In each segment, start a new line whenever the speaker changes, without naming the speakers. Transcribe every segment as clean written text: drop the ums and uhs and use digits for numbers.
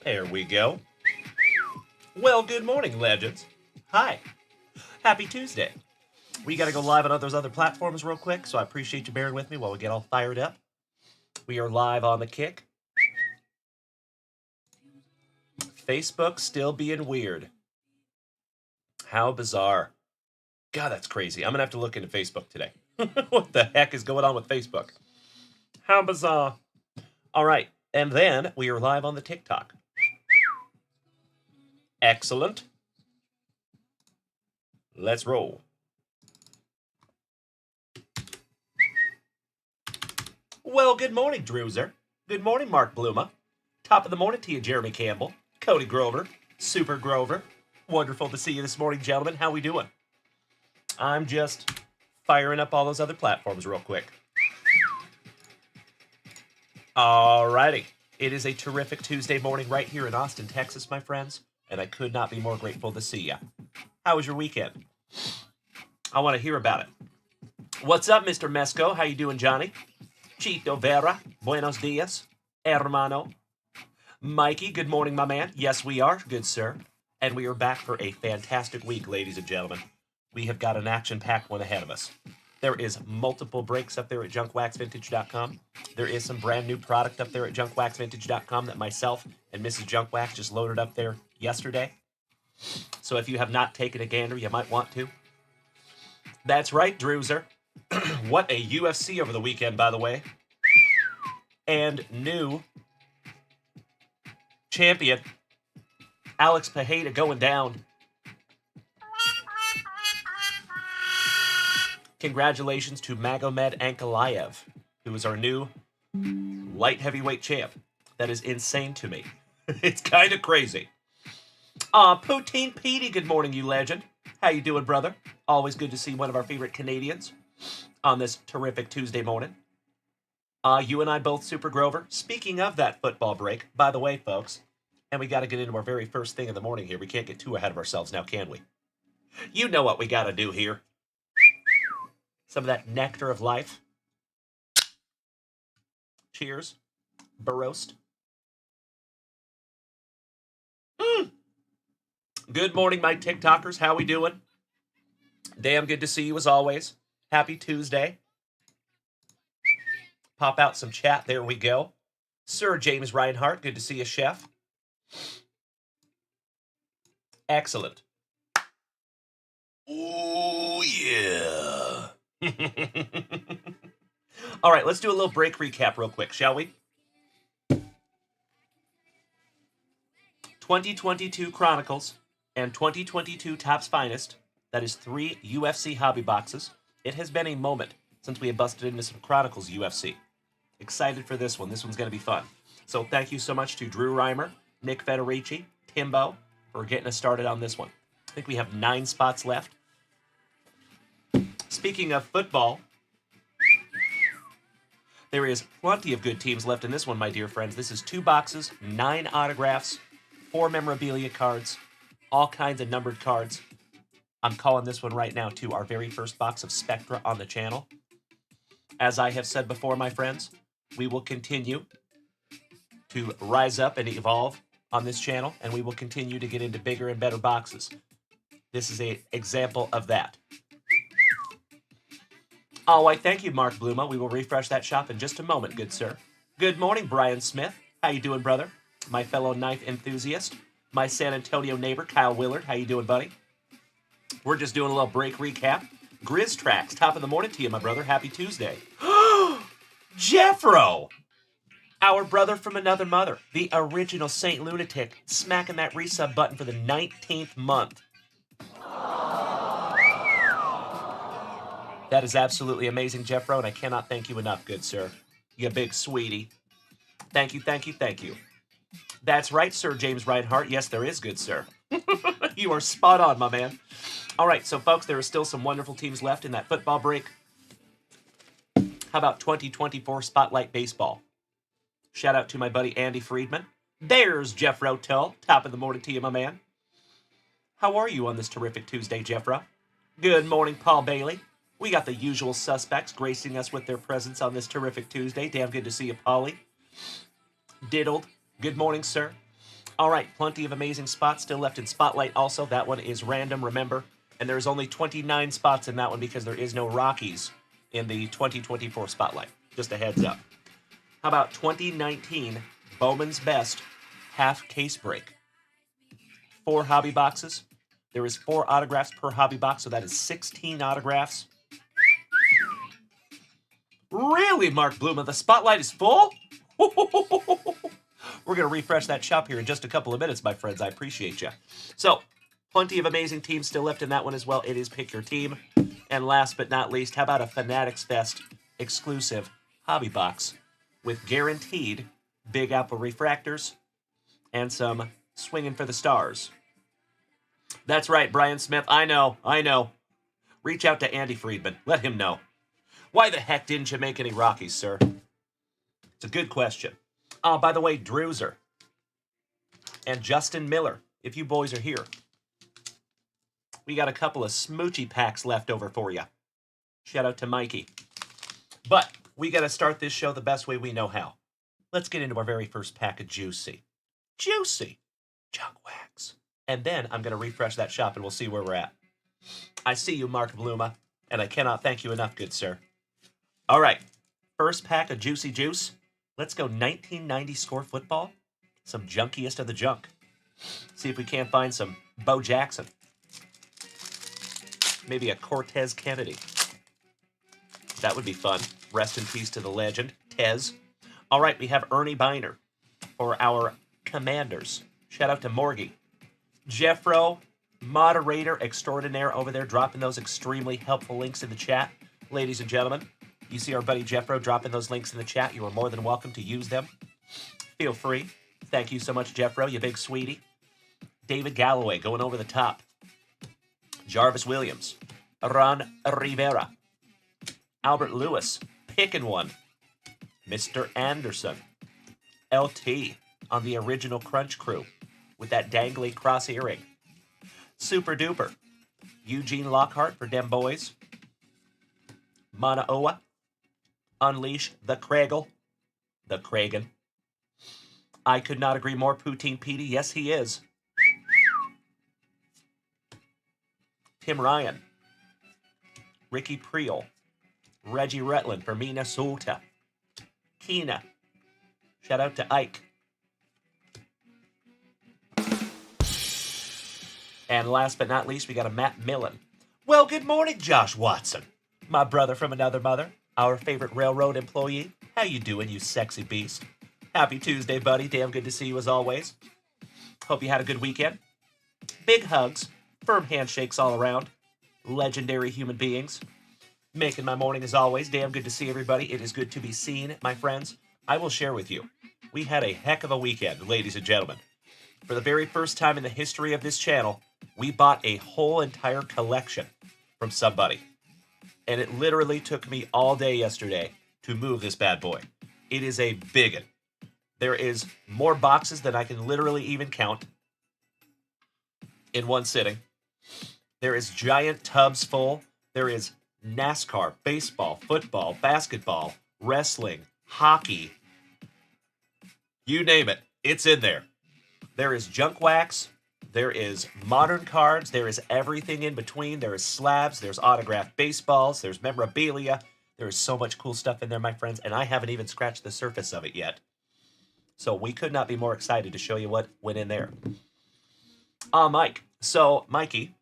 There we go. Well, good morning, legends. Hi. Happy Tuesday. We got to go live on those other platforms real quick, so I appreciate you bearing with me while we get all fired up. We are live on the Kick. Facebook still being weird. How bizarre. God, that's crazy. I'm going to have to look into Facebook today. What the heck is going on with Facebook? How bizarre. All right. And then we are live on the TikTok. Excellent. Let's roll. Well, good morning, Drewzer. Good morning, Mark Bluma. Top of the morning to you, Jeremy Campbell, Cody Grover, Super Grover. Wonderful to see you this morning, gentlemen. How we doing? I'm just firing up all those other platforms real quick. Alrighty. It is a terrific Tuesday morning right here in Austin, Texas, my friends, and I could not be more grateful to see ya. How was your weekend? I want to hear about it. What's up, Mr. Mesco? How you doing, Johnny? Chito Vera, buenos dias, hermano. Mikey, good morning, my man. Yes, we are, good sir. And we are back for a fantastic week, ladies and gentlemen. We have got an action-packed one ahead of us. There is multiple breaks up there at junkwaxvintage.com. There is some brand new product up there at junkwaxvintage.com that myself and Mrs. Junkwax just loaded up there yesterday. So if you have not taken a gander, you might want to. That's right, Drewzer. What a UFC over the weekend, by the way. And new champion, Alex Pereira, going down. Congratulations to Magomed Ankalaev, who is our new light heavyweight champ. That is insane to me. It's kind of crazy. Poutine Petey, good morning, you legend. How you doing, brother? Always good to see one of our favorite Canadians on this terrific Tuesday morning. You and I both, Super Grover. Speaking of that football break, by the way, folks, and we got to get into our very first thing in the morning here. We can't get too ahead of ourselves now, can we? You know what we got to do here. Some of that nectar of life. Cheers. Baroast. Good morning, my TikTokers. How we doing? Damn good to see you as always. Happy Tuesday. Pop out some chat. There we go. Sir James Reinhardt. Good to see you, chef. Excellent. Oh, yeah. All right, let's do a little break recap real quick, shall we? 2022 Chronicles and 2022 Topps Finest. That is 3 UFC hobby boxes. It has been a moment since we have busted into some Chronicles UFC. Excited for this one. This one's going to be fun. So thank you so much to Drew Reimer, Nick Federici, Timbo for getting us started on this one. I think we have 9 spots left. Speaking of football, there is plenty of good teams left in this one, my dear friends. This is 2 boxes, 9 autographs, 4 memorabilia cards, all kinds of numbered cards. I'm calling this one right now, too, our very first box of Spectra on the channel. As I have said before, my friends, we will continue to rise up and evolve on this channel, and we will continue to get into bigger and better boxes. This is an example of that. Oh, I thank you, Mark Bluma. We will refresh that shop in just a moment, good sir. Good morning, Brian Smith. How you doing, brother? My fellow knife enthusiast. My San Antonio neighbor, Kyle Willard. How you doing, buddy? We're just doing a little break recap. Grizz Tracks, top of the morning to you, my brother. Happy Tuesday. Jeffro! Our brother from another mother. The original Saint Lunatic. Smacking that resub button for the 19th month. That is absolutely amazing, Jeffro, and I cannot thank you enough, good sir. You big sweetie. Thank you, thank you, thank you. That's right, Sir James Reinhardt. Yes, there is, good sir. You are spot on, my man. All right, so, folks, there are still some wonderful teams left in that football break. How about 2024 Spotlight Baseball? Shout out to my buddy Andy Friedman. There's Jeffro Tull. Top of the morning to you, my man. How are you on this terrific Tuesday, Jeffro? Good morning, Paul Bailey. We got the usual suspects gracing us with their presence on this terrific Tuesday. Damn good to see you, Paulie. Diddled. Good morning, sir. All right, plenty of amazing spots still left in Spotlight also. That one is random, remember? And there's only 29 spots in that one because there is no Rockies in the 2024 Spotlight. Just a heads up. How about 2019 Bowman's Best half case break? 4 hobby boxes. There is 4 autographs per hobby box, so that is 16 autographs. Really, Mark Bluma, the Spotlight is full? We're going to refresh that shop here in just a couple of minutes, my friends. I appreciate you. So, plenty of amazing teams still left in that one as well. It is Pick Your Team. And last but not least, how about a Fanatics Fest exclusive hobby box with guaranteed Big Apple refractors and some Swinging for the Stars. That's right, Brian Smith. I know. Reach out to Andy Friedman. Let him know. Why the heck didn't you make any Rockies, sir? It's a good question. By the way, Drewser and Justin Miller, if you boys are here, we got a couple of smoochy packs left over for you. Shout out to Mikey. But we got to start this show the best way we know how. Let's get into our very first pack of Juicy Junkwax. And then I'm going to refresh that shop and we'll see where we're at. I see you, Mark Bluma, and I cannot thank you enough, good sir. All right, first pack of Juicy Juice. Let's go 1990 score football. Some junkiest of the junk. See if we can't find some Bo Jackson. Maybe a Cortez Kennedy. That would be fun. Rest in peace to the legend, Tez. All right, we have Ernie Biner for our Commanders. Shout out to Morgie. Jeffro, moderator extraordinaire over there, dropping those extremely helpful links in the chat. Ladies and gentlemen, you see our buddy Jeffro dropping those links in the chat. You are more than welcome to use them. Feel free. Thank you so much, Jeffro, you big sweetie. David Galloway going over the top. Jarvis Williams. Ron Rivera. Albert Lewis. Picking one. Mr. Anderson. LT on the original Crunch Crew with that dangly cross earring. Super Duper. Eugene Lockhart for Dem Boys. Manaoa. Unleash the Craigle. The Kragan. I could not agree more, Poutine Petey. Yes, he is. Tim Ryan. Ricky Priel. Reggie Retland for Minnesota. Keena. Shout out to Ike. And last but not least, we got a Matt Millen. Well, good morning, Josh Watson. My brother from another mother. Our favorite railroad employee. How you doing, you sexy beast? Happy Tuesday, buddy. Damn good to see you as always. Hope you had a good weekend. Big hugs. Firm handshakes all around. Legendary human beings. Making my morning as always. Damn good to see everybody. It is good to be seen, my friends. I will share with you. We had a heck of a weekend, ladies and gentlemen. For the very first time in the history of this channel, we bought a whole entire collection from somebody. And it literally took me all day yesterday to move this bad boy. It is a biggin. There is more boxes than I can literally even count in one sitting. There is giant tubs full. There is NASCAR, baseball, football, basketball, wrestling, hockey. You name it, it's in there. There is Junkwax. There is modern cards. There is everything in between. There is slabs. There's autographed baseballs. There's memorabilia. There is so much cool stuff in there, my friends, and I haven't even scratched the surface of it yet. So we could not be more excited to show you what went in there. Mike. So, Mikey,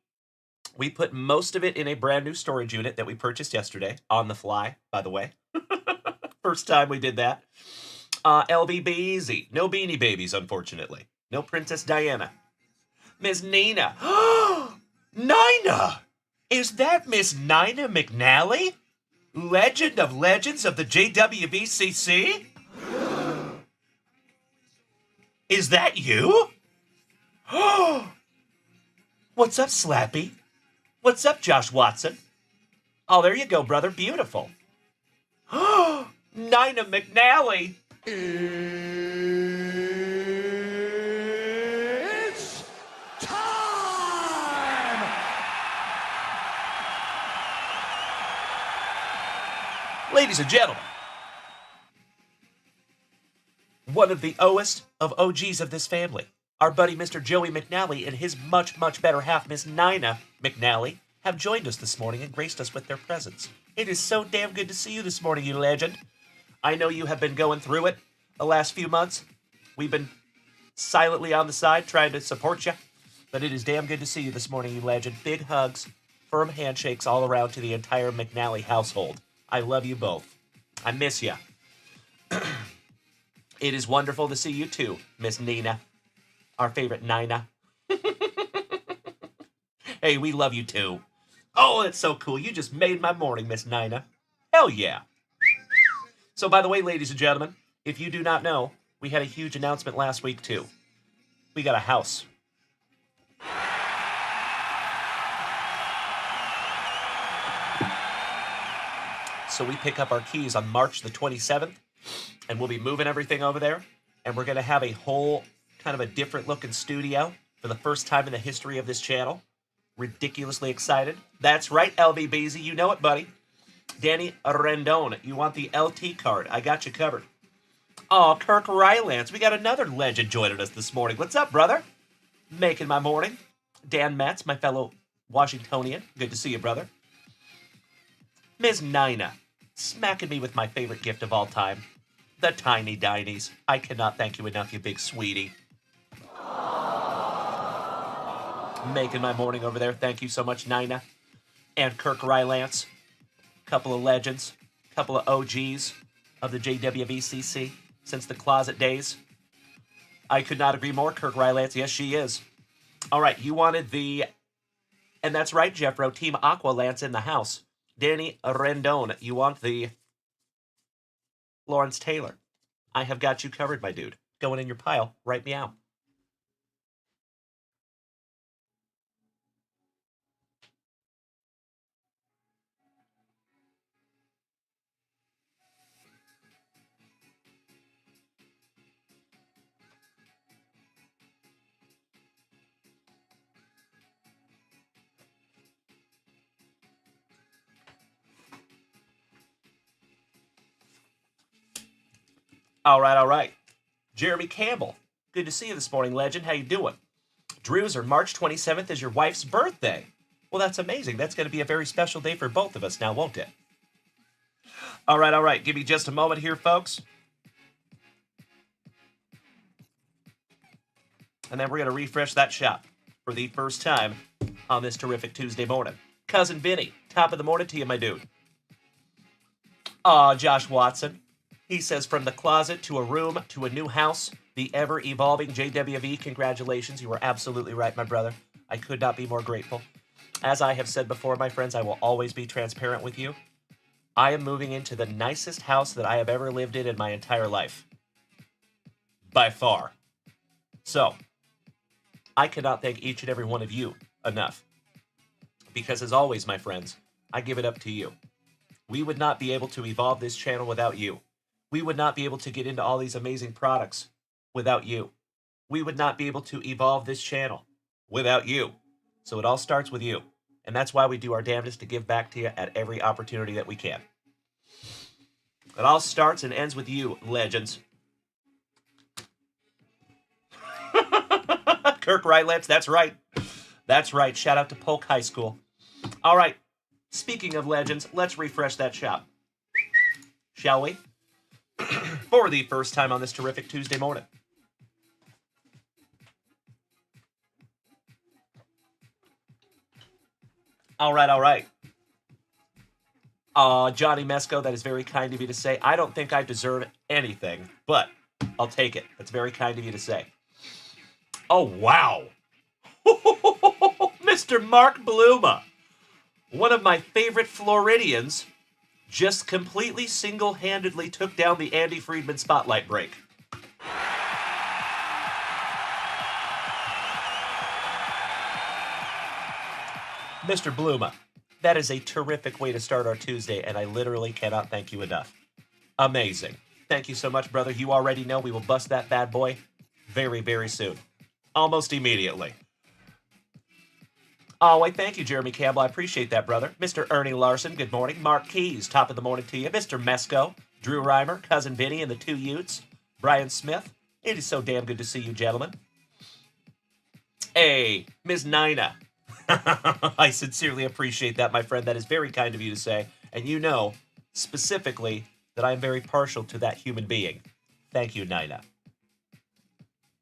we put most of it in a brand new storage unit that we purchased yesterday, on the fly, by the way. First time we did that. LBBZ. No Beanie Babies, unfortunately. No Princess Diana. Miss Nina. Nina! Is that Miss Nina McNally? Legend of Legends of the JWVCC? Is that you? What's up, Slappy? What's up, Josh Watson? Oh, there you go, brother. Beautiful. Nina McNally.
It's time!
Ladies and gentlemen, one of the OGs of this family, Our buddy Mr. Joey McNally and his much, much better half, Miss Nina McNally, have joined us this morning and graced us with their presence. It is so damn good to see you this morning, you legend. I know you have been going through it the last few months. We've been silently on the side trying to support you, but it is damn good to see you this morning, you legend. Big hugs, firm handshakes all around to the entire McNally household. I love you both. I miss you. It is wonderful to see you too, Miss Nina, our favorite Nina. Hey, we love you too. Oh, it's so cool. You just made my morning, Miss Nina. Hell yeah. So, by the way, ladies and gentlemen, if you do not know, we had a huge announcement last week too. We got a house. So we pick up our keys on March the 27th, and we'll be moving everything over there, and we're going to have a whole kind of a different looking studio for the first time in the history of this channel. Ridiculously excited. That's right, LBBZ, you know it, buddy. Danny Rendon, you want the LT card? I got you covered. Oh, Kirk Rylance, we got another legend joining us this morning. What's up, brother? Making my morning. Dan Metz, my fellow Washingtonian. Good to see you, brother. Ms. Nina, smacking me with my favorite gift of all time, the Tiny Dinies. I cannot thank you enough, you big sweetie. Making my morning over there. Thank you so much, Nina. And Kirk Rylance. Couple of legends. Couple of OGs of the JWVCC since the closet days. I could not agree more, Kirk Rylance. Yes, she is. All right, you wanted the... And that's right, Jeffro. Team Aqualance in the house. Danny Rendon, you want the... Lawrence Taylor. I have got you covered, my dude. Going in your pile. Right meow. All right. Jeremy Campbell, good to see you this morning, legend. How you doing? Drewser, March 27th is your wife's birthday. Well, that's amazing. That's going to be a very special day for both of us now, won't it? All right. Give me just a moment here, folks. And then we're going to refresh that shop for the first time on this terrific Tuesday morning. Cousin Vinny, top of the morning to you, my dude. Aw, Josh Watson. He says, from the closet to a room to a new house, the ever-evolving JWV, congratulations. You were absolutely right, my brother. I could not be more grateful. As I have said before, my friends, I will always be transparent with you. I am moving into the nicest house that I have ever lived in my entire life. By far. So, I cannot thank each and every one of you enough. Because as always, my friends, I give it up to you. We would not be able to evolve this channel without you. We would not be able to get into all these amazing products without you. We would not be able to evolve this channel without you. So it all starts with you. And that's why we do our damnedest to give back to you at every opportunity that we can. It all starts and ends with you, legends. Kirk Rylance, that's right. That's right. Shout out to Polk High School. All right. Speaking of legends, let's refresh that shop. Shall we? For the first time on this terrific Tuesday morning. All right. Johnny Mesco, that is very kind of you to say. I don't think I deserve anything, but I'll take it. That's very kind of you to say. Oh, wow. Mr. Mark Bluma, one of my favorite Floridians, just completely single-handedly took down the Andy Friedman spotlight break. Mr. Bluma, that is a terrific way to start our Tuesday, and I literally cannot thank you enough. Amazing. Thank you so much, brother. You already know we will bust that bad boy very, very soon. Almost immediately. Oh, wait, thank you, Jeremy Campbell. I appreciate that, brother. Mr. Ernie Larson, good morning. Mark Keys, top of the morning to you. Mr. Mesco, Drew Reimer, Cousin Vinny, and the two Utes. Brian Smith, it is so damn good to see you, gentlemen. Hey, Miss Nina. I sincerely appreciate that, my friend. That is very kind of you to say. And you know, specifically, that I am very partial to that human being. Thank you, Nina.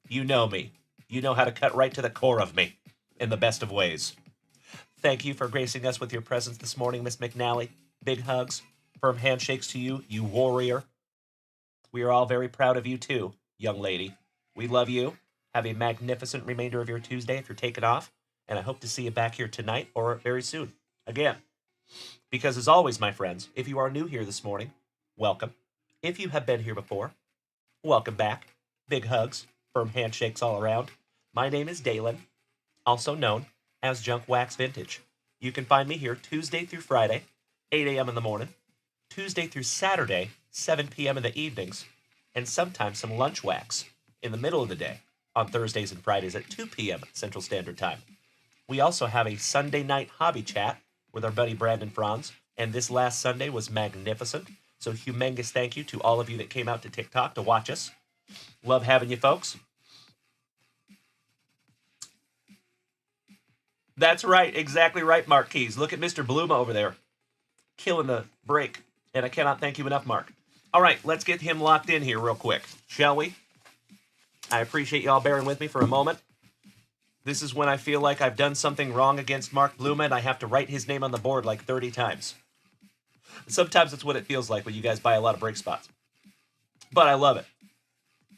You know me. You know how to cut right to the core of me in the best of ways. Thank you for gracing us with your presence this morning, Miss McNally. Big hugs, firm handshakes to you, you warrior. We are all very proud of you too, young lady. We love you. Have a magnificent remainder of your Tuesday if you're taking off, and I hope to see you back here tonight or very soon. Again, because as always, my friends, if you are new here this morning, welcome. If you have been here before, welcome back. Big hugs, firm handshakes all around. My name is Dalen, also known as Junkwax Vintage. You can find me here Tuesday through Friday, 8 a.m. in the morning, Tuesday through Saturday, 7 p.m. in the evenings, and sometimes some lunch wax in the middle of the day on Thursdays and Fridays at 2 p.m. Central Standard Time. We also have a Sunday night hobby chat with our buddy Brandon Franz, and this last Sunday was magnificent. So humongous thank you to all of you that came out to TikTok to watch us. Love having you folks. That's right, exactly right, Mark Keys. Look at Mr. Bluma over there, killing the break. And I cannot thank you enough, Mark. All right, let's get him locked in here real quick, shall we? I appreciate y'all bearing with me for a moment. This is when I feel like I've done something wrong against Mark Bluma and I have to write his name on the board like 30 times. Sometimes it's what it feels like when you guys buy a lot of break spots. But I love it.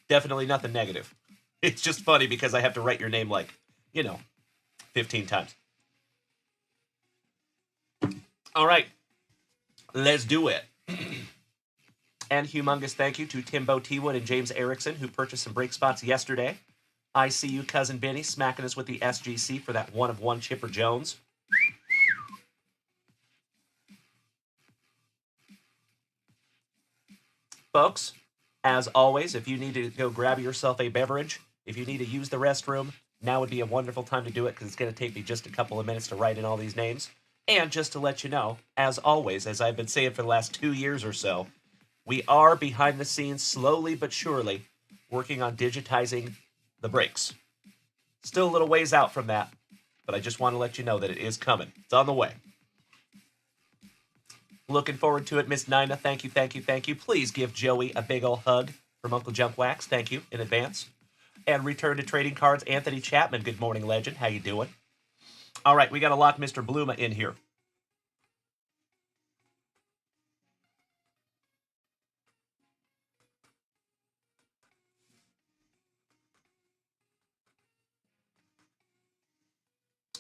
Definitely nothing negative. It's just funny because I have to write your name like, 15 times. All right. Let's do it. And humongous thank you to Timbo T-Wood and James Erickson, who purchased some break spots yesterday. I see you, Cousin Benny, smacking us with the SGC for that one-of-one Chipper Jones. Folks, as always, if you need to go grab yourself a beverage, if you need to use the restroom, now would be a wonderful time to do it because it's going to take me just a couple of minutes to write in all these names. And just to let you know, as always, as I've been saying for the last 2 years or so, we are behind the scenes, slowly but surely, working on digitizing the breaks. Still a little ways out from that, but I just want to let you know that it is coming. It's on the way. Looking forward to it, Miss Nina. Thank you, thank you, thank you. Please give Joey a big ol' hug from Uncle Junkwax. Thank you in advance. And return to trading cards, Anthony Chapman. Good morning, legend. How you doing? All right, we got to lock Mr. Bluma in here.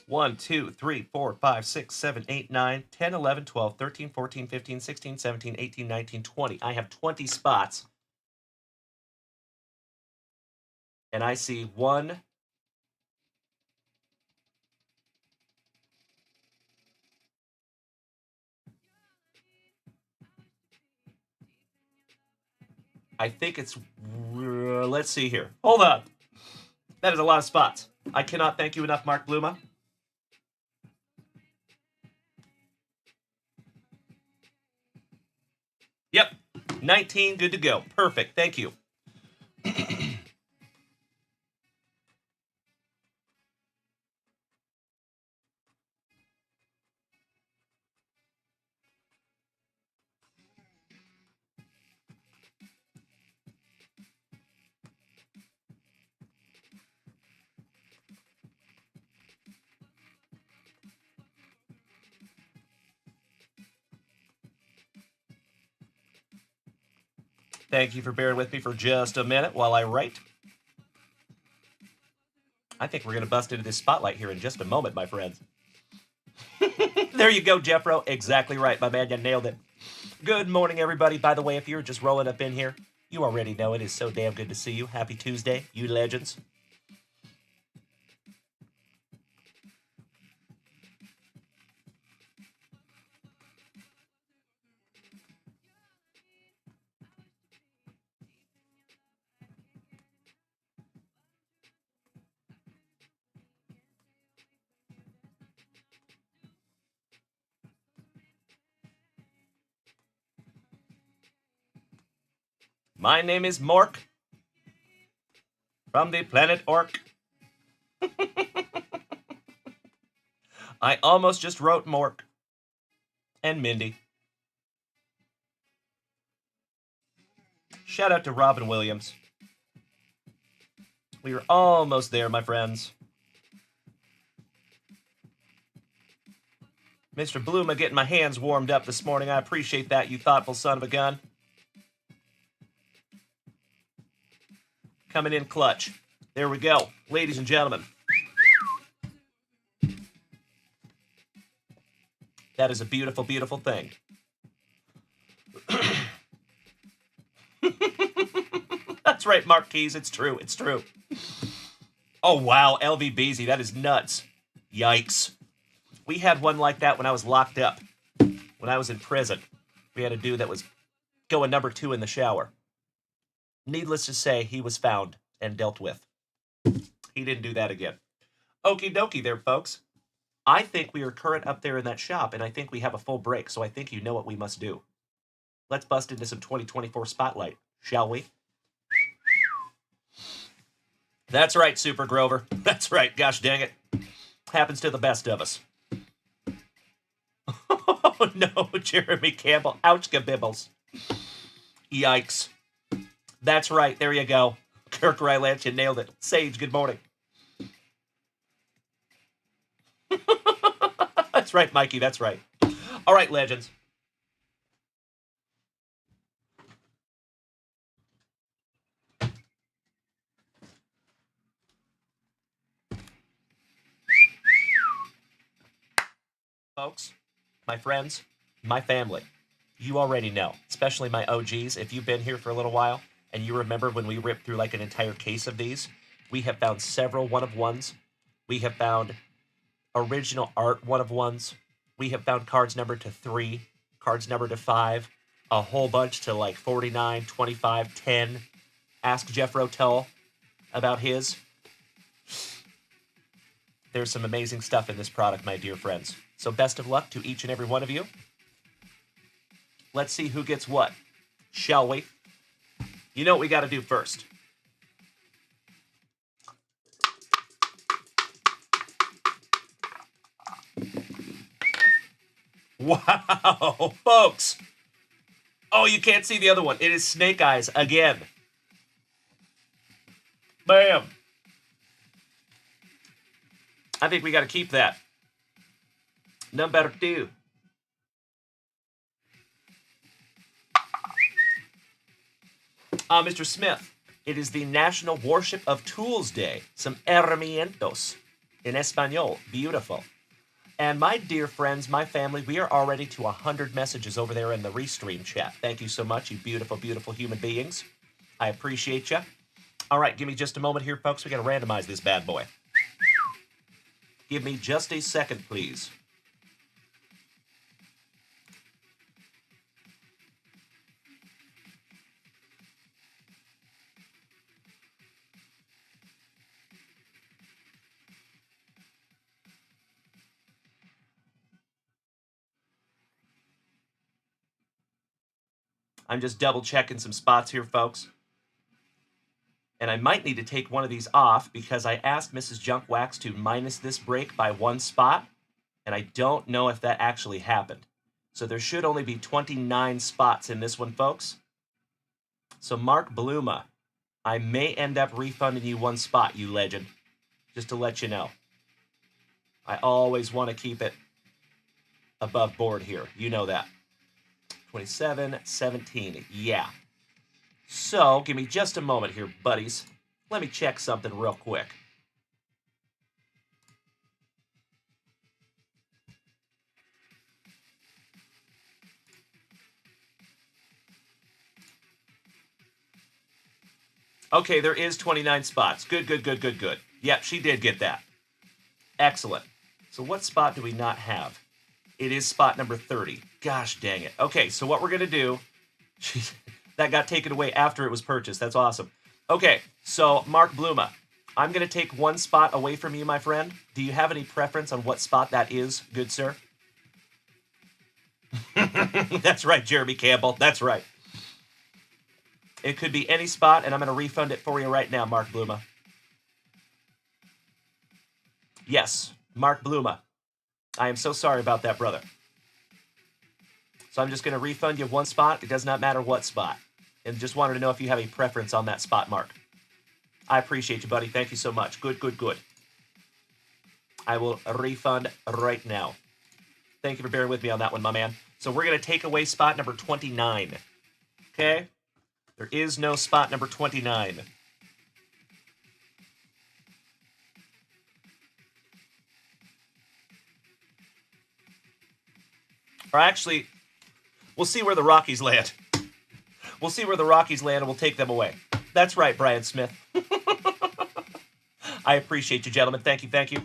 One, 2, 3, 4, 5, 6, 7, 8, 9, 10, 11, 12, 13, 14, 15, 16, 17, 18, 19, 20. I have 20 spots. And I see one. I think it's, let's see here. Hold on. That is a lot of spots. I cannot thank you enough, Mark Bluma. Yep, 19, good to go. Perfect, thank you. Thank you for bearing with me for just a minute while I write. I think we're going to bust into this spotlight here in just a moment, my friends. There you go, Jeffro. Exactly right, my man. You nailed it. Good morning, everybody. By the way, if you're just rolling up in here, you already know it is so damn good to see you. Happy Tuesday, you legends. My name is Mork from the planet Orc. I almost just wrote Mork and Mindy. Shout out to Robin Williams. We were almost there, my friends. Mr. Bluma getting my hands warmed up this morning. I appreciate that, you thoughtful son of a gun. Coming in clutch. There we go, ladies and gentlemen. That is a beautiful, beautiful thing. That's right, Mark Keys. It's true. It's true. Oh, wow. LVBZ. That is nuts. Yikes. We had one like that when I was locked up. When I was in prison. We had a dude that was going number 2 in the shower. Needless to say, he was found and dealt with. He didn't do that again. Okie dokie there, folks. I think we are current up there in that shop, and I think we have a full break, so I think you know what we must do. Let's bust into some 2024 Spotlight, shall we? That's right, Super Grover. That's right, gosh dang it. Happens to the best of us. Oh no, Jeremy Campbell. Ouch, gabibbles. Yikes. That's right, there you go. Kirk Rylant, you nailed it. Sage, good morning. That's right, Mikey, that's right. All right, legends. Folks, my friends, my family, you already know, especially my OGs, if you've been here for a little while, and you remember when we ripped through like an entire case of these, we have found several one-of-ones. We have found original art one-of-ones. We have found cards numbered to 3, cards numbered to 5, a whole bunch to like 49, 25, 10. Ask Jeff Rotel about his. There's some amazing stuff in this product, my dear friends. So best of luck to each and every one of you. Let's see who gets what, shall we? You know what we got to do first. Wow, folks. Oh, you can't see the other one. It is Snake Eyes again. Bam. I think we got to keep that. Number 2. Mr. Smith, it is the National Worship of Tools Day. Some herramientos in Espanol. Beautiful. And my dear friends, my family, we are already to 100 messages over there in the Restream chat. Thank you so much, you beautiful, beautiful human beings. I appreciate you. All right, give me just a moment here, folks. We got to randomize this bad boy. Give me just a second, please. I'm just double checking some spots here, folks. And I might need to take one of these off because I asked Mrs. Junkwax to minus this break by 1 spot, and I don't know if that actually happened. So there should only be 29 spots in this one, folks. So Mark Bluma, I may end up refunding you 1 spot, you legend, just to let you know. I always want to keep it above board here. You know that. 27, 17, yeah. So, give me just a moment here, buddies. Let me check something real quick. Okay, there is 29 spots. Good, good, good, good, good. Yep, she did get that. Excellent. So what spot do we not have? It is spot number 30. Gosh dang it. Okay, so what we're going to do... that got taken away after it was purchased. That's awesome. Okay, so Mark Bluma, I'm going to take 1 spot away from you, my friend. Do you have any preference on what spot that is, good sir? That's right, Jeremy Campbell. That's right. It could be any spot, and I'm going to refund it for you right now, Mark Bluma. Yes, Mark Bluma. I am so sorry about that, brother. So I'm just going to refund you one spot. It does not matter what spot. And just wanted to know if you have a preference on that spot, Mark. I appreciate you, buddy. Thank you so much. Good, good, good. I will refund right now. Thank you for bearing with me on that one, my man. So we're going to take away spot number 29. Okay? There is no spot number 29. Or actually, we'll see where the Rockies land. We'll see where the Rockies land, and we'll take them away. That's right, Brian Smith. I appreciate you, gentlemen. Thank you, thank you.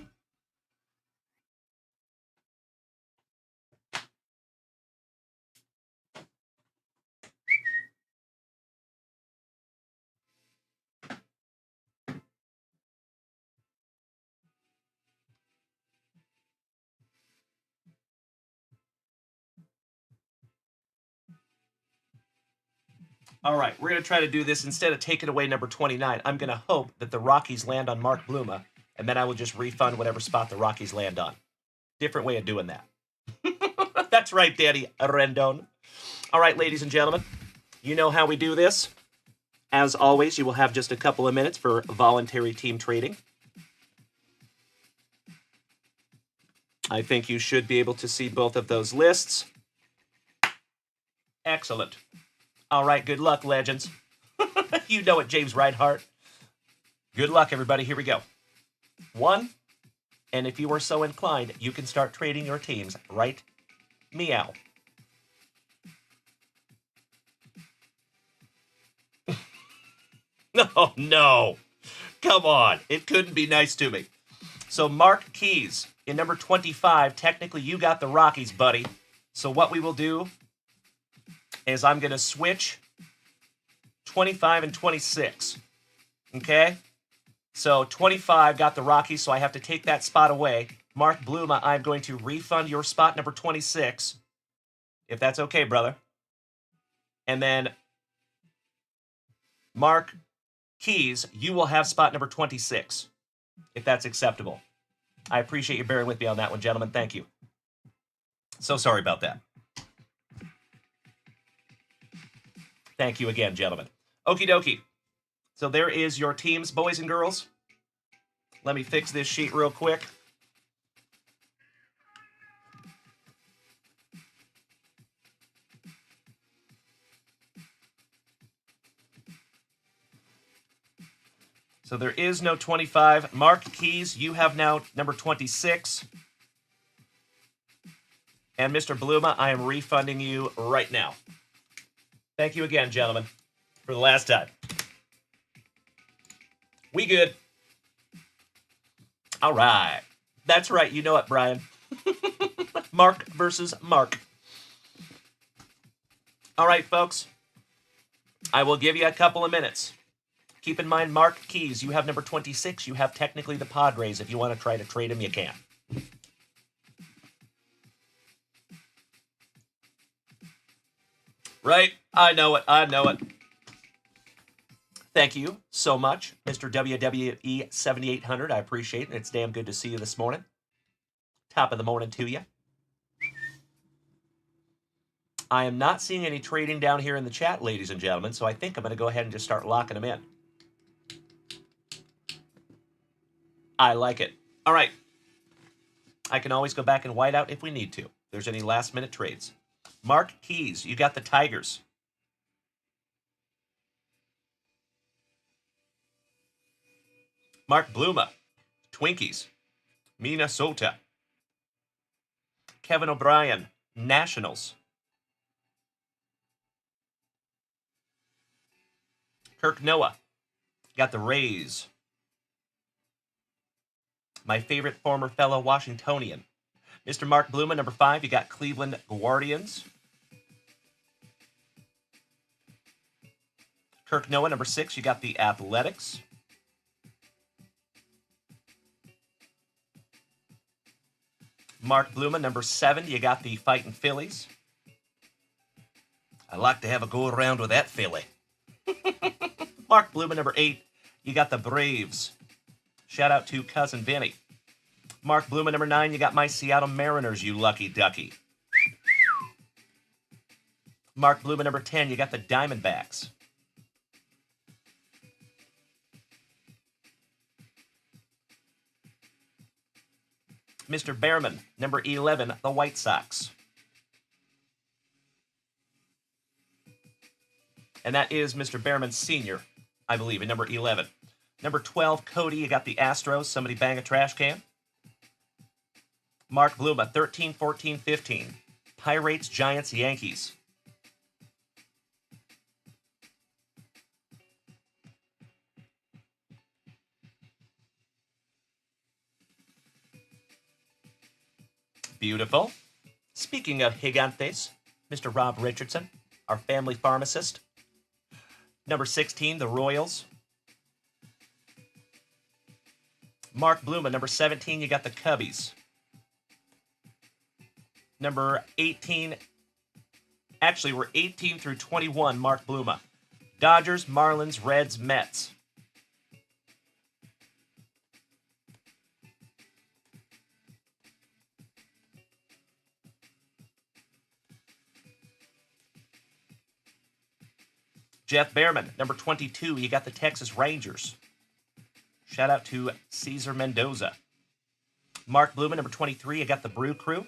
All right, we're going to try to do this. Instead of taking away number 29, I'm going to hope that the Rockies land on Mark Bluma, and then I will just refund whatever spot the Rockies land on. Different way of doing that. That's right, Daddy Rendon. All right, ladies and gentlemen, you know how we do this. As always, you will have just a couple of minutes for voluntary team trading. I think you should be able to see both of those lists. Excellent. All right, good luck, legends. You know it, James Reinhart. Good luck, everybody. Here we go. 1, and if you are so inclined, you can start trading your teams right meow. No, no. Come on. It couldn't be nice to me. So Mark Keys in number 25. Technically, you got the Rockies, buddy. So what we will do is I'm going to switch 25 and 26. Okay? So 25 got the Rockies, so I have to take that spot away. Mark Bluma, I'm going to refund your spot number 26, if that's okay, brother. And then Mark Keys, you will have spot number 26, if that's acceptable. I appreciate you bearing with me on that one, gentlemen. Thank you. So sorry about that. Thank you again, gentlemen. Okie dokie. So there is your teams, boys and girls. Let me fix this sheet real quick. So there is no 25. Mark Keys, you have now number 26. And Mr. Bluma, I am refunding you right now. Thank you again, gentlemen, for the last time. We good. All right. That's right. You know it, Brian. Mark versus Mark. All right, folks. I will give you a couple of minutes. Keep in mind, Mark Keys, you have number 26. You have technically the Padres. If you want to try to trade him, you can. Right? I know it. I know it. Thank you so much, Mr. WWE 7800. I appreciate it. It's damn good to see you this morning. Top of the morning to you. I am not seeing any trading down here in the chat, ladies and gentlemen, so I think I'm going to go ahead and just start locking them in. I like it. All right. I can always go back and white out if we need to. If there's any last-minute trades. Mark Keys, you got the Tigers. Mark Bluma, Twinkies, Minnesota. Kevin O'Brien, Nationals. Kirk Noah, got the Rays. My favorite former fellow Washingtonian. Mr. Mark Bluma, number 5, you got Cleveland Guardians. Kirk Noah, number 6, you got the Athletics. Mark Bluma, number 7, you got the Fightin' Phillies. I'd like to have a go around with that Philly. Mark Bluma, number 8, you got the Braves. Shout out to Cousin Vinny. Mark Bloom at number 9, you got my Seattle Mariners, you lucky ducky. Mark Bloom at number 10, you got the Diamondbacks. Mr. Behrman, number 11, the White Sox. And that is Mr. Behrman Sr., I believe, at number 11. Number 12, Cody, you got the Astros. Somebody bang a trash can. Mark Bloom at 13, 14, 15. Pirates, Giants, Yankees. Beautiful. Speaking of gigantes, Mr. Rob Richardson, our family pharmacist. Number 16, the Royals. Mark Bloom at number 17, you got the Cubbies. Number 18, actually we're 18 through 21, Mark Bluma. Dodgers, Marlins, Reds, Mets. Jeff Behrman, number 22, you got the Texas Rangers. Shout out to Cesar Mendoza. Mark Bloom, number 23, you got the Brew Crew.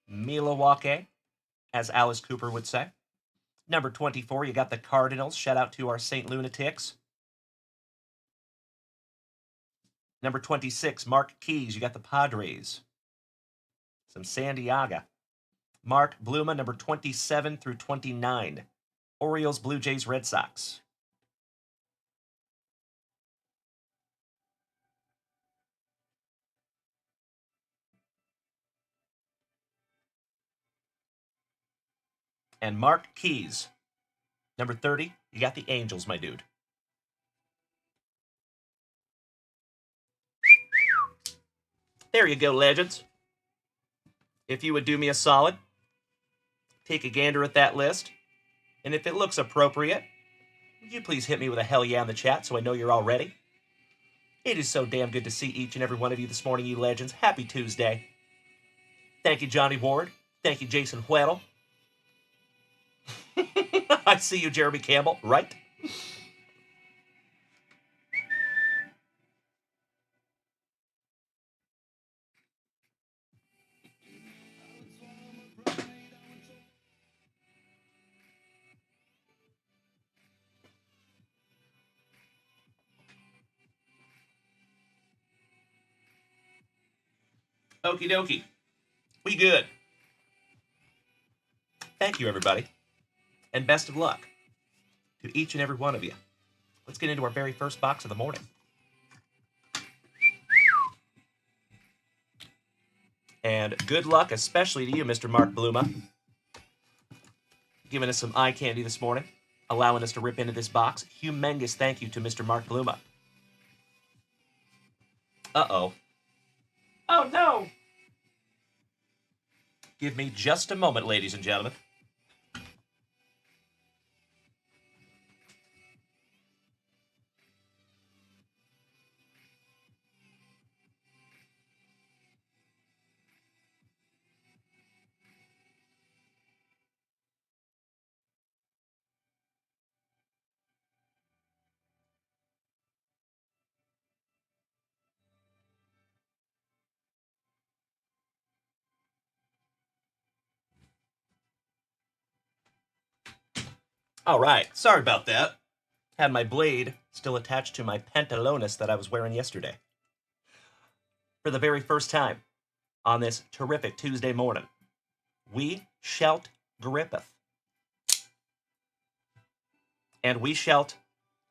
Milwaukee, as Alice Cooper would say. Number 24, you got the Cardinals. Shout out to our St. Lunatics. Number 26, Mark Keys, you got the Padres. Some San Diego. Mark Bluma, number 27 through 29. Orioles, Blue Jays, Red Sox. And Mark Keys, number 30, you got the Angels, my dude. There you go, legends. If you would do me a solid, take a gander at that list. And if it looks appropriate, would you please hit me with a hell yeah in the chat so I know you're all ready? It is so damn good to see each and every one of you this morning, you legends. Happy Tuesday. Thank you, Johnny Ward. Thank you, Jason Weddle. I see you, Jeremy Campbell, right? Okie dokie. We good. Thank you, everybody. And best of luck to each and every one of you. Let's get into our very first box of the morning. And good luck, especially to you, Mr. Mark Bluma. Giving us some eye candy this morning. Allowing us to rip into this box. Humongous thank you to Mr. Mark Bluma. Uh-oh. Oh, no! Give me just a moment, ladies and gentlemen. All right, sorry about that. Had my blade still attached to my pantalones that I was wearing yesterday. For the very first time on this terrific Tuesday morning, we shalt grippeth. And we shalt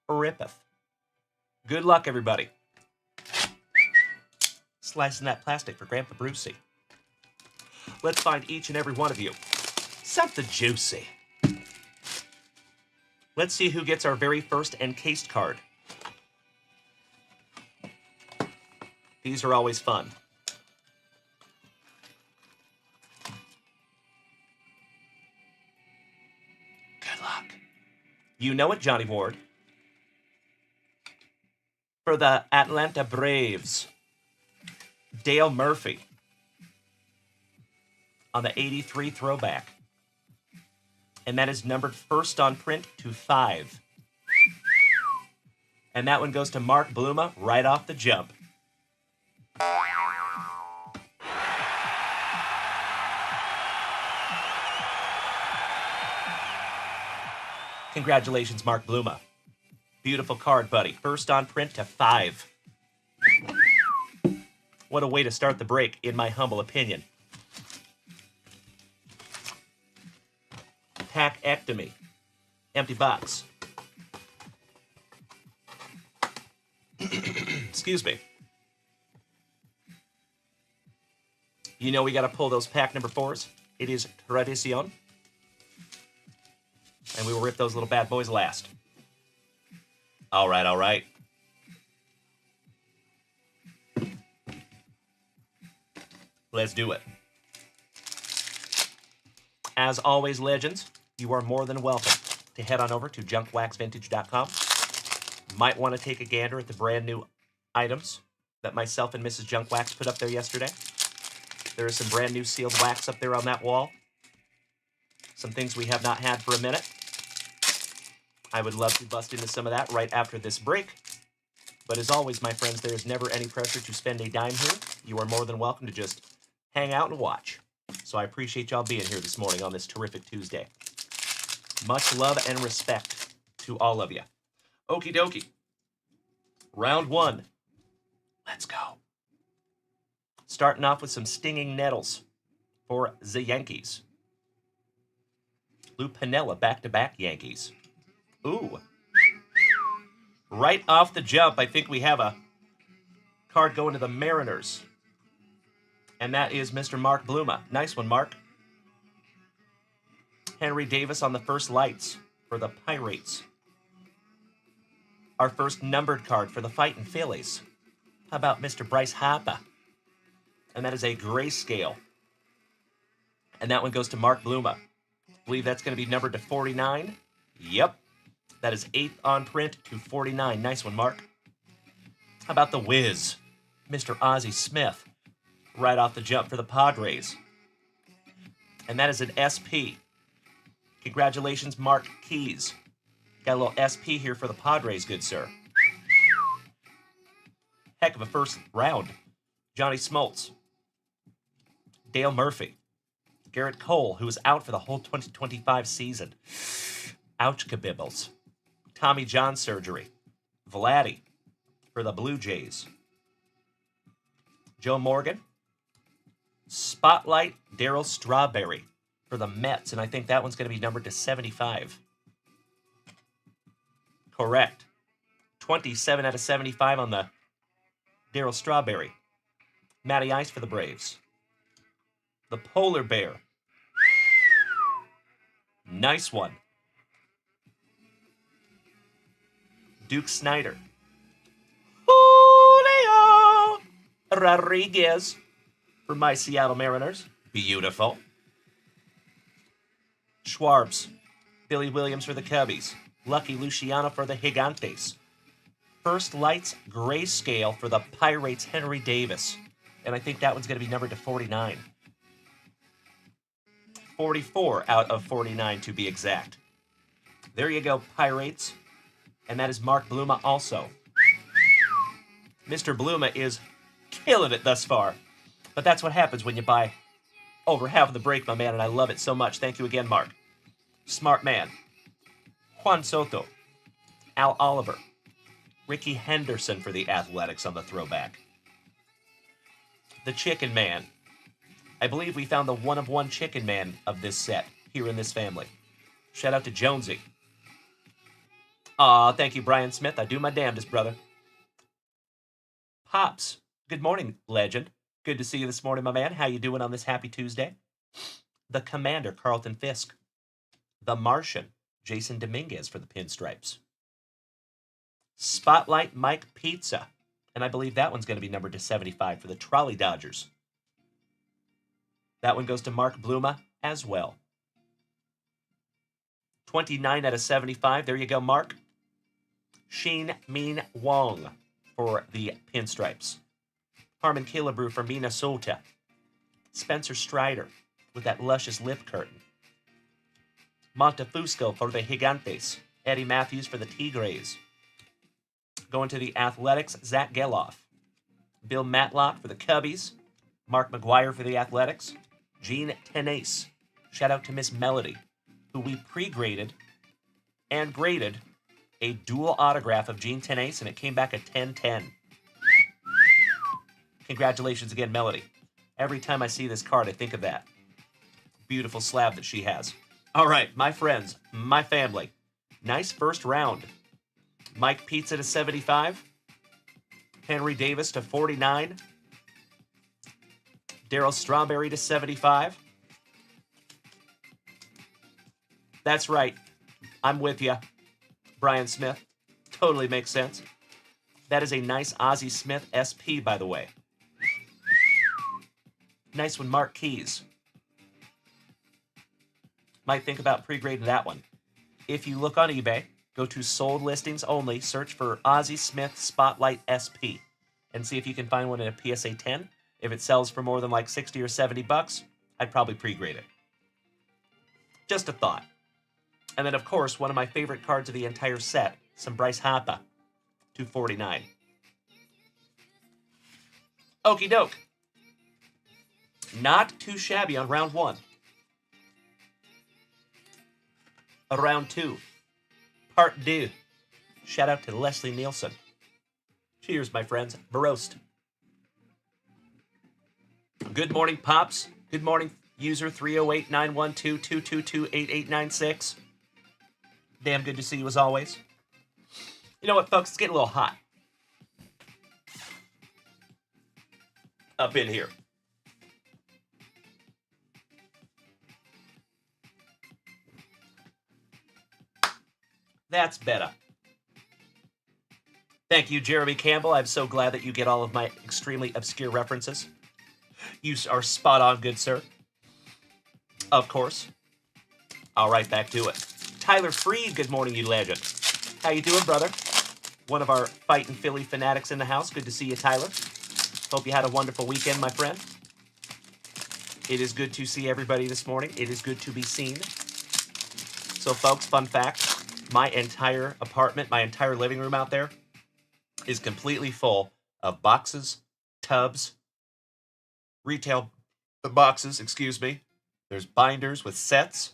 rippeth. Good luck, everybody. Slicing that plastic for Grandpa Brucey. Let's find each and every one of you something juicy. Let's see who gets our very first encased card. These are always fun. Good luck. You know it, Johnny Ward. For the Atlanta Braves. Dale Murphy on the 83 throwback. And that is numbered first on print to 5. And that one goes to Mark Bluma right off the jump. Congratulations, Mark Bluma. Beautiful card, buddy. First on print to 5. What a way to start the break, in my humble opinion. Pack-ectomy. Empty box. Excuse me. You know we got to pull those pack number 4s. It is tradition. And we will rip those little bad boys last. All right, all right. Let's do it. As always, legends, you are more than welcome to head on over to junkwaxvintage.com. Might want to take a gander at the brand new items that myself and Mrs. Junkwax put up there yesterday. There is some brand new sealed wax up there on that wall. Some things we have not had for a minute. I would love to bust into some of that right after this break. But as always, my friends, there is never any pressure to spend a dime here. You are more than welcome to just hang out and watch. So I appreciate y'all being here this morning on this terrific Tuesday. Much love and respect to all of you. Okie dokie. Round 1. Let's go. Starting off with some stinging nettles for the Yankees. Lou Piniella back-to-back Yankees. Ooh. Right off the jump, I think we have a card going to the Mariners. And that is Mr. Mark Bluma. Nice one, Mark. Henry Davis on the first lights for the Pirates. Our first numbered card for the Fightin' Phillies. How about Mr. Bryce Harper? And that is a grayscale. And that one goes to Mark Bluma. I believe that's going to be numbered to 49. Yep. That is 8th on print to 49. Nice one, Mark. How about the Wiz? Mr. Ozzie Smith. Right off the jump for the Padres. And that is an SP. Congratulations, Mark Keys. Got a little SP here for the Padres, good sir. Heck of a first round. Johnny Smoltz. Dale Murphy. Garrett Cole, who was out for the whole 2025 season. Ouch, kabibbles. Tommy John surgery. Vladdy for the Blue Jays. Joe Morgan. Spotlight Darryl Strawberry for the Mets, and I think that one's going to be numbered to 75. Correct. 27 out of 75 on the Darryl Strawberry. Matty Ice for the Braves. The Polar Bear. Nice one. Duke Snyder. Julio Rodriguez for my Seattle Mariners. Beautiful. Schwarbs. Billy Williams for the Cubbies. Lucky Luciano for the Gigantes. First lights grayscale for the Pirates, Henry Davis. And I think that one's going to be numbered to 49. 44 out of 49 to be exact. There you go, Pirates. And that is Mark Bluma also. Mr. Bluma is killing it thus far. But that's what happens when you buy over half of the break, my man, and I love it so much. Thank you again, Mark. Smart man. Juan Soto. Al Oliver. Ricky Henderson for the Athletics on the throwback. The Chicken Man. I believe we found the one-of-one Chicken Man of this set here in this family. Shout out to Jonesy. Aw, thank you, Brian Smith. I do my damnedest, brother. Pops. Good morning, legend. Good to see you this morning, my man. How you doing on this happy Tuesday? The Commander, Carlton Fisk. The Martian, Jason Dominguez for the Pinstripes. Spotlight Mike Pizza. And I believe that one's going to be numbered to 75 for the Trolley Dodgers. That one goes to Mark Bluma as well. 29 out of 75. There you go, Mark. Sheen Min Wong for the Pinstripes. Harmon Killebrew from Minnesota. Spencer Strider with that luscious lip curtain. Montefusco for the Gigantes. Eddie Matthews for the Tigres. Going to the Athletics, Zach Geloff. Bill Matlock for the Cubbies. Mark McGuire for the Athletics. Gene Tenace. Shout out to Miss Melody, who we pre-graded and graded a dual autograph of Gene Tenace, and it came back a 10-10. Congratulations again, Melody. Every time I see this card, I think of that beautiful slab that she has. All right, my friends, my family. Nice first round. Mike Pizza to 75. Henry Davis to 49. Daryl Strawberry to 75. That's right. I'm with you. Brian Smith. Totally makes sense. That is a nice Ozzie Smith SP, by the way. Nice one, Mark Keys. Might think about pre-grading that one. If you look on eBay, go to sold listings only, search for Ozzie Smith Spotlight SP, and see if you can find one in a PSA 10. If it sells for more than like 60 or 70 bucks, I'd probably pre-grade it. Just a thought. And then, of course, one of my favorite cards of the entire set, some Bryce Harper, 249. Okie doke. Not too shabby on round one. Round two. Part 2. Shout out to Leslie Nielsen. Cheers, my friends. Barost. Good morning, Pops. Good morning, user 308-912-222-8896. Damn good to see you as always. You know what, folks? It's getting a little hot up in here. That's better. Thank you, Jeremy Campbell. I'm so glad that you get all of my extremely obscure references. You are spot on, good sir. Of course. All right, back to it. Tyler Freed, good morning, you legend. How you doing, brother? One of our fighting Philly fanatics in the house. Good to see you, Tyler. Hope you had a wonderful weekend, my friend. It is good to see everybody this morning. It is good to be seen. So, folks, fun fact, my entire apartment, my entire living room out there is completely full of boxes, tubs, retail boxes, excuse me. There's binders with sets,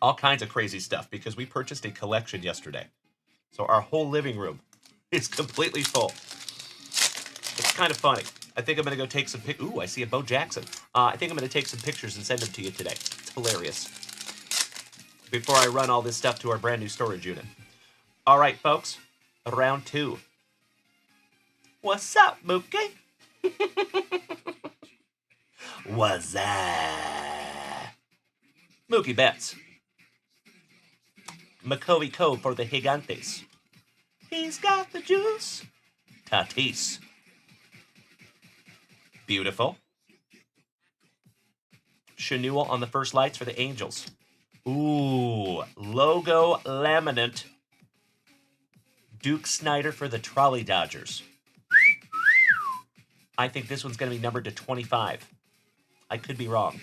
all kinds of crazy stuff because we purchased a collection yesterday. So our whole living room is completely full. It's kind of funny. I think I'm going to go take some pictures. Ooh, I see a Bo Jackson. I think I'm going to take some pictures and send them to you today. It's hilarious. Before I run all this stuff to our brand new storage unit. All right, folks. Round 2. What's up, Mookie? What's up? Mookie Betts. McCovey Cove for the Gigantes. He's got the juice. Tatis. Beautiful. Chenewell on the first lights for the Angels. Ooh, logo laminate. Duke Snider for the Trolley Dodgers. I think this one's going to be numbered to 25. I could be wrong.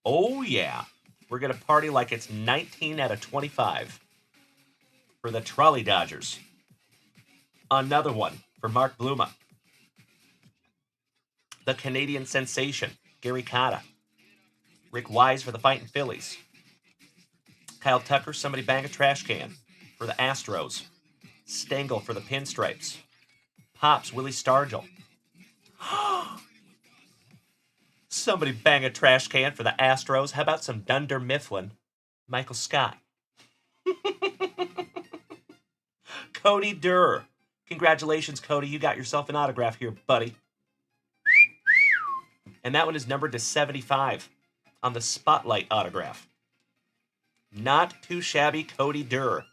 Oh, yeah. We're going to party like it's 19 out of 25 for the Trolley Dodgers. Another one for Mark Bluma. The Canadian sensation, Gary Cotta. Rick Wise for the Fighting Phillies. Kyle Tucker, somebody bang a trash can for the Astros. Stengel for the Pinstripes. Pops, Willie Stargell. Somebody bang a trash can for the Astros. How about some Dunder Mifflin? Michael Scott. Cody Durr. Congratulations, Cody. You got yourself an autograph here, buddy. And that one is numbered to 75 on the Spotlight autograph. Not too shabby, Cody Durr.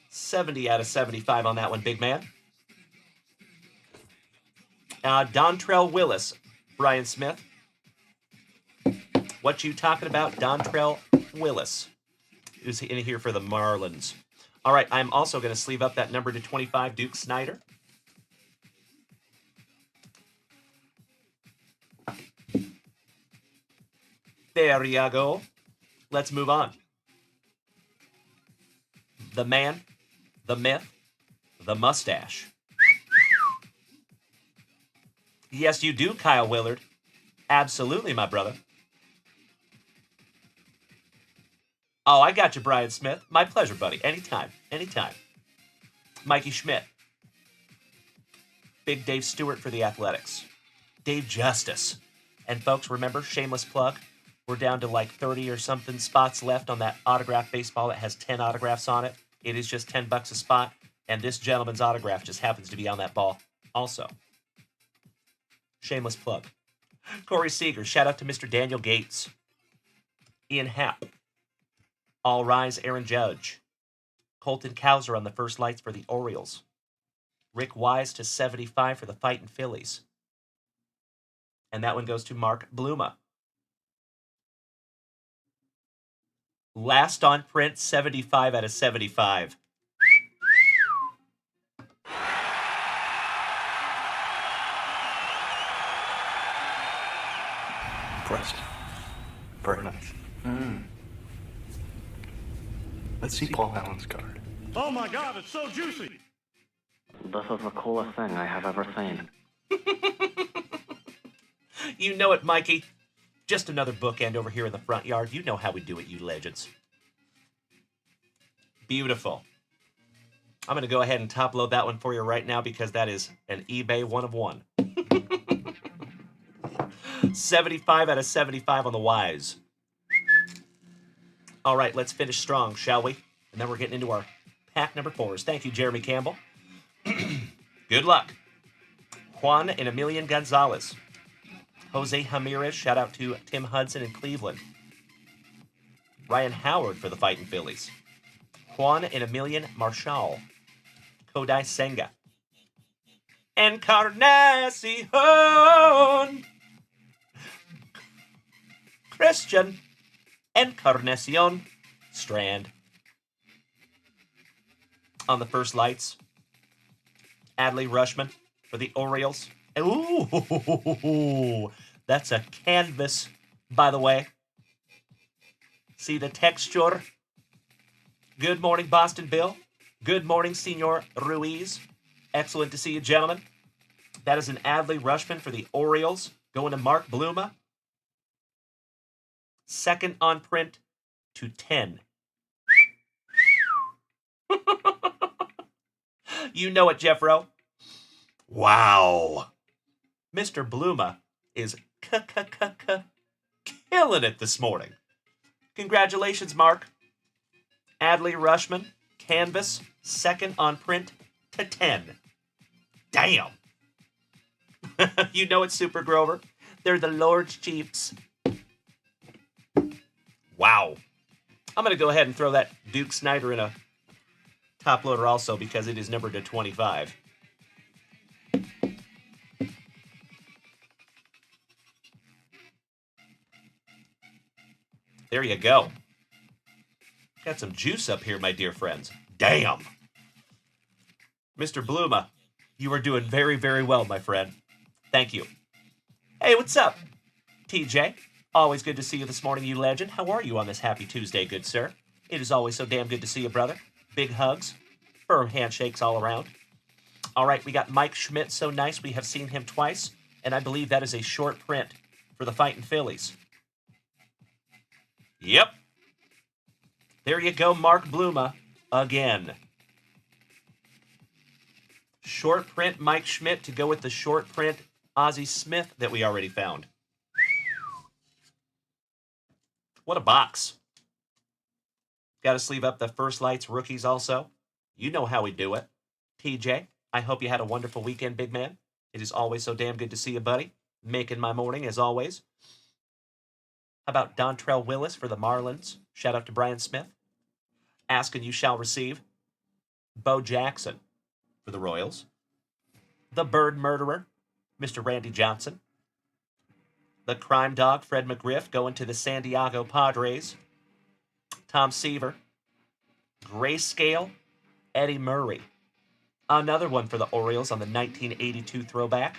70 out of 75 on that one, big man. Dontrell Willis, Brian Smith. What you talking about, Dontrell Willis? Who's in here for the Marlins? All right, I'm also going to sleeve up that number to 25, Duke Snider. There you go. Let's move on. The man, the myth, the mustache. Yes, you do, Kyle Willard. Absolutely, my brother. Oh, I got you, Brian Smith. My pleasure, buddy. Anytime. Anytime. Mikey Schmidt. Big Dave Stewart for the Athletics. Dave Justice. And folks, remember, shameless plug, we're down to like 30 or something spots left on that autographed baseball that has 10 autographs on it. It is just $10 a spot, and this gentleman's autograph just happens to be on that ball also. Shameless plug. Corey Seager, shout out to Mr. Daniel Gates. Ian Happ. All Rise, Aaron Judge. Colton Cowser on the first lights for the Orioles. Rick Wise to 75 for the Fightin' Phillies. And that one goes to Mark Bluma. Last on print, 75 out of 75.
Impressed. Very nice. Let's see Paul Allen's card.
Oh my God, it's so juicy!
This is the coolest thing I have ever seen.
You know it, Mikey. Just another bookend over here in the front yard. You know how we do it, you legends. Beautiful. I'm going to go ahead and top load that one for you right now because that is an eBay one of one. 75 out of 75 on the Wise. All right, let's finish strong, shall we? And then we're getting into our pack number 4s. Thank you, Jeremy Campbell. Good luck. Juan and Emilian Gonzalez. Jose Ramirez, shout out to Tim Hudson in Cleveland. Ryan Howard for the Fightin' Phillies. Juan and Emilian Marshall. Kodai Senga. Encarnacion. Christian Encarnacion Strand. On the first lights, Adley Rushman for the Orioles. Ooh, that's a canvas, by the way. See the texture? Good morning, Boston Bill. Good morning, Senor Ruiz. Excellent to see you, gentlemen. That is an Adley Rushman for the Orioles, going to Mark Bluma. Second on print to 10. You know it, Jeffro. Wow. Mr. Bluma is killing it this morning. Congratulations, Mark. Adley Rushman, canvas, second on print to 10. Damn. You know it, Super Grover. They're the Lord's Chiefs. Wow. I'm going to go ahead and throw that Duke Snyder in a top loader also because it is numbered to 25. There you go. Got some juice up here, my dear friends. Damn. Mr. Bluma, you are doing very, very well, my friend. Thank you. Hey, what's up? TJ, always good to see you this morning, you legend. How are you on this happy Tuesday, good sir? It is always so damn good to see you, brother. Big hugs. Firm handshakes all around. All right, we got Mike Schmidt, so nice. We have seen him twice, and I believe that is a short print for the Fightin' Phillies. Yep. There you go, Mark Bluma, again. Short print Mike Schmidt to go with the short print Ozzie Smith that we already found. What a box. Got to sleeve up the first lights rookies also. You know how we do it. TJ, I hope you had a wonderful weekend, big man. It is always so damn good to see you, buddy. Making my morning, as always. How about Dontrell Willis for the Marlins? Shout out to Brian Smith. Ask and you shall receive. Bo Jackson for the Royals. The Bird Murderer, Mr. Randy Johnson. The Crime Dog, Fred McGriff, going to the San Diego Padres. Tom Seaver. Grayscale, Eddie Murray. Another one for the Orioles on the 1982 throwback.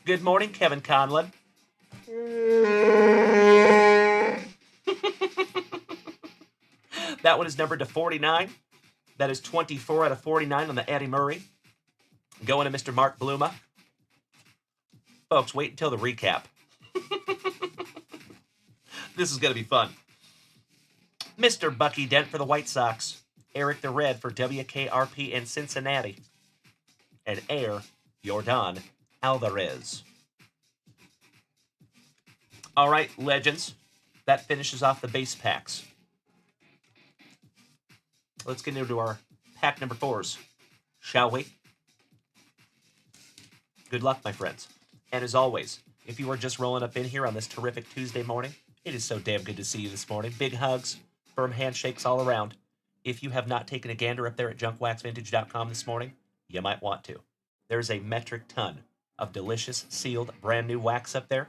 Good morning, Kevin Conlon. That one is numbered to 49. That is 24 out of 49 on the Eddie Murray. Going to Mr. Mark Bluma. Folks, wait until the recap. This is going to be fun. Mr. Bucky Dent for the White Sox. Eric the Red for WKRP in Cincinnati. And Air Yordan Alvarez. All right, legends. That finishes off the base packs. Let's get into our pack number 4s, shall we? Good luck, my friends. And as always, if you are just rolling up in here on this terrific Tuesday morning, it is so damn good to see you this morning. Big hugs, firm handshakes all around. If you have not taken a gander up there at junkwaxvintage.com this morning, you might want to. There's a metric ton of delicious, sealed, brand new wax up there.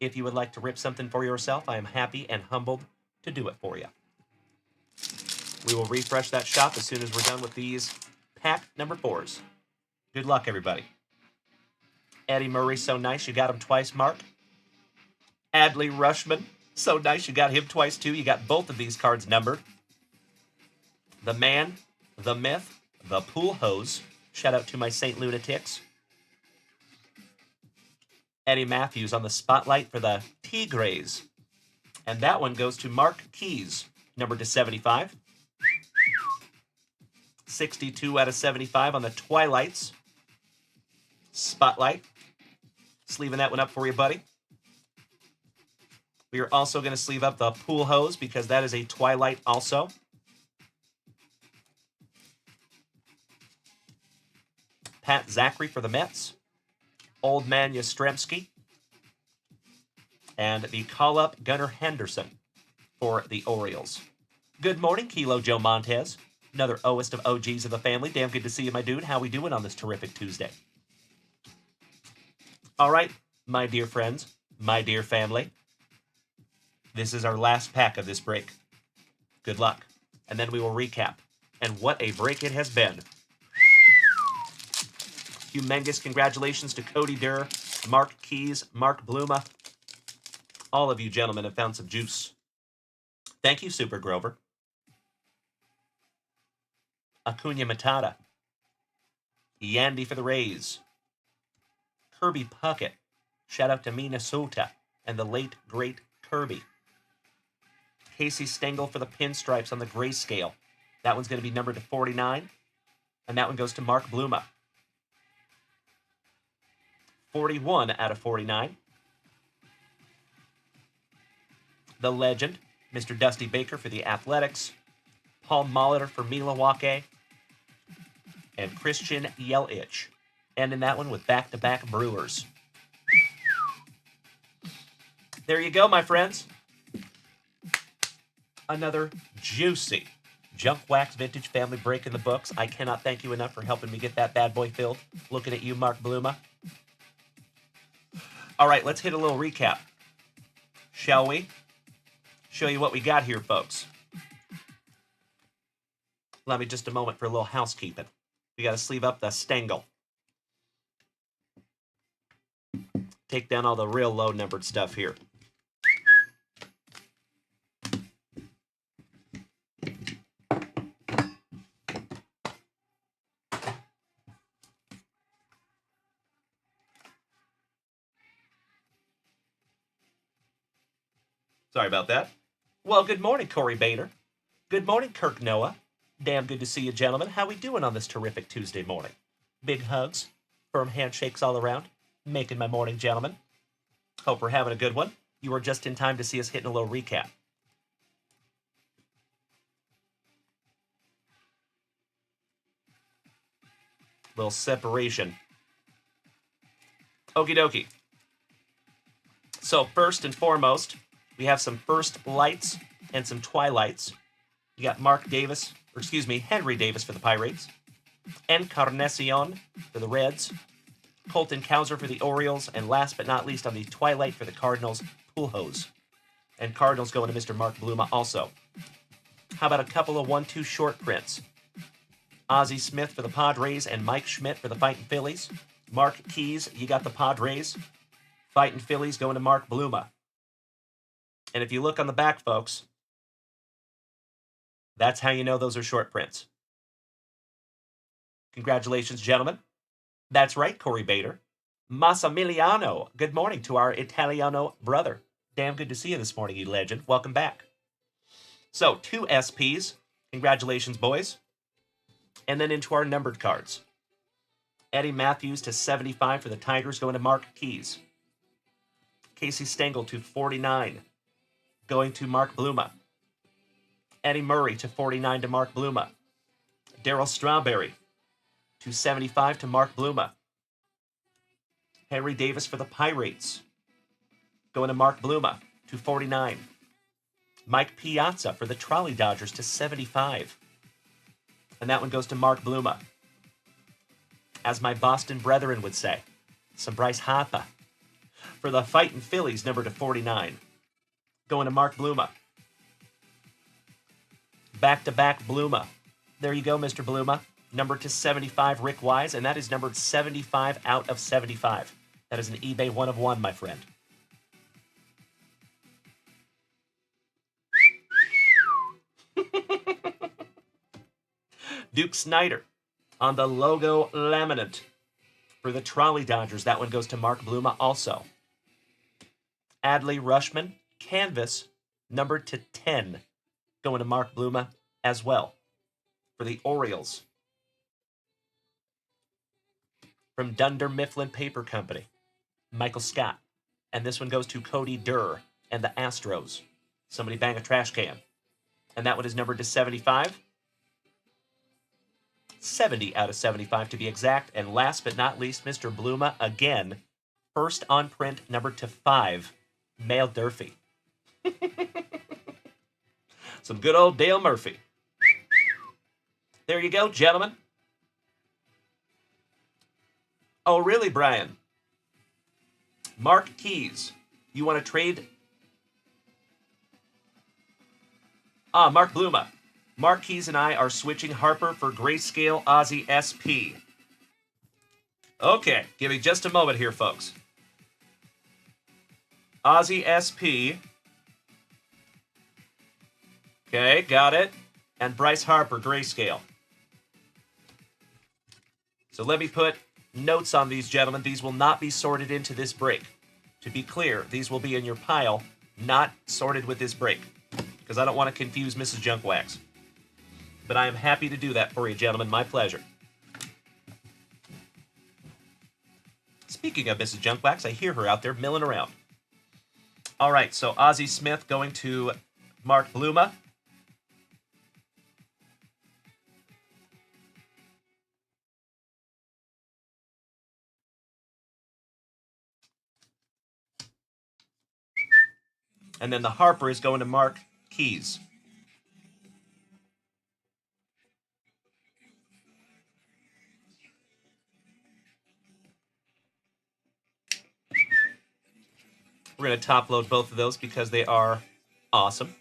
If you would like to rip something for yourself, I am happy and humbled to do it for you. We will refresh that shop as soon as we're done with these pack number 4s. Good luck, everybody. Eddie Murray, so nice you got him twice, Mark. Adley Rushman, so nice you got him twice, too. You got both of these cards numbered. The man, the myth, the pool hose. Shout out to my St. Lunatics. Eddie Matthews on the spotlight for the Tigres. And that one goes to Mark Keys, numbered to 75. 62 out of 75 on the Twilights. Spotlight. Sleeving that one up for you, buddy. We are also going to sleeve up the Pool Hose because that is a Twilight also. Pat Zachary for the Mets. Old Man Yastrzemski. And the call-up Gunnar Henderson for the Orioles. Good morning, Kilo Joe Montez. Another Oest of OGs of the family. Damn good to see you, my dude. How we doing on this terrific Tuesday? All right, my dear friends, my dear family. This is our last pack of this break. Good luck. And then we will recap. And what a break it has been. Humongous congratulations to Cody Durr, Mark Keys, Mark Bluma. All of you gentlemen have found some juice. Thank you, Super Grover. Acuna Matata. Yandy for the Rays. Kirby Puckett. Shout out to Minnesota and the late, great Kirby. Casey Stengel for the Pinstripes on the grayscale. That one's going to be numbered to 49. And that one goes to Mark Bluma. 41 out of 49. The legend, Mr. Dusty Baker for the Athletics. Paul Molitor for Milwaukee. And Christian Yelich. And in that one with back-to-back Brewers. There you go, my friends. Another juicy Junk Wax Vintage Family break in the books. I cannot thank you enough for helping me get that bad boy filled. Looking at you, Mark Bluma. All right, let's hit a little recap. Shall we? Show you what we got here, folks. Allow me just a moment for a little housekeeping. We got to sleeve up the Stengel. Take down all the real low-numbered stuff here. Sorry about that. Well, good morning, Corey Bader. Good morning, Kirk Noah. Damn good to see you, gentlemen. How we doing on this terrific Tuesday morning? Big hugs, firm handshakes all around. Making my morning, gentlemen. Hope we're having a good one. You were just in time to see us hitting a little recap. Little separation. Okie dokie. So first and foremost, we have some first lights and some twilights. You got Henry Davis for the Pirates. Encarnacion for the Reds. Colton Cowser for the Orioles. And last but not least on the twilight for the Cardinals, Pujols. And Cardinals going to Mr. Mark Bluma also. How about a couple of 1-2 short prints? Ozzie Smith for the Padres and Mike Schmidt for the Fighting Phillies. Mark Keys, you got the Padres. Fighting Phillies going to Mark Bluma. And if you look on the back, folks, that's how you know those are short prints. Congratulations, gentlemen. That's right, Corey Bader. Massimiliano, good morning to our Italiano brother. Damn good to see you this morning, you legend. Welcome back. So, 2 SPs. Congratulations, boys. And then into our numbered cards. Eddie Matthews to 75 for the Tigers, going to Mark Keys. Casey Stengel to 49, going to Mark Bluma. Eddie Murray to 49 to Mark Bluma. Darryl Strawberry to 75 to Mark Bluma. Henry Davis for the Pirates, going to Mark Bluma to 49. Mike Piazza for the Trolley Dodgers to 75. And that one goes to Mark Bluma. As my Boston brethren would say, some Bryce Harper for the Fightin' Phillies, number to 49. Going to Mark Bluma. Back-to-back Bluma. There you go, Mr. Bluma. Number to 75, Rick Wise, and that is numbered 75 out of 75. That is an eBay 1 of 1, my friend. Duke Snyder on the logo laminate for the Trolley Dodgers. That one goes to Mark Bluma also. Adley Rushman, canvas, numbered to 10, going to Mark Bluma as well. For the Orioles. From Dunder Mifflin Paper Company, Michael Scott. And this one goes to Cody Durr and the Astros. Somebody bang a trash can. And that one is numbered to 75. 70 out of 75 to be exact. And last but not least, Mr. Bluma again. First on print, numbered to 5. Male Durfee. Some good old Dale Murphy. There you go, gentlemen. Oh, really, Brian? Mark Keys. You want to trade? Mark Bluma. Mark Keys and I are switching Harper for Grayscale Ozzy SP. Okay, give me just a moment here, folks. Ozzy SP. Okay, got it. And Bryce Harper, Grayscale. So let me put notes on these, gentlemen. These will not be sorted into this break. To be clear, these will be in your pile, not sorted with this break. Because I don't want to confuse Mrs. Junkwax. But I am happy to do that for you, gentlemen. My pleasure. Speaking of Mrs. Junkwax, I hear her out there milling around. All right, so Ozzie Smith going to Mark Bluma. And then the Harper is going to Mark Keys. We're going to top load both of those because they are awesome.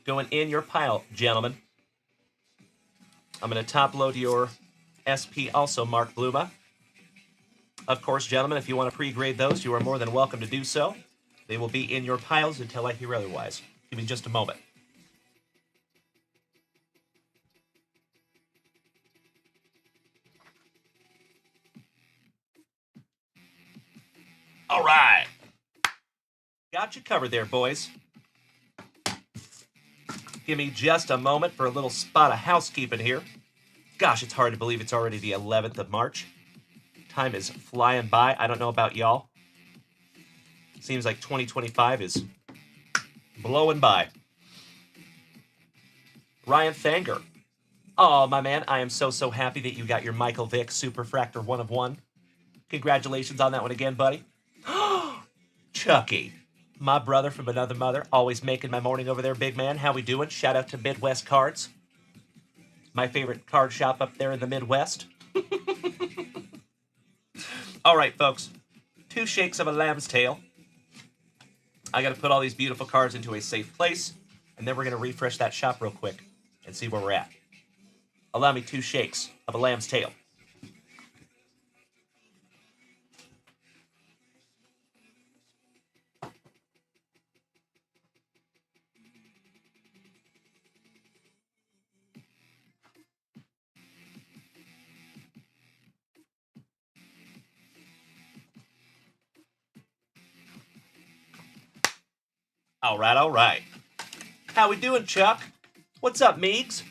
Going in your pile, gentlemen. I'm going to top load your SP also, Mark Bluma. Of course, gentlemen, if you want to pre-grade those, you are more than welcome to do so. They will be in your piles until I hear otherwise. Give me just a moment. All right. Got you covered there, boys. Give me just a moment for a little spot of housekeeping here. Gosh, it's hard to believe it's already the 11th of March. Time is flying by. I don't know about y'all. Seems like 2025 is blowing by. Ryan Thanger. Oh, my man, I am so happy that you got your Michael Vick Superfractor 1 of 1. Congratulations on that one again, buddy. Chucky, my brother from another mother, always making my morning over there, big man. How we doing? Shout out to Midwest Cards. My favorite card shop up there in the Midwest. All right, folks. 2 shakes of a lamb's tail. I got to put all these beautiful cards into a safe place, and then we're going to refresh that shop real quick and and see where we're at. Allow me 2 shakes of a lamb's tail. All right. How we doing, Chuck? What's up, Meegs?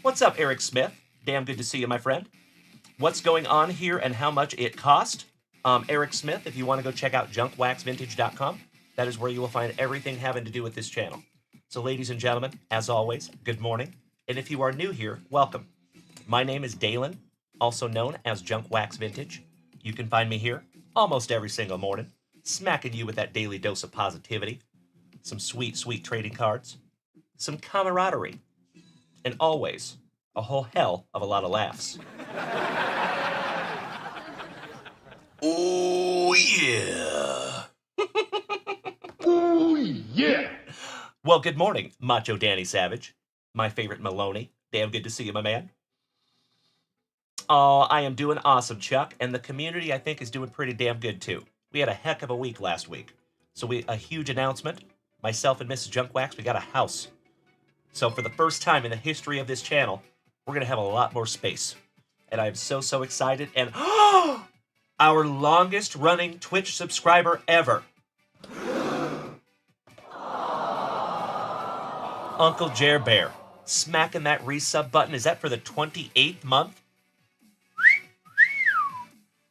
What's up, Eric Smith? Damn good to see you, my friend. What's going on here and how much it cost? Eric Smith, if you want to go check out junkwaxvintage.com, that is where you will find everything having to do with this channel. So, ladies and gentlemen, as always, good morning. And if you are new here, welcome. My name is Dalen, also known as Junkwax Vintage. You can find me here almost every single morning, smacking you with that daily dose of positivity, some sweet, sweet trading cards, some camaraderie, and always a whole hell of a lot of laughs. Oh, yeah.
Oh, yeah.
Well, good morning, Macho Danny Savage, my favorite Maloney. Damn good to see you, my man. Oh, I am doing awesome, Chuck, and the community, I think, is doing pretty damn good, too. We had a heck of a week last week. So a huge announcement. Myself and Mrs. Junkwax, we got a house. So for the first time in the history of this channel, we're going to have a lot more space. And I'm so excited. And our longest running Twitch subscriber ever. Uncle Jer Bear, smacking that resub button. Is that for the 28th month?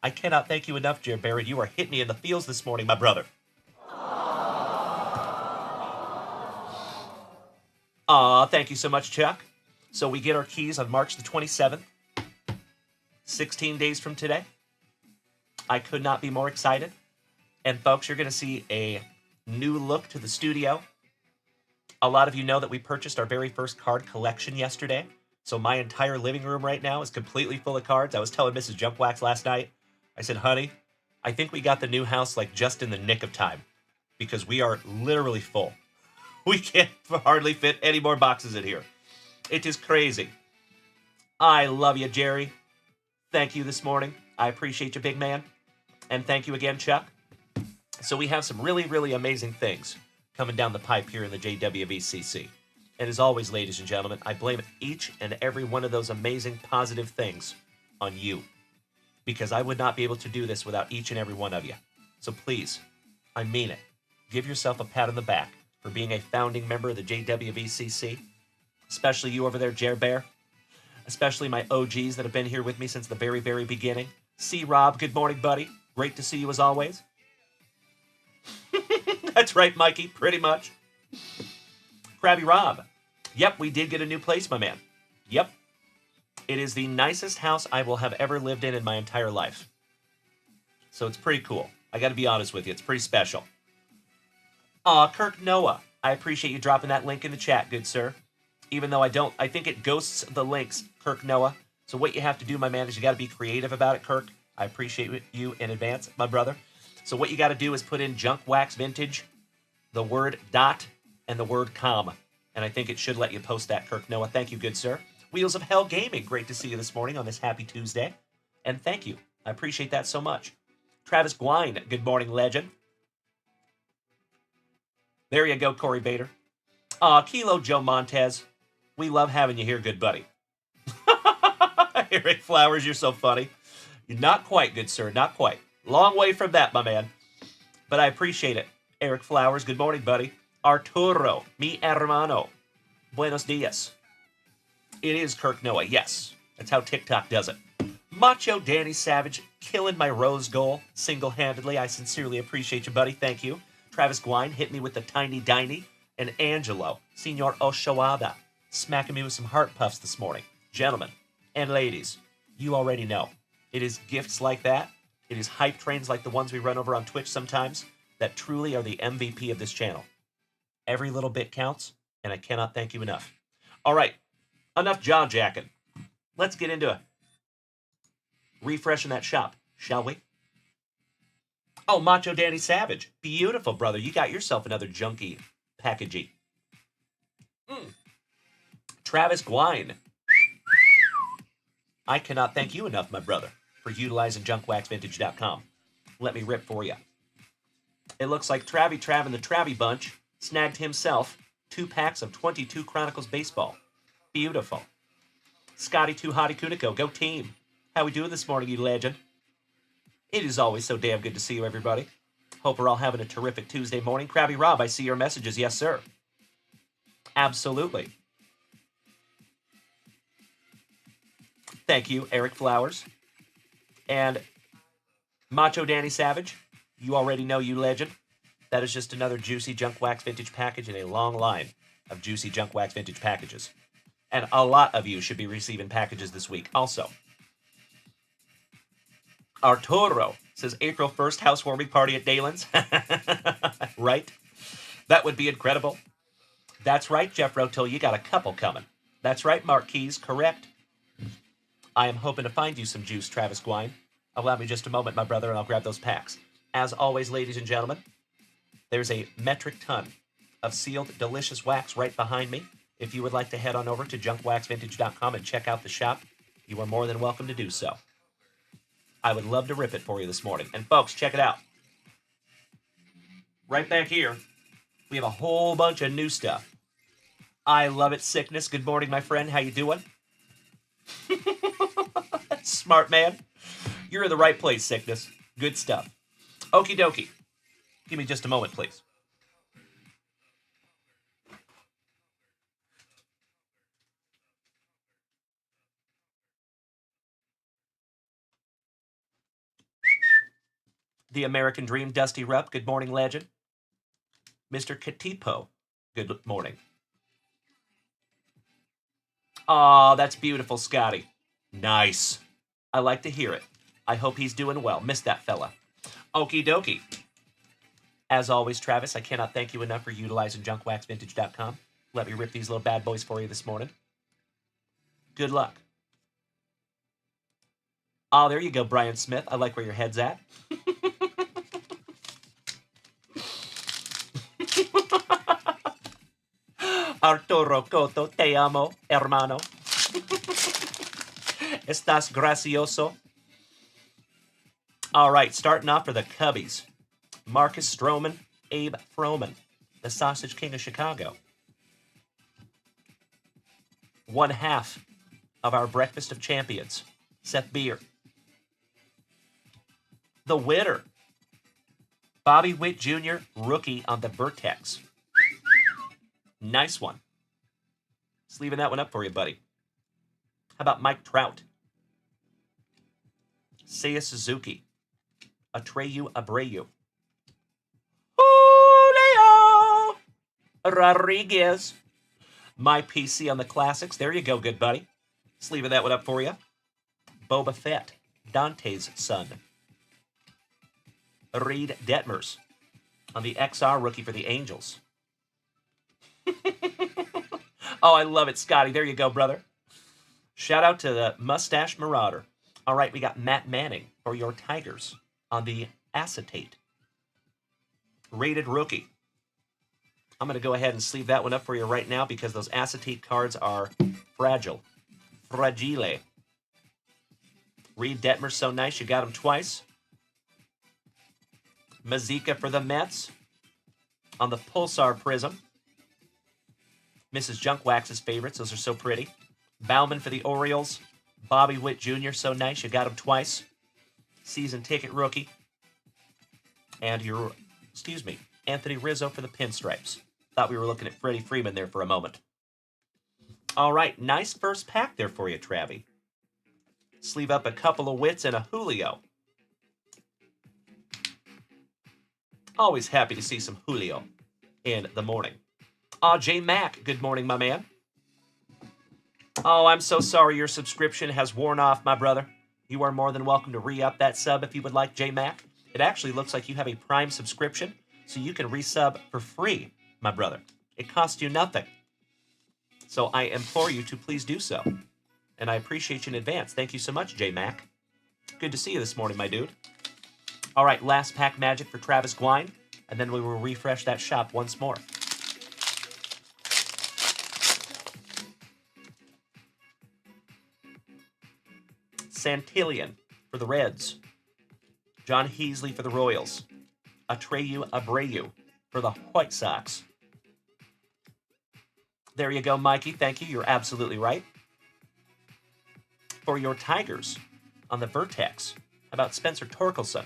I cannot thank you enough, Jer Bear. You are hitting me in the feels this morning, my brother. Aw, thank you so much, Chuck. So we get our keys on March the 27th, 16 days from today. I could not be more excited. And folks, you're going to see a new look to the studio. A lot of you know that we purchased our very first card collection yesterday. So my entire living room right now is completely full of cards. I was telling Mrs. Junkwax last night, I said, honey, I think we got the new house like just in the nick of time because we are literally full. We can't hardly fit any more boxes in here. It is crazy. I love you, Jerry. Thank you this morning. I appreciate you, big man. And thank you again, Chuck. So we have some really amazing things coming down the pipe here in the JWVCC. And as always, ladies and gentlemen, I blame each and every one of those amazing positive things on you. Because I would not be able to do this without each and every one of you. So please, I mean it. Give yourself a pat on the back for being a founding member of the JWVCC, especially you over there, Jer Bear, especially my OGs that have been here with me since the very beginning. C. Rob, good morning, buddy. Great to see you as always. That's right, Mikey, pretty much. Krabby Rob. Yep, we did get a new place, my man. Yep. It is the nicest house I will have ever lived in my entire life. So it's pretty cool. I got to be honest with you. It's pretty special. Aw, Kirk Noah, I appreciate you dropping that link in the chat, good sir. Even though I think it ghosts the links, Kirk Noah. So what you have to do, my man, is you got to be creative about it, Kirk. I appreciate you in advance, my brother. So what you got to do is put in Junkwax Vintage, the word dot, and the word com. And I think it should let you post that, Kirk Noah. Thank you, good sir. Wheels of Hell Gaming, great to see you this morning on this happy Tuesday. And thank you. I appreciate that so much. Travis Gwine, good morning, legend. There you go, Corey Bader. Kilo Joe Montez. We love having you here, good buddy. Eric Flowers, you're so funny. You're not quite, good sir, not quite. Long way from that, my man. But I appreciate it. Eric Flowers, good morning, buddy. Arturo, mi hermano. Buenos dias. It is Kirk Noah, yes. That's how TikTok does it. Macho Danny Savage, killing my rose goal single-handedly. I sincerely appreciate you, buddy. Thank you. Travis Gwine hit me with the tiny diny. And Angelo, Senor Oshoada, smacking me with some heart puffs this morning. Gentlemen and ladies, you already know. It is gifts like that. It is hype trains like the ones we run over on Twitch sometimes that truly are the MVP of this channel. Every little bit counts, and I cannot thank you enough. All right, enough jaw-jacking. Let's get into refreshing that shop, shall we? Oh, Macho Danny Savage. Beautiful, brother. You got yourself another junky packagey. Travis Gwine. I cannot thank you enough, my brother, for utilizing junkwaxvintage.com. Let me rip for you. It looks like Trav and the Travie Bunch snagged himself 2 packs of 22 Chronicles Baseball. Beautiful. Scotty 2 Hottie Kuniko, go team. How we doing this morning, you legend? It is always so damn good to see you, everybody. Hope we're all having a terrific Tuesday morning. Krabby Rob, I see your messages. Yes, sir. Absolutely. Thank you, Eric Flowers. And Macho Danny Savage, you already know, you legend. That is just another juicy Junk Wax Vintage package in a long line of juicy Junk Wax Vintage packages. And a lot of you should be receiving packages this week also. Arturo says April 1st housewarming party at Dalen's. Right? That would be incredible. That's right, Jeff Rotel, you got a couple coming. That's right, Mark Keys, correct. I am hoping to find you some juice, Travis Gwine. Allow me just a moment, my brother, and I'll grab those packs. As always, ladies and gentlemen, there's a metric ton of sealed, delicious wax right behind me. If you would like to head on over to junkwaxvintage.com and check out the shop, you are more than welcome to do so. I would love to rip it for you this morning. And folks, check it out. Right back here, we have a whole bunch of new stuff. I love it, Sickness. Good morning, my friend. How you doing? Smart man. You're in the right place, Sickness. Good stuff. Okie dokie. Give me just a moment, please. The American Dream, Dusty Rupp. Good morning, legend. Mr. Katipo. Good morning. Aw, that's beautiful, Scotty. Nice. I like to hear it. I hope he's doing well. Missed that fella. Okie dokie. As always, Travis, I cannot thank you enough for utilizing junkwaxvintage.com. Let me rip these little bad boys for you this morning. Good luck. Oh, there you go, Brian Smith. I like where your head's at. Arturo Cotto, te amo, hermano. Estás gracioso. All right, starting off for the Cubbies. Marcus Stroman, Abe Froman, the Sausage King of Chicago. One half of our Breakfast of Champions, Seth Beer. The winner, Bobby Witt Jr., rookie on the Vertex. Nice one. Just leaving that one up for you, buddy. How about Mike Trout? Seiya Suzuki. Atreyu Abreu. Julio Rodriguez. My PC on the classics. There you go, good buddy. Just leaving that one up for you. Boba Fett. Dante's son. Reed Detmers on the XR rookie for the Angels. Oh, I love it, Scotty. There you go, brother. Shout out to the Mustache Marauder. All right, we got Matt Manning for your Tigers on the acetate. Rated rookie. I'm going to go ahead and sleeve that one up for you right now because those acetate cards are fragile. Fragile. Reed Detmer, so nice. You got him twice. Mazika for the Mets on the Pulsar Prism. Mrs. Junkwax's favorites. Those are so pretty. Bauman for the Orioles. Bobby Witt Jr., so nice. You got him twice. Season ticket rookie. And your, Anthony Rizzo for the Pinstripes. Thought we were looking at Freddie Freeman there for a moment. All right, nice first pack there for you, Travie. Sleeve up a couple of Wits and a Julio. Always happy to see some Julio in the morning. J Mac, good morning, my man. Oh, I'm so sorry your subscription has worn off, my brother. You are more than welcome to re-up that sub if you would like, J Mac. It actually looks like you have a Prime subscription, so you can resub for free, my brother. It costs you nothing. So I implore you to please do so. And I appreciate you in advance. Thank you so much, J Mac. Good to see you this morning, my dude. All right, last pack magic for Travis Gwine, and then we will refresh that shop once more. Santillan for the Reds. John Heasley for the Royals. Atreyu Abreu for the White Sox. There you go, Mikey. Thank you. You're absolutely right. For your Tigers on the Vertex, how about Spencer Torkelson?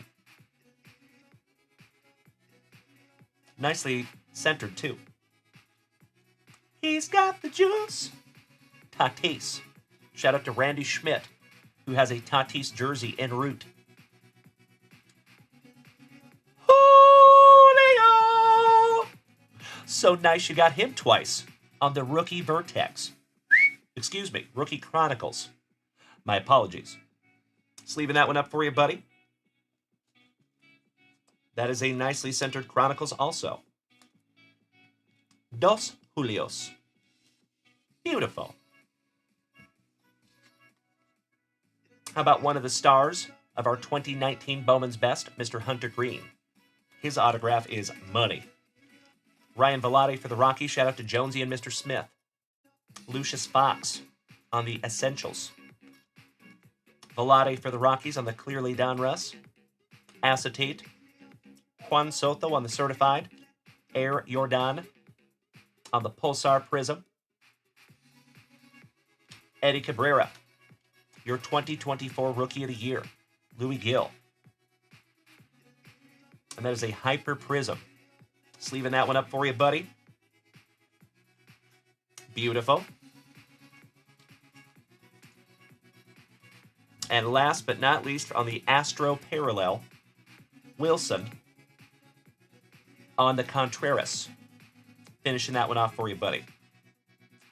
Nicely centered, too. He's got the juice. Tatis. Shout out to Randy Schmidt, who has a Tatis jersey en route. Julio! So nice you got him twice on the Rookie Vertex. Excuse me, Rookie Chronicles. My apologies. Just leaving that one up for you, buddy. That is a nicely centered Chronicles also. Dos Julios. Beautiful. How about one of the stars of our 2019 Bowman's Best, Mr. Hunter Green? His autograph is money. Ryan Velotti for the Rockies. Shout out to Jonesy and Mr. Smith. Lucius Fox on the Essentials. Velotti for the Rockies on the Clearly Donruss. Acetate. Juan Soto on the Certified. Air Jordan on the Pulsar Prism. Eddie Cabrera, your 2024 Rookie of the Year. Louis Gill. And that is a Hyper Prism. Sleeving that one up for you, buddy. Beautiful. And last but not least, on the Astro Parallel, Wilson on the Contreras. Finishing that one off for you, buddy.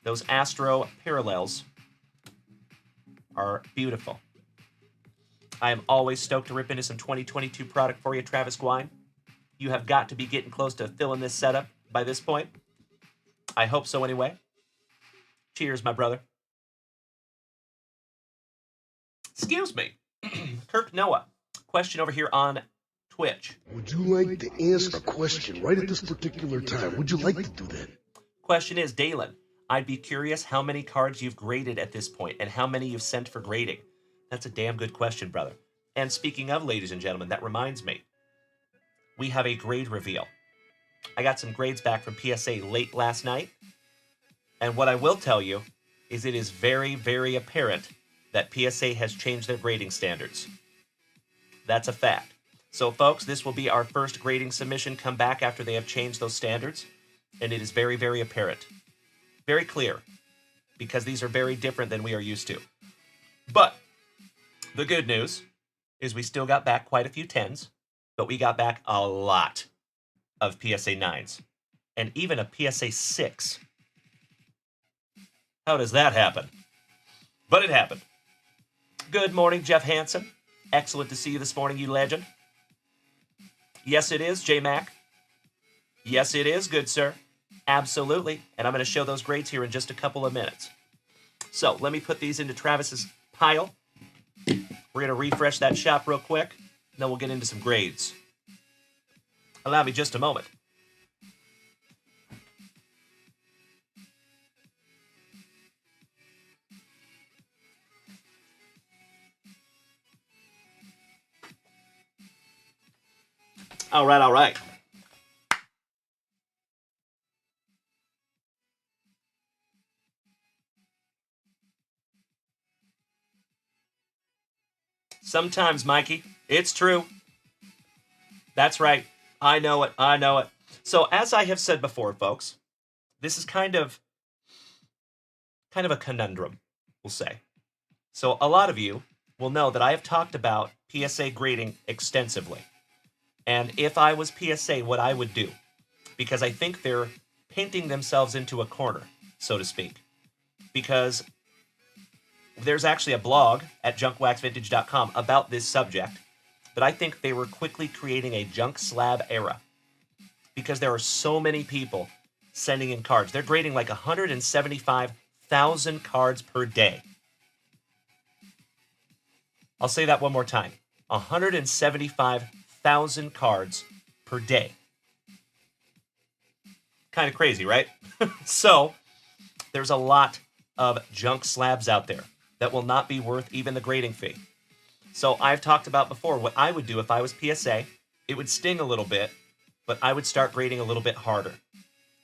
Those Astro Parallels are beautiful. I am always stoked to rip into some 2022 product for you, Travis Gwine. You have got to be getting close to filling this setup by this point. I hope so anyway. Cheers, my brother. Excuse me. Kirk Noah. Question over here on Twitch.
Would you like to answer a question right at this particular time? Would you like to do that?
Question is, Dalen, I'd be curious how many cards you've graded at this point and how many you've sent for grading. That's a damn good question, brother. And speaking of, ladies and gentlemen, that reminds me. We have a grade reveal. I got some grades back from PSA late last night. And what I will tell you is it is very, very apparent that PSA has changed their grading standards. That's a fact. So, folks, this will be our first grading submission come back after they have changed those standards. And it is very, very apparent. Very clear. Because these are very different than we are used to. But the good news is we still got back quite a few 10s. But we got back a lot of PSA 9s. And even a PSA 6. How does that happen? But it happened. Good morning, Jeff Hansen. Excellent to see you this morning, you legend. Yes, it is, J-Mac. Yes, it is, good sir. Absolutely. And I'm going to show those grades here in just a couple of minutes. So let me put these into Travis's pile. We're going to refresh that shop real quick. Then we'll get into some grades. Allow me just a moment. All right, all right. Sometimes, Mikey, it's true. That's right. I know it. I know it. So, as I have said before, folks, this is kind of a conundrum, we'll say. So, a lot of you will know that I have talked about PSA grading extensively. And if I was PSA, what I would do, because I think they're painting themselves into a corner, so to speak. Because there's actually a blog at junkwaxvintage.com about this subject, but I think they were quickly creating a junk slab era. Because there are so many people sending in cards. They're grading like 175,000 cards per day. I'll say that one more time. 175,000 cards per day. Kind of crazy, right? So, there's a lot of junk slabs out there that will not be worth even the grading fee. So I've talked about before what I would do if I was PSA. It would sting a little bit, but I would start grading a little bit harder.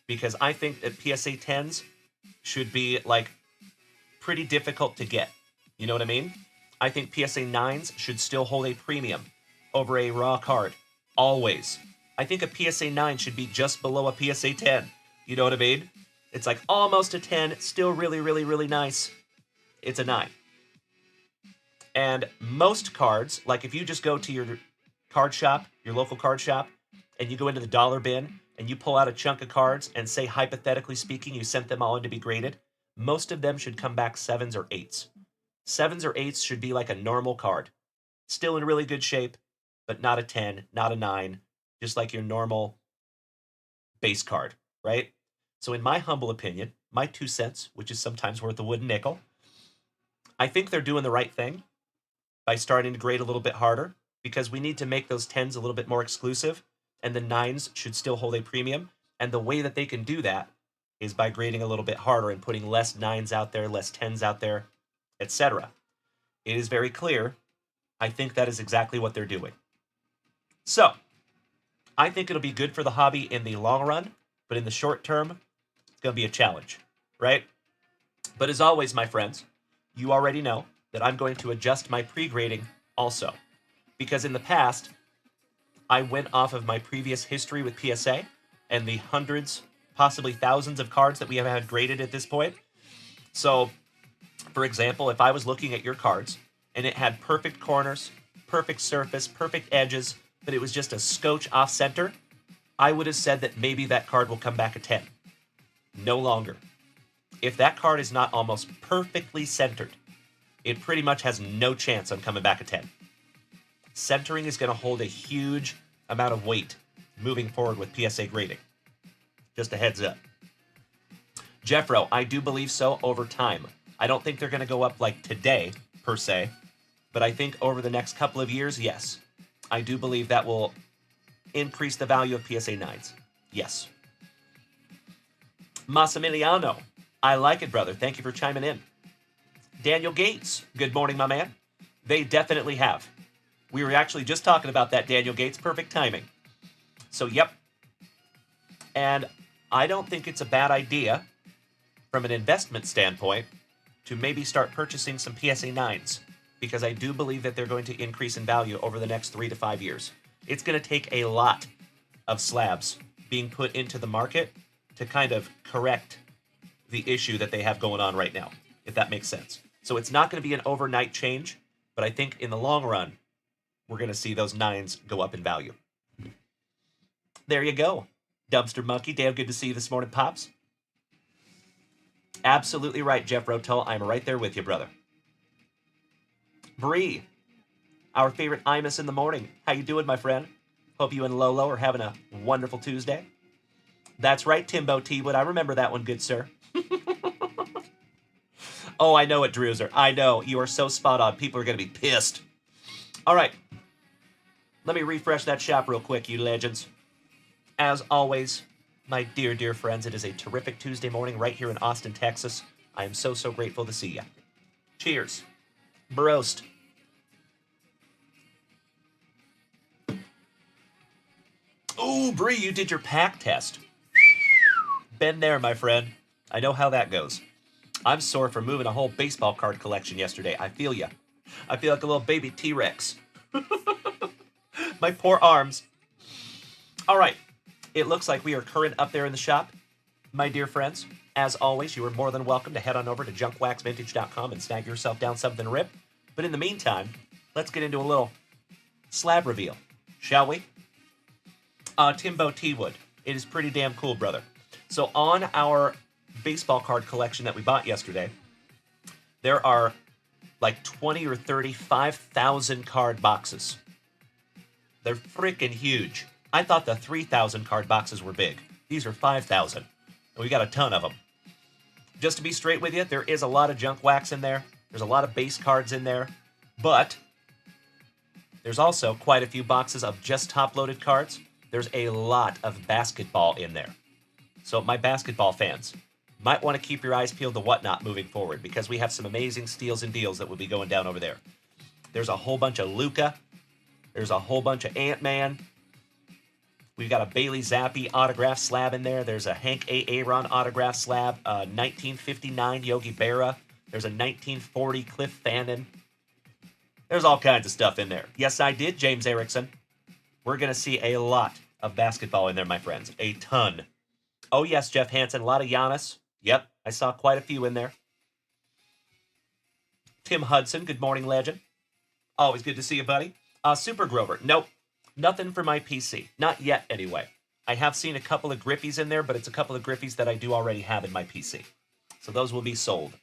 Because I think that PSA 10s should be, like, pretty difficult to get. You know what I mean? I think PSA 9s should still hold a premium over a raw card. Always. I think a PSA 9 should be just below a PSA 10. You know what I mean? It's like almost a 10, still really, really, really nice. It's a 9. And most cards, like if you just go to your card shop, your local card shop, and you go into the dollar bin, and you pull out a chunk of cards, and say, hypothetically speaking, you sent them all in to be graded, most of them should come back 7s or 8s. 7s or 8s should be like a normal card. Still in really good shape, but not a 10, not a 9, just like your normal base card, right? So in my humble opinion, my 2 cents, which is sometimes worth a wooden nickel, I think they're doing the right thing by starting to grade a little bit harder, because we need to make those 10s a little bit more exclusive, and the 9s should still hold a premium. And the way that they can do that is by grading a little bit harder and putting less 9s out there, less 10s out there, etc. It is very clear. I think that is exactly what they're doing. So, I think it'll be good for the hobby in the long run, but in the short term, it's going to be a challenge, right? But as always, my friends, you already know that I'm going to adjust my pre-grading also. Because in the past, I went off of my previous history with PSA and the hundreds, possibly thousands of cards that we have had graded at this point. So, for example, if I was looking at your cards and it had perfect corners, perfect surface, perfect edges, but it was just a scotch off center, I would have said that maybe that card will come back a 10. No longer. If that card is not almost perfectly centered, it pretty much has no chance on coming back a 10. Centering is going to hold a huge amount of weight moving forward with PSA grading. Just a heads up. Jeffro, I do believe so over time. I don't think they're going to go up like today, per se, but I think over the next couple of years, yes. I do believe that will increase the value of PSA 9s. Yes. Massimiliano, I like it, brother. Thank you for chiming in. Daniel Gates, good morning, my man. They definitely have. We were actually just talking about that, Daniel Gates. Perfect timing. So, yep. And I don't think it's a bad idea, from an investment standpoint, to maybe start purchasing some PSA 9s, because I do believe that they're going to increase in value over the next 3 to 5 years. It's going to take a lot of slabs being put into the market to kind of correct the issue that they have going on right now, if that makes sense. So it's not going to be an overnight change, but I think in the long run, we're going to see those 9s go up in value. There you go. Dumpster Monkey, damn good to see you this morning, Pops. Absolutely right, Jeff Rotel. I'm right there with you, brother. Bree, our favorite Imus in the morning. How you doing, my friend? Hope you and Lolo are having a wonderful Tuesday. That's right, Timbo T-Wood. I remember that one, good sir. Oh, I know it, Druzer. I know. You are so spot on. People are going to be pissed. All right. Let me refresh that shop real quick, you legends. As always, my dear, dear friends, it is a terrific Tuesday morning right here in Austin, Texas. I am so, so grateful to see you. Cheers. Broast. Ooh, Bree, you did your pack test. Been there, my friend. I know how that goes. I'm sore for moving a whole baseball card collection yesterday. I feel ya. I feel like a little baby T-Rex. My poor arms. All right. It looks like we are current up there in the shop. My dear friends, as always, you are more than welcome to head on over to junkwaxvintage.com and snag yourself down something to rip. But in the meantime, let's get into a little slab reveal, shall we? Timbo T-Wood. It is pretty damn cool, brother. So on our baseball card collection that we bought yesterday, there are like 20 or 35,000 card boxes. They're freaking huge. I thought the 3,000 card boxes were big. These are 5,000. And we got a ton of them. Just to be straight with you, there is a lot of junk wax in there. There's a lot of base cards in there. But there's also quite a few boxes of just top-loaded cards. There's a lot of basketball in there. So my basketball fans might want to keep your eyes peeled to Whatnot moving forward, because we have some amazing steals and deals that will be going down over there. There's a whole bunch of Luca. There's a whole bunch of Ant-Man. We've got a Bailey Zappi autograph slab in there. There's a Hank A. Aaron autograph slab. 1959 Yogi Berra. There's a 1940 Cliff Fannin. There's all kinds of stuff in there. Yes, I did, James Erickson. We're going to see a lot of basketball in there, my friends. A ton. Oh, yes, Jeff Hansen. A lot of Giannis. Yep, I saw quite a few in there. Tim Hudson, good morning, legend. Always good to see you, buddy. Super Grover. Nope. Nothing for my PC. Not yet, anyway. I have seen a couple of Griffies in there, but it's a couple of Griffies that I do already have in my PC. So those will be sold.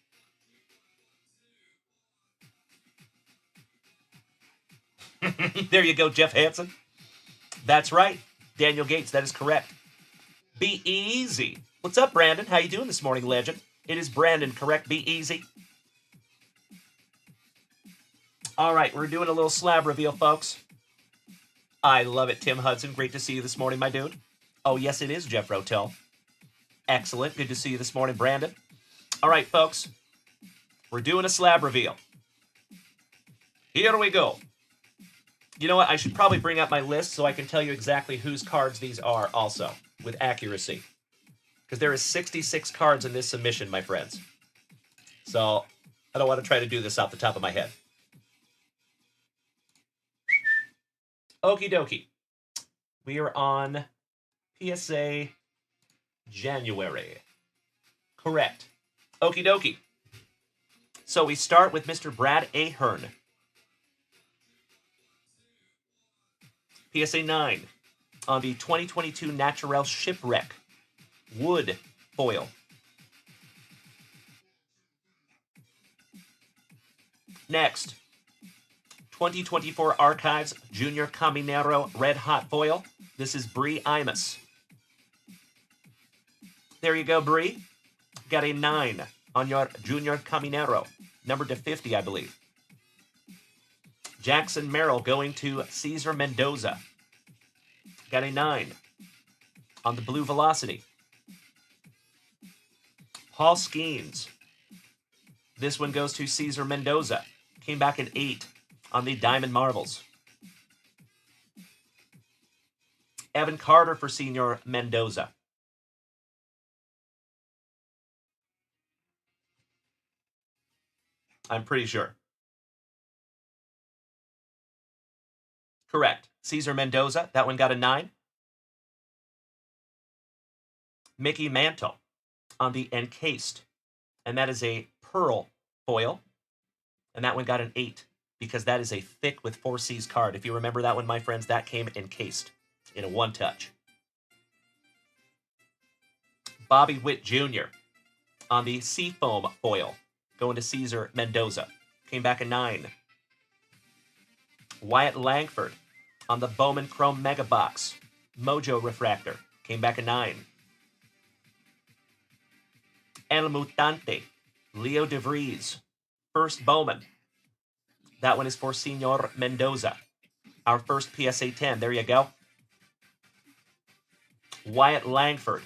There you go, Jeff Hansen. That's right. Daniel Gates, that is correct. Be easy. What's up, Brandon? How you doing this morning, legend? It is Brandon, correct? Be easy. All right, we're doing a little slab reveal, folks. I love it, Tim Hudson. Great to see you this morning, my dude. Oh, yes, it is Jeff Rotel. Excellent. Good to see you this morning, Brandon. All right, folks. We're doing a slab reveal. Here we go. You know what? I should probably bring up my list so I can tell you exactly whose cards these are also, with accuracy. Because there is 66 cards in this submission, my friends. So, I don't want to try to do this off the top of my head. Okie dokie. We are on PSA January. Correct. Okie dokie. So we start with Mr. Brad Ahern. PSA 9 on the 2022 Naturel Shipwreck wood foil. Next, 2024 Archives Junior Caminero Red Hot foil. This is Bree Imus. There you go, Bree. Got a 9 on your Junior Caminero. Numbered to 50, I believe. Jackson Merrill going to Cesar Mendoza. Got a 9 on the Blue Velocity. Paul Skeens. This one goes to Cesar Mendoza. Came back an 8 on the Diamond Marbles. Evan Carter for Senior Mendoza. I'm pretty sure. Correct. Cesar Mendoza, that one got a 9. Mickey Mantle on the Encased, and that is a pearl foil, and that one got an 8 because that is a thick with 4 C's card. If you remember that one, my friends, that came encased in a one-touch. Bobby Witt Jr. on the Seafoam foil, going to Cesar Mendoza. Came back a 9. Wyatt Langford on the Bowman Chrome Mega Box. Mojo Refractor. Came back a 9. El Mutante. Leo DeVries. First Bowman. That one is for Senor Mendoza. Our first PSA 10. There you go. Wyatt Langford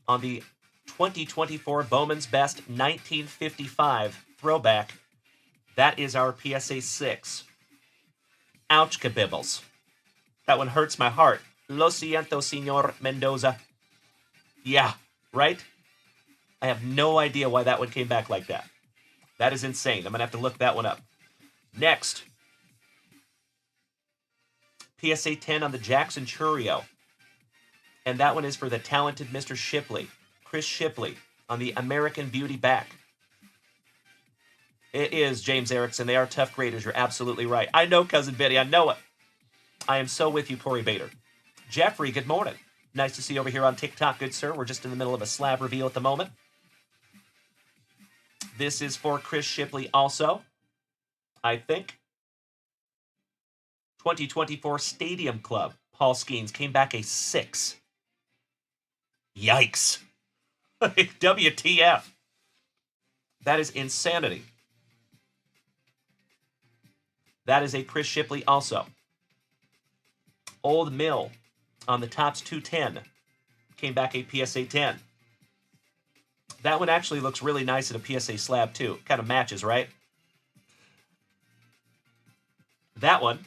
on the 2024 Bowman's Best 1955 throwback. That is our PSA 6. Ouch, kabibbles. That one hurts my heart. Lo siento, Senor Mendoza. Yeah, right? I have no idea why that one came back like that. That is insane. I'm going to have to look that one up. Next. PSA 10 on the Jackson Churio. And that one is for the talented Mr. Shipley. Chris Shipley on the American Beauty back. It is, James Erickson. They are tough graders. You're absolutely right. I know, Cousin Betty. I know it. I am so with you, Corey Bader. Jeffrey, good morning. Nice to see you over here on TikTok, good sir. We're just in the middle of a slab reveal at the moment. This is for Chris Shipley also, I think. 2024 Stadium Club. Paul Skeens came back a 6. Yikes. WTF. That is insanity. That is a Chris Shipley also. Old Mill on the Topps 210. Came back a PSA 10. That one actually looks really nice in a PSA slab too. Kind of matches, right? That one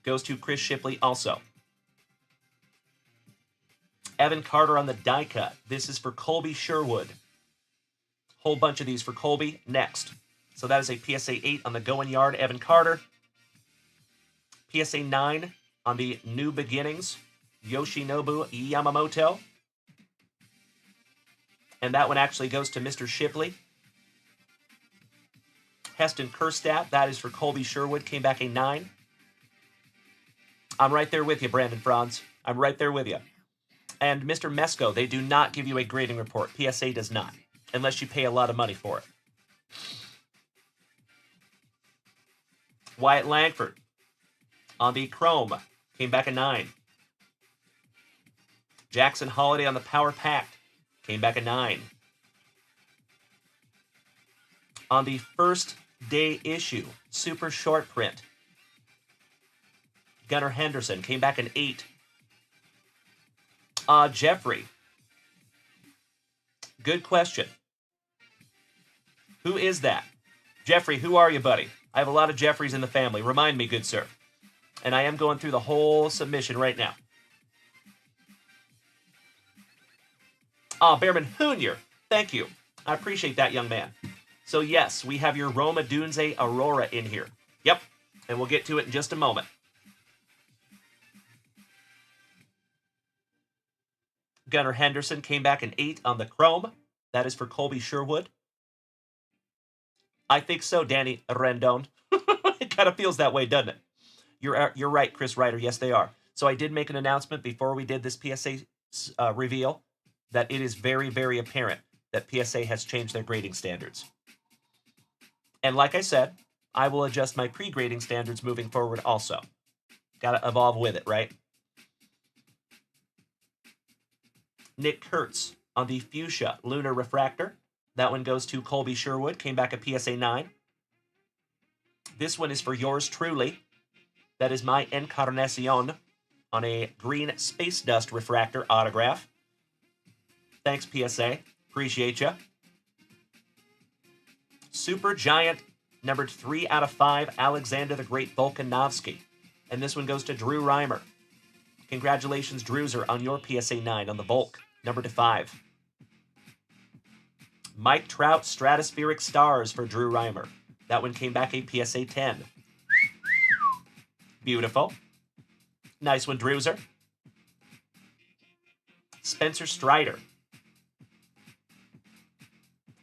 goes to Chris Shipley also. Evan Carter on the die cut. This is for Colby Sherwood. Whole bunch of these for Colby. Next. So that is a PSA 8 on the Going Yard, Evan Carter. PSA 9 on the New Beginnings, Yoshinobu Yamamoto. And that one actually goes to Mr. Shipley. Heston Kerstadt, that is for Colby Sherwood, came back a 9. I'm right there with you, Brandon Franz. I'm right there with you. And Mr. Mesco, they do not give you a grading report. PSA does not, unless you pay a lot of money for it. Wyatt Langford on the Chrome, came back a 9. Jackson Holiday on the Power Pact, came back a 9. On the first day issue, super short print, Gunnar Henderson came back an 8. Jeffrey, good question. Who is that? Jeffrey, who are you, buddy? I have a lot of Jeffreys in the family. Remind me, good sir. And I am going through the whole submission right now. Behrman Jr., thank you. I appreciate that, young man. So yes, we have your Roma Dunze Aurora in here. Yep, and we'll get to it in just a moment. Gunnar Henderson came back an 8 on the Chrome. That is for Colby Sherwood. I think so, Danny Rendon. It kind of feels that way, doesn't it? You're right, Chris Ryder. Yes, they are. So I did make an announcement before we did this PSA reveal that it is very, very apparent that PSA has changed their grading standards. And like I said, I will adjust my pre-grading standards moving forward also. Got to evolve with it, right? Nick Kurtz on the Fuchsia Lunar Refractor. That one goes to Colby Sherwood. Came back a PSA 9. This one is for yours truly. That is my Encarnacion on a green Space Dust Refractor autograph. Thanks, PSA. Appreciate you. Super Giant, numbered 3 out of 5, Alexander the Great Volkanovsky. And this one goes to Drew Reimer. Congratulations, Drewzer, on your PSA 9 on the Volk, number to 5. Mike Trout Stratospheric Stars for Drew Reimer. That one came back a PSA 10. Beautiful. Nice one, Drewzer. Spencer Strider.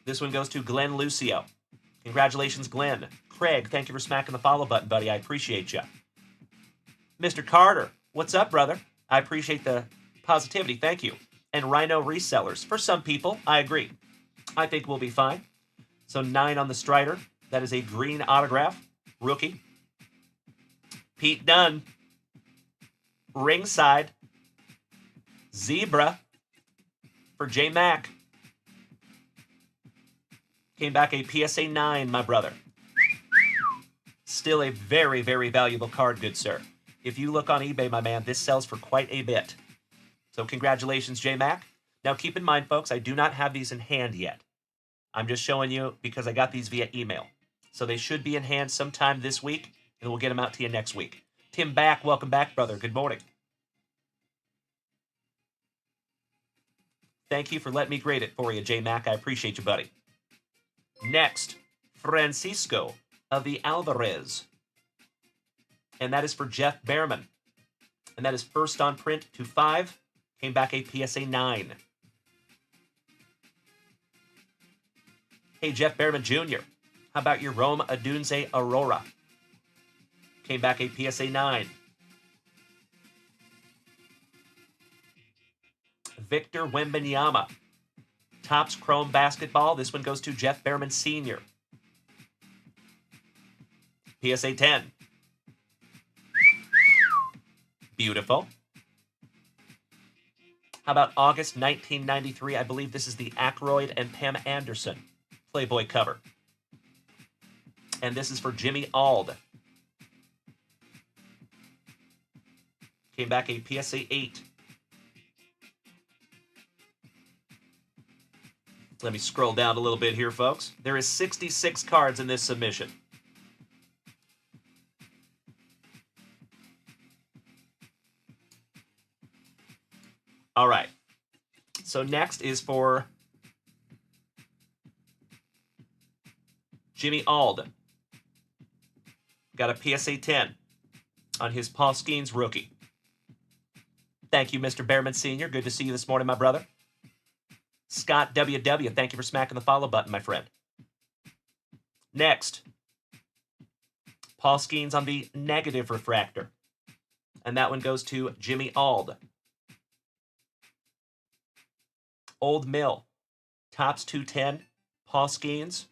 This one goes to Glenn Lucio. Congratulations, Glenn. Craig, thank you for smacking the follow button, buddy. I appreciate you. Mr. Carter, what's up, brother? I appreciate the positivity. Thank you. And Rhino Resellers. For some people, I agree. I think we'll be fine. So 9 on the Strider. That is a green autograph. Rookie. Pete Dunn. Ringside. Zebra for J Mac. Came back a PSA 9, my brother. Still a very, very valuable card, good sir. If you look on eBay, my man, this sells for quite a bit. So congratulations, J Mac. Now keep in mind, folks, I do not have these in hand yet. I'm just showing you because I got these via email. So they should be in hand sometime this week, and we'll get them out to you next week. Tim Back, welcome back, brother. Good morning. Thank you for letting me grade it for you, J Mac. I appreciate you, buddy. Next, Francisco of the Alvarez. And that is for Jeff Behrman. And that is first on print to 5. Came back a PSA 9. Hey, Jeff Behrman Jr., how about your Rome Adunze Aurora? Came back a PSA 9. Victor Wembanyama. Topps Chrome Basketball. This one goes to Jeff Behrman Sr. PSA 10. Beautiful. How about August 1993? I believe this is the Aykroyd and Pam Anderson Playboy cover. And this is for Jimmy Ald. Came back a PSA 8. Let me scroll down a little bit here, folks. There is 66 cards in this submission. All right. So next is for Jimmy Ald. Got a PSA 10 on his Paul Skeens rookie. Thank you, Mr. Behrman Sr. Good to see you this morning, my brother. Scott WW, thank you for smacking the follow button, my friend. Next, Paul Skeens on the negative refractor. And that one goes to Jimmy Ald. Old Mill, Topps 210, Paul Skeens.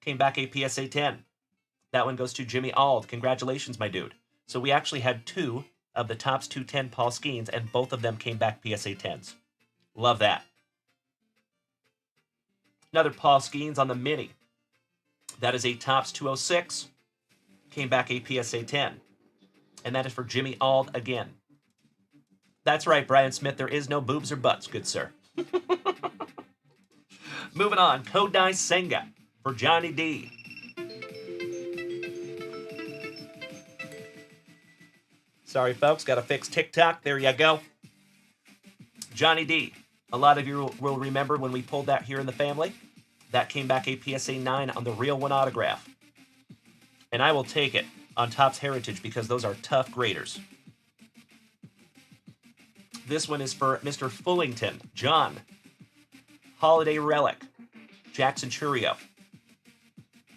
Came back a PSA 10. That one goes to Jimmy Ald. Congratulations, my dude. So we actually had 2 of the Topps 210 Paul Skeens, and both of them came back PSA 10s. Love that. Another Paul Skeens on the mini. That is a Topps 206. Came back a PSA 10. And that is for Jimmy Ald again. That's right, Brian Smith. There is no boobs or butts, good sir. Moving on. Kodai Senga for Johnny D. Sorry, folks. Got to fix TikTok. There you go. Johnny D. A lot of you will remember when we pulled that here in the family. That came back a PSA 9 on the real one autograph. And I will take it on Topps Heritage because those are tough graders. This one is for Mr. Fullington, John. Holiday Relic, Jackson Churio.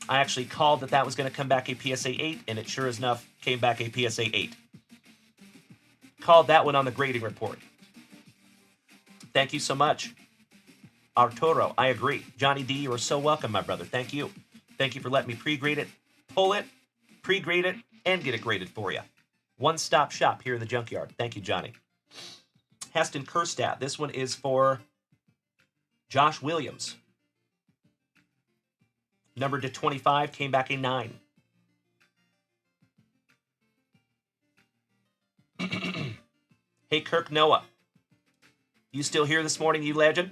I actually called that was going to come back a PSA 8, and it sure enough came back a PSA 8. Called that one on the grading report. Thank you so much. Arturo, I agree. Johnny D, you are so welcome, my brother. Thank you. Thank you for letting me pre-grade it, pull it, pre-grade it, and get it graded for you. One-stop shop here in the junkyard. Thank you, Johnny. Heston Kerstad. This one is for Josh Williams. Numbered to 25, came back a 9. Hey, Kirk Noah. You still here this morning, you legend?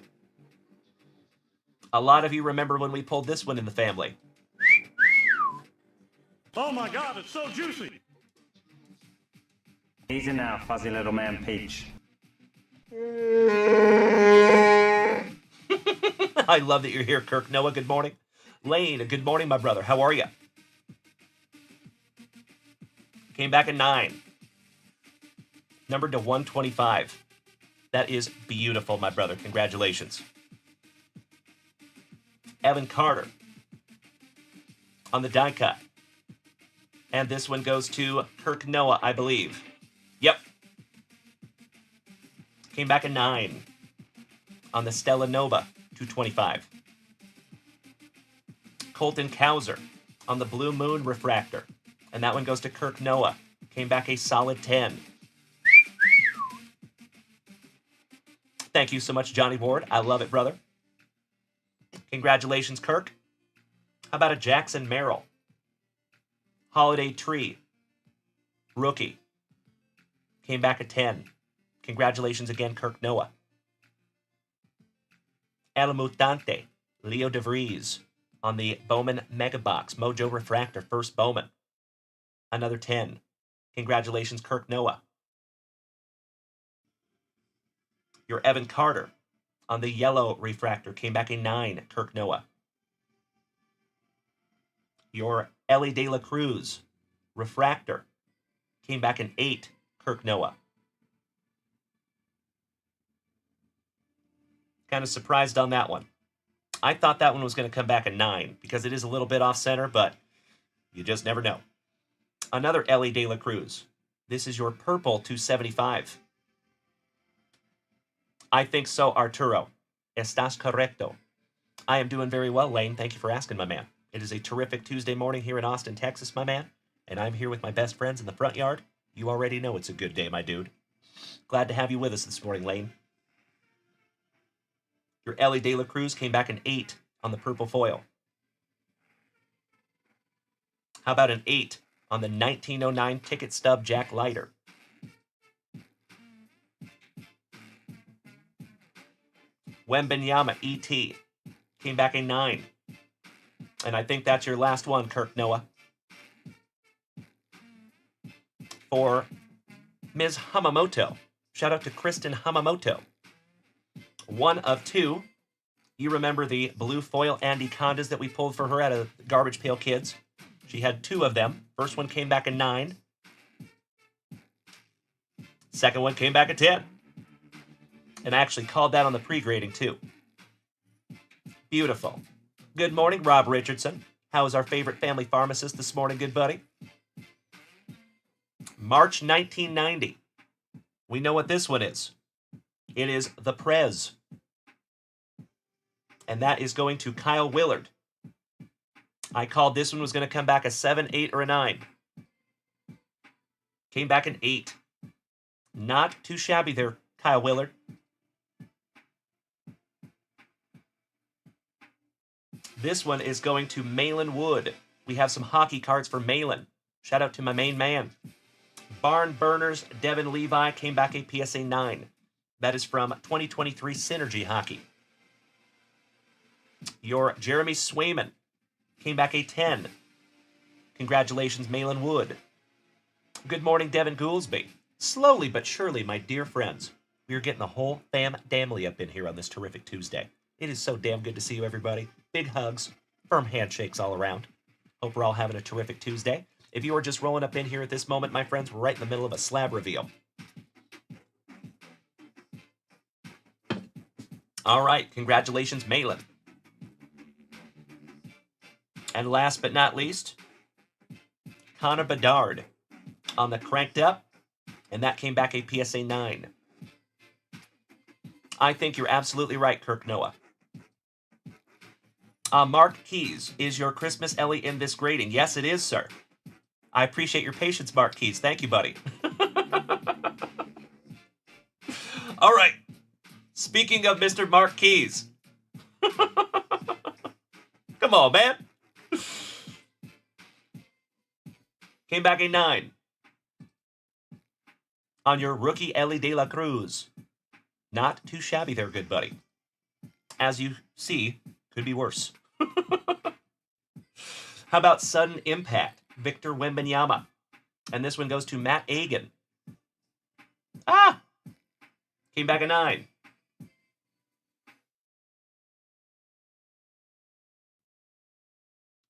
A lot of you remember when we pulled this one in the family.
Oh my God, it's so juicy.
Easy now, fuzzy little man Peach.
I love that you're here, Kirk Noah. Good morning. Lane, good morning, my brother. How are you? Came back a 9. Numbered to 125. That is beautiful, my brother. Congratulations. Evan Carter on the die cut. And this one goes to Kirk Noah, I believe. Yep. Came back a 9 on the Stella Nova 225. Colton Cowser on the Blue Moon Refractor. And that one goes to Kirk Noah. Came back a solid 10. Thank you so much, Johnny Ward. I love it, brother. Congratulations, Kirk. How about a Jackson Merrill? Holiday Tree. Rookie. Came back a 10. Congratulations again, Kirk Noah. El Mutante. Leo DeVries on the Bowman Mega Box. Mojo Refractor. First Bowman. Another 10. Congratulations, Kirk Noah. Your Evan Carter on the yellow refractor. Came back a 9, Kirk Noah. Your Ellie De La Cruz refractor. Came back an 8, Kirk Noah. Kind of surprised on that one. I thought that one was going to come back a 9 because it is a little bit off center, but you just never know. Another Ellie De La Cruz. This is your purple 275. I think so, Arturo. Estás correcto. I am doing very well, Lane. Thank you for asking, my man. It is a terrific Tuesday morning here in Austin, Texas, my man. And I'm here with my best friends in the front yard. You already know it's a good day, my dude. Glad to have you with us this morning, Lane. Your Ellie De La Cruz came back an 8 on the purple foil. How about an 8 on the 1909 ticket stub Jack Leiter? Wembenyama ET came back a 9. And I think that's your last one, Kirk Noah. For Ms. Hamamoto Shout out to Kristen Hamamoto. 1 of 2. You remember the blue foil Condas that we pulled for her out of Garbage Pail Kids? She had 2 of them. First one came back a 9. Second one came back a 10. And I actually called that on the pre-grading too. Beautiful. Good morning, Rob Richardson. How is our favorite family pharmacist this morning, good buddy? March 1990. We know what this one is. It is the Prez. And that is going to Kyle Willard. I called this one was going to come back a 7, 8, or a 9. Came back an 8. Not too shabby there, Kyle Willard. This one is going to Malin Wood. We have some hockey cards for Malin. Shout out to my main man. Barn Burners, Devin Levi, came back a PSA 9. That is from 2023 Synergy Hockey. Your Jeremy Swayman came back a 10. Congratulations, Malin Wood. Good morning, Devin Gouldsby. Slowly but surely, my dear friends, we are getting the whole family up in here on this terrific Tuesday. It is so damn good to see you, everybody. Big hugs, firm handshakes all around. Hope we're all having a terrific Tuesday. If you are just rolling up in here at this moment, my friends, we're right in the middle of a slab reveal. All right, congratulations, Malin. And last but not least, Connor Bedard on the Cranked Up, and that came back a PSA 9. I think you're absolutely right, Kirk Noah. Mark Keys, is your Christmas Ellie in this grading? Yes, it is, sir. I appreciate your patience, Mark Keys. Thank you, buddy. All right. Speaking of Mr. Mark Keys. Come on, man. Came back a 9. On your rookie Ellie De La Cruz. Not too shabby there, good buddy. As you see, could be worse. How about Sudden Impact? Victor Wembanyama. And this one goes to Matt Agan. Came back a 9.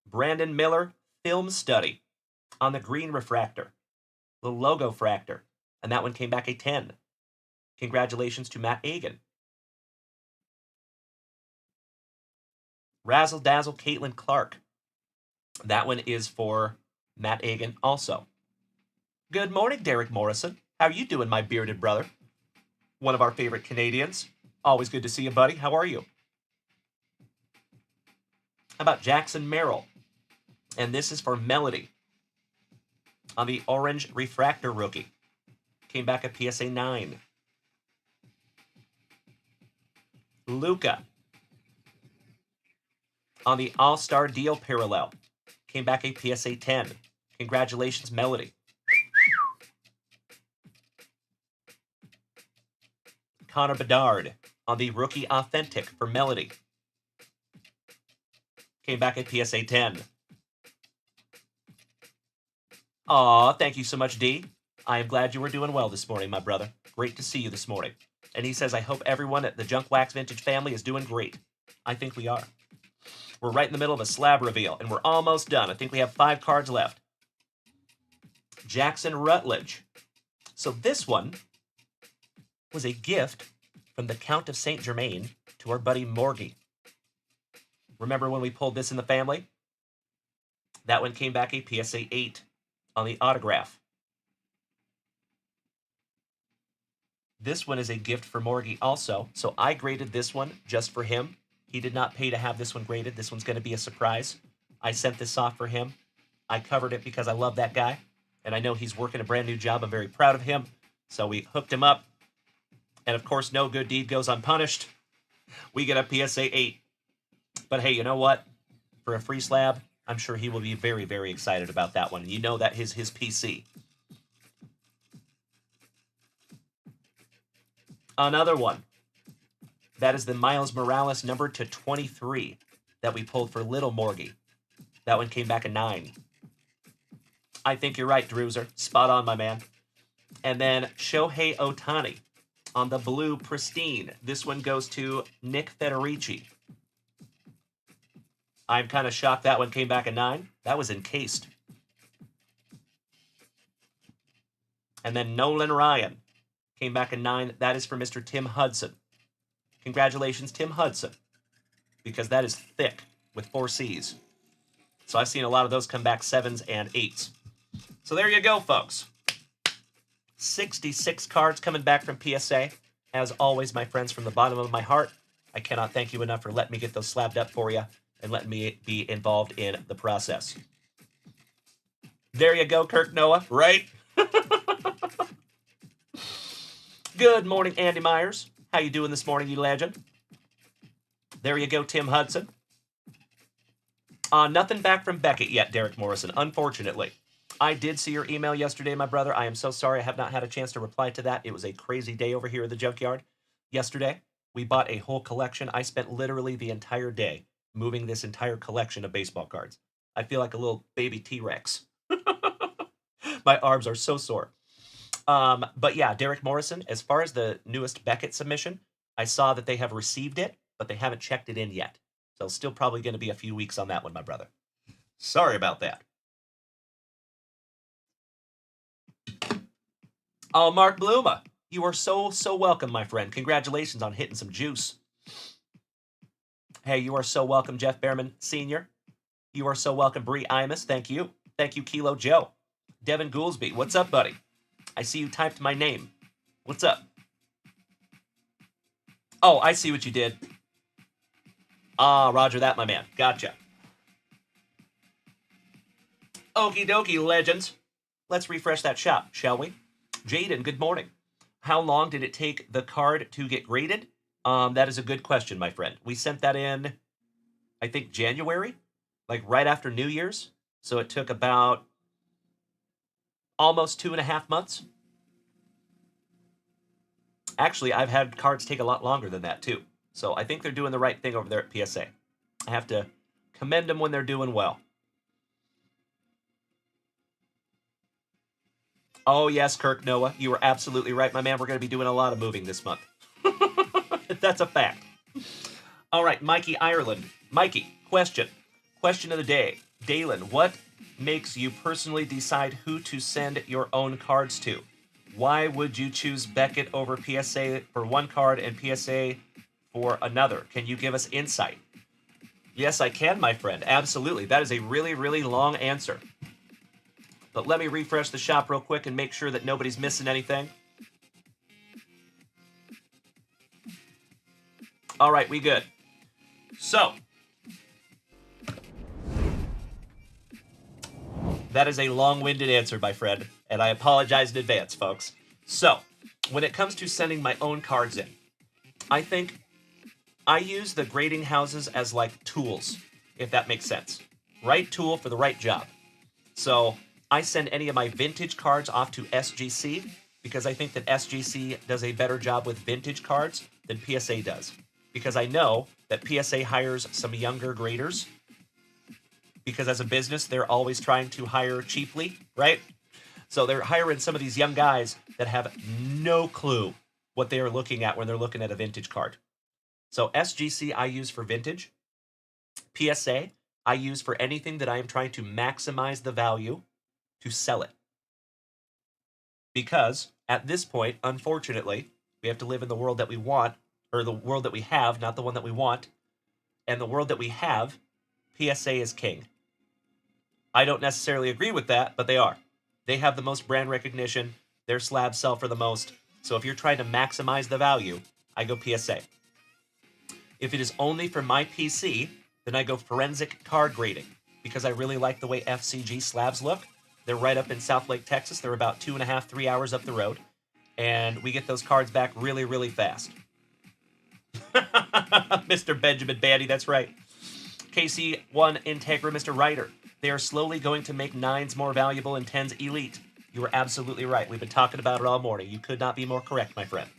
Brandon Miller, Film Study. On the green refractor. The logo fractor. And that one came back a 10. Congratulations to Matt Agan. Razzle Dazzle Caitlin Clark. That one is for Matt Agan also. Good morning, Derek Morrison. How are you doing, my bearded brother? One of our favorite Canadians. Always good to see you, buddy. How are you? How about Jackson Merrill? And this is for Melody. On the orange refractor rookie. Came back a PSA 9. Luca. On the All-Star Deal parallel. Came back a PSA 10. Congratulations, Melody. Connor Bedard on the Rookie Authentic for Melody. Came back a PSA 10. Aw, thank you so much, D. I am glad you were doing well this morning, my brother. Great to see you this morning. And he says, I hope everyone at the Junkwax Vintage family is doing great. I think we are. We're right in the middle of a slab reveal, and we're almost done. I think we have 5 cards left. Jackson Rutledge. So this one was a gift from the Count of St. Germain to our buddy Morgie. Remember when we pulled this in the family? That one came back a PSA 8 on the autograph. This one is a gift for Morgie also, so I graded this one just for him. He did not pay to have this one graded. This one's going to be a surprise. I sent this off for him. I covered it because I love that guy, and I know he's working a brand new job. I'm very proud of him, so we hooked him up. And, of course, no good deed goes unpunished. We get a PSA 8. But, hey, you know what? For a free slab, I'm sure he will be very, very excited about that one. And you know that is his PC. Another one. That is the Miles Morales number to 23 that we pulled for Little Morgie. That one came back a 9. I think you're right, Druzer. Spot on, my man. And then Shohei Ohtani On the blue Pristine, this one goes to Nick Federici. I'm kind of shocked that one came back a 9. That was encased. And then Nolan Ryan came back a 9. That is for Mr. Tim Hudson. Congratulations, Tim Hudson, because that is thick with 4 C's. So I've seen a lot of those come back 7s and 8s. So there you go, folks. 66 cards coming back from PSA. As always, my friends, from the bottom of my heart, I cannot thank you enough for letting me get those slabbed up for you and letting me be involved in the process. There you go, Kirk Noah, right? Good morning, Andy Myers. How you doing this morning, you legend? There you go, Tim Hudson. Nothing back from Beckett yet, Derek Morrison, unfortunately. I did see your email yesterday, my brother. I am so sorry I have not had a chance to reply to that. It was a crazy day over here at the junkyard yesterday. We bought a whole collection. I spent literally the entire day moving this entire collection of baseball cards. I feel like a little baby T-Rex. My arms are so sore. But yeah, Derek Morrison, as far as the newest Beckett submission, I saw that they have received it, but they haven't checked it in yet. So still probably going to be a few weeks on that one, my brother. Sorry about that. Oh, Mark Bluma, you are so welcome, my friend. Congratulations on hitting some juice. Hey, you are so welcome, Jeff Behrman Sr. You are so welcome, Bree Imus. Thank you. Thank you, Kilo Joe. Devin Goolsby, what's up, buddy? I see you typed my name. What's up? Oh, I see what you did. Roger that, my man. Gotcha. Okie dokie, legends. Let's refresh that shop, shall we? Jaden, good morning. How long did it take the card to get graded? That is a good question, my friend. We sent that in, I think, January, like right after New Year's. So it took about almost 2.5 months. Actually, I've had cards take a lot longer than that, too. So I think they're doing the right thing over there at PSA. I have to commend them when they're doing well. Oh, yes, Kirk Noah. You are absolutely right, my man. We're going to be doing a lot of moving this month. That's a fact. All right, Mikey Ireland. Mikey, question. Question of the day. Dalen, what makes you personally decide who to send your own cards to? Why would you choose Beckett over PSA for one card and PSA for another? Can you give us insight? Yes, I can, my friend. Absolutely. That is a really, really long answer. But let me refresh the shop real quick and make sure that nobody's missing anything. All right, we good. So, that is a long-winded answer, my friend, and I apologize in advance, folks. So, when it comes to sending my own cards in, I think I use the grading houses as like tools, if that makes sense. Right tool for the right job. So, I send any of my vintage cards off to SGC because I think that SGC does a better job with vintage cards than PSA does. Because I know that PSA hires some younger graders. Because as a business, they're always trying to hire cheaply, right? So they're hiring some of these young guys that have no clue what they are looking at when they're looking at a vintage card. So SGC I use for vintage. PSA I use for anything that I am trying to maximize the value to sell it. Because at this point, unfortunately, we have to live in the world that we want, or the world that we have, not the one that we want. And the world that we have, PSA is king. I don't necessarily agree with that, but they are. They have the most brand recognition. Their slabs sell for the most. So if you're trying to maximize the value, I go PSA. If it is only for my PC, then I go forensic card grading because I really like the way FCG slabs look. They're right up in South Lake, Texas. They're about 2.5, 3 hours up the road. And we get those cards back really, really fast. Mr. Benjamin Bandy, that's right. KC1 Integra, Mr. Ryder. They are slowly going to make 9s more valuable and 10s elite. You are absolutely right. We've been talking about it all morning. You could not be more correct, my friend.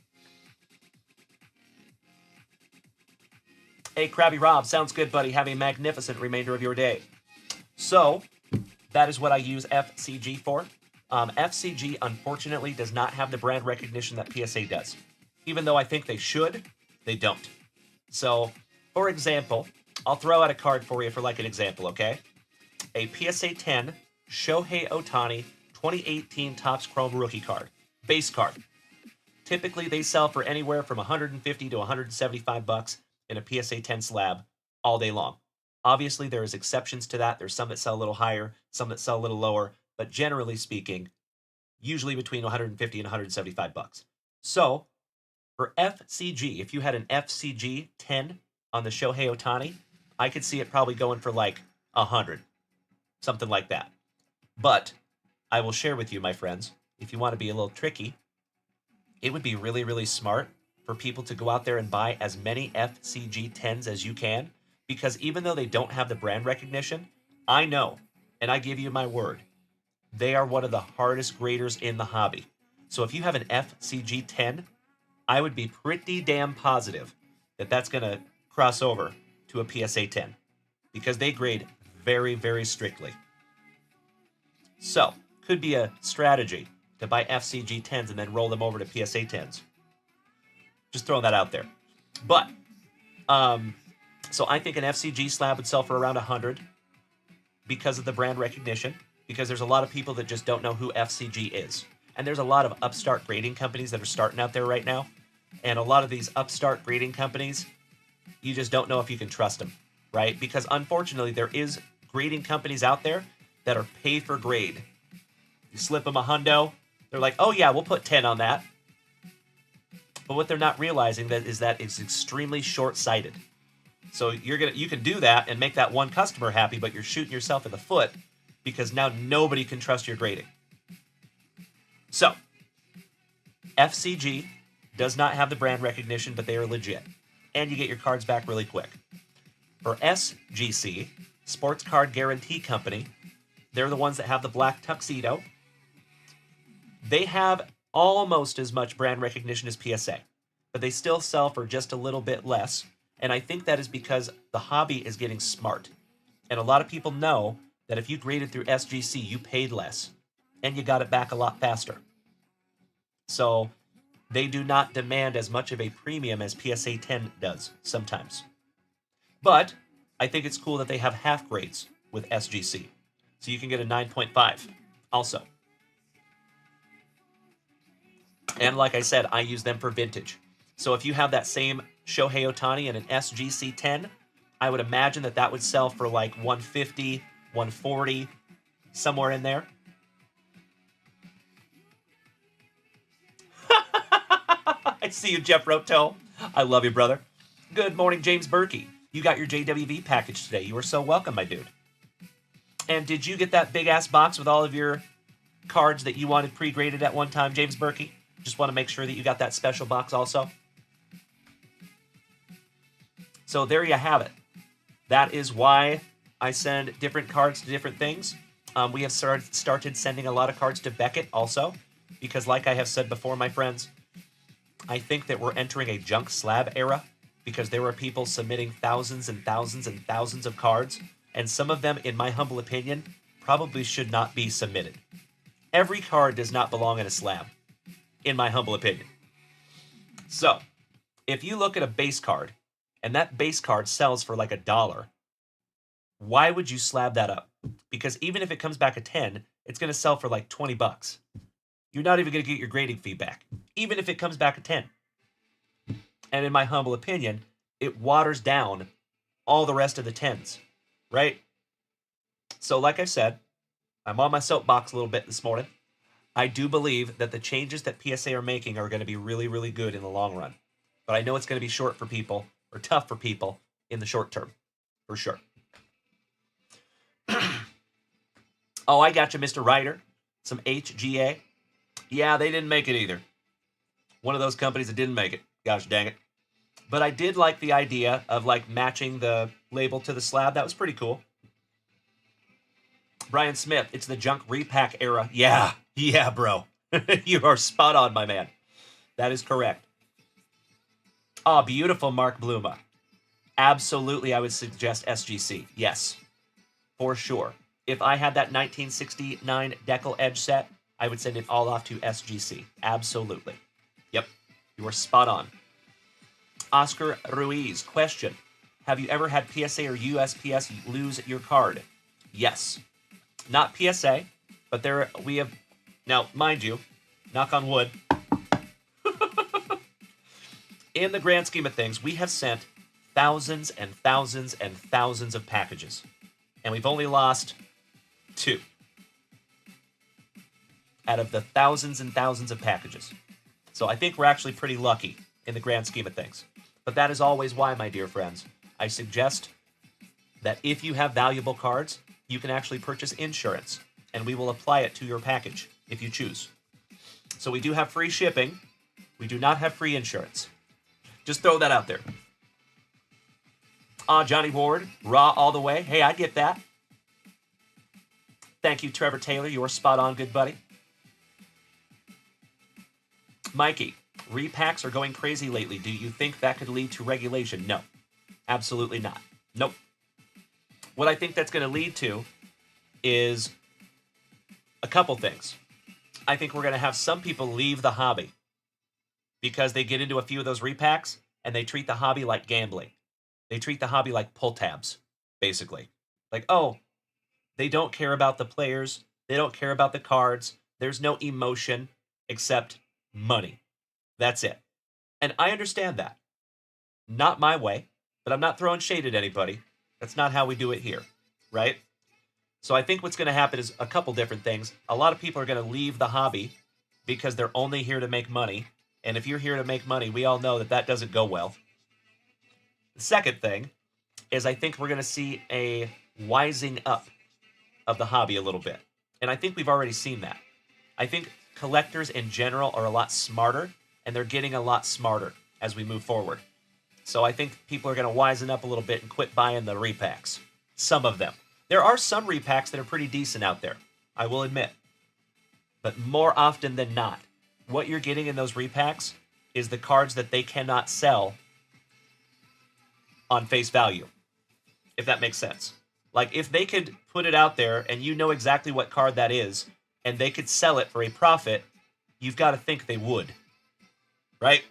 Hey, Krabby Rob, sounds good, buddy. Have a magnificent remainder of your day. So, that is what I use FCG for. FCG, unfortunately, does not have the brand recognition that PSA does. Even though I think they should, they don't. So, for example, I'll throw out a card for you for like an example, okay? A PSA 10 Shohei Ohtani 2018 Topps Chrome rookie card. Base card. Typically, they sell for anywhere from $150 to $175 in a PSA 10 slab all day long. Obviously, there is exceptions to that. There's some that sell a little higher, some that sell a little lower, but generally speaking, usually between $150 and $175. So, for FCG, if you had an FCG 10 on the Shohei Ohtani, I could see it probably going for like 100, something like that. But I will share with you, my friends, if you want to be a little tricky, it would be really, really smart for people to go out there and buy as many FCG 10s as you can, because even though they don't have the brand recognition, I know, and I give you my word, they are one of the hardest graders in the hobby. So if you have an FCG 10, I would be pretty damn positive that that's going to cross over to a PSA 10, because they grade very, very strictly. So, could be a strategy to buy FCG 10s and then roll them over to PSA 10s. Just throwing that out there. But, so I think an FCG slab would sell for around 100 because of the brand recognition, because there's a lot of people that just don't know who FCG is. And there's a lot of upstart grading companies that are starting out there right now. And a lot of these upstart grading companies, you just don't know if you can trust them, right? Because unfortunately, there is grading companies out there that are pay for grade. You slip them a hundo, they're like, oh yeah, we'll put 10 on that. But what they're not realizing is that it's extremely short-sighted. So you can do that and make that one customer happy, but you're shooting yourself in the foot because now nobody can trust your grading. So, FCG does not have the brand recognition, but they are legit. And you get your cards back really quick. For SGC, Sports Card Guarantee Company, they're the ones that have the black tuxedo. They have almost as much brand recognition as PSA, but they still sell for just a little bit less. And I think that is because the hobby is getting smart. And a lot of people know that if you graded through SGC, you paid less and you got it back a lot faster. So they do not demand as much of a premium as PSA 10 does sometimes. But I think it's cool that they have half grades with SGC. So you can get a 9.5 also. And like I said, I use them for vintage. So if you have that same Shohei Ohtani and an SGC 10, I would imagine that would sell for like 150, 140, somewhere in there. I see you, Jeff Roto. I love you, brother. Good morning, James Berkey. You got your JWV package today. You are so welcome, my dude. And did you get that big-ass box with all of your cards that you wanted pre-graded at one time, James Berkey? Just want to make sure that you got that special box also. So there you have it. That is why I send different cards to different things. We have started sending a lot of cards to Beckett also, because like I have said before, my friends, I think that we're entering a junk slab era, because there are people submitting thousands and thousands and thousands of cards, and some of them, in my humble opinion, probably should not be submitted. Every card does not belong in a slab, in my humble opinion. So, if you look at a base card, and that base card sells for like $1, why would you slab that up? Because even if it comes back a 10, it's going to sell for like $20. You're not even going to get your grading fee back, even if it comes back a 10. And in my humble opinion, it waters down all the rest of the 10s, right? So like I said, I'm on my soapbox a little bit this morning. I do believe that the changes that PSA are making are going to be really, really good in the long run. But I know it's going to be short for people, or tough for people in the short term, for sure. Oh, I got you, Mr. Ryder. Some HGA. Yeah, they didn't make it either. One of those companies that didn't make it. Gosh dang it. But I did like the idea of like matching the label to the slab. That was pretty cool. Brian Smith, it's the junk repack era. Yeah, bro. You are spot on, my man. That is correct. Oh, beautiful, Mark Bluma. Absolutely, I would suggest SGC. Yes, for sure. If I had that 1969 Decal Edge set, I would send it all off to SGC. Absolutely. Yep. You are spot on. Oscar Ruiz, question. Have you ever had PSA or USPS lose your card? Yes. Not PSA, but we have... Now, mind you, knock on wood, in the grand scheme of things, we have sent thousands and thousands and thousands of packages. And we've only lost 2 out of the thousands and thousands of packages. So I think we're actually pretty lucky in the grand scheme of things. But that is always why, my dear friends, I suggest that if you have valuable cards, you can actually purchase insurance, and we will apply it to your package if you choose. So we do have free shipping. We do not have free insurance. Just throw that out there. Johnny Ward, raw all the way. Hey, I get that. Thank you, Trevor Taylor. You are spot on, good buddy. Mikey, repacks are going crazy lately. Do you think that could lead to regulation? No, absolutely not. Nope. What I think that's going to lead to is a couple things. I think we're going to have some people leave the hobby because they get into a few of those repacks and they treat the hobby like gambling. They treat the hobby like pull tabs, basically. Like, oh, they don't care about the players. They don't care about the cards. There's no emotion except money. That's it. And I understand that. Not my way, but I'm not throwing shade at anybody. That's not how we do it here, right? So I think what's going to happen is a couple different things. A lot of people are going to leave the hobby because they're only here to make money. And if you're here to make money, we all know that that doesn't go well. The second thing is I think we're going to see a wising up of the hobby a little bit. And I think we've already seen that. I think collectors in general are a lot smarter, and they're getting a lot smarter as we move forward. So I think people are going to wisen up a little bit and quit buying the repacks. Some of them. There are some repacks that are pretty decent out there, I will admit. But more often than not, what you're getting in those repacks is the cards that they cannot sell on face value, if that makes sense. Like, if they could put it out there and you know exactly what card that is, and they could sell it for a profit, you've got to think they would, right?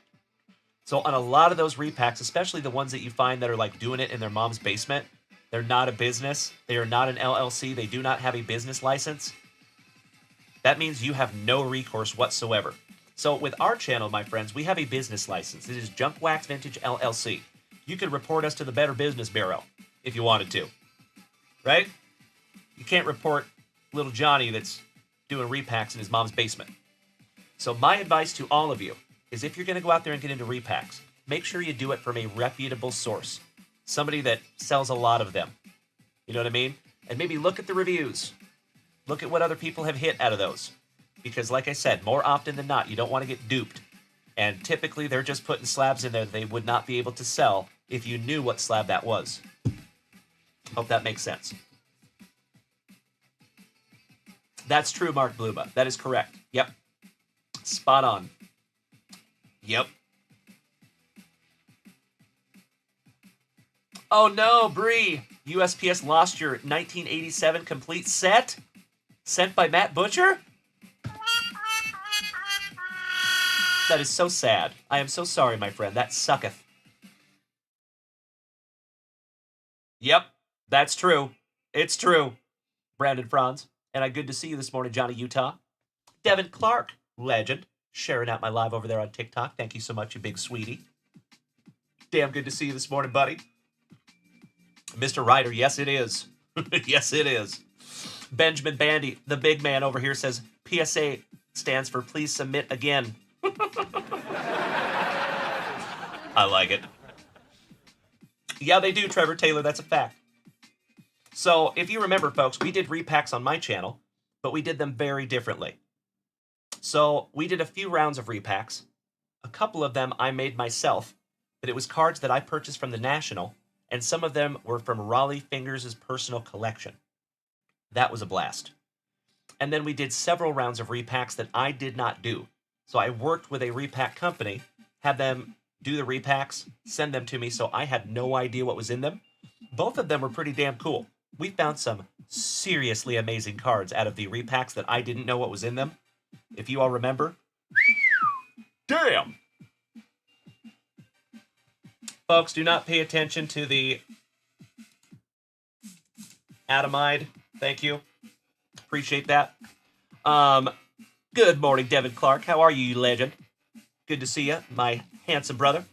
So on a lot of those repacks, especially the ones that you find that are like doing it in their mom's basement, they're not a business. They are not an LLC. They do not have a business license. That means you have no recourse whatsoever. So with our channel, my friends, we have a business license. It is Junkwax Vintage LLC. You could report us to the Better Business Bureau if you wanted to, right? You can't report little Johnny that's doing repacks in his mom's basement. So my advice to all of you is if you're going to go out there and get into repacks, make sure you do it from a reputable source. Somebody that sells a lot of them. You know what I mean? And maybe look at the reviews. Look at what other people have hit out of those. Because like I said, more often than not, you don't want to get duped. And typically they're just putting slabs in there that they would not be able to sell if you knew what slab that was. Hope that makes sense. That's true, Mark Bluma. That is correct. Yep. Spot on. Yep. Oh no, Bree. USPS lost your 1987 complete set? Sent by Matt Butcher? That is so sad. I am so sorry, my friend. That sucketh. Yep, that's true. It's true. Brandon Franz. And good to see you this morning, Johnny Utah. Devin Clark, legend. Sharing out my live over there on TikTok. Thank you so much, you big sweetie. Damn good to see you this morning, buddy. Mr. Ryder, yes it is. Yes it is. Benjamin Bandy, the big man over here, says PSA stands for please submit again. I like it. Yeah, they do, Trevor Taylor. That's a fact. So, if you remember, folks, we did repacks on my channel, but we did them very differently. So, we did a few rounds of repacks. A couple of them I made myself, but it was cards that I purchased from the National, and some of them were from Raleigh Fingers' personal collection. That was a blast. And then we did several rounds of repacks that I did not do. So I worked with a repack company, had them do the repacks, send them to me, so I had no idea what was in them. Both of them were pretty damn cool. We found some seriously amazing cards out of the repacks that I didn't know what was in them. If you all remember. Damn! Folks, do not pay attention to the atomide. Thank you. Appreciate that. Good morning, Devin Clark. How are you, you legend? Good to see you, my handsome brother.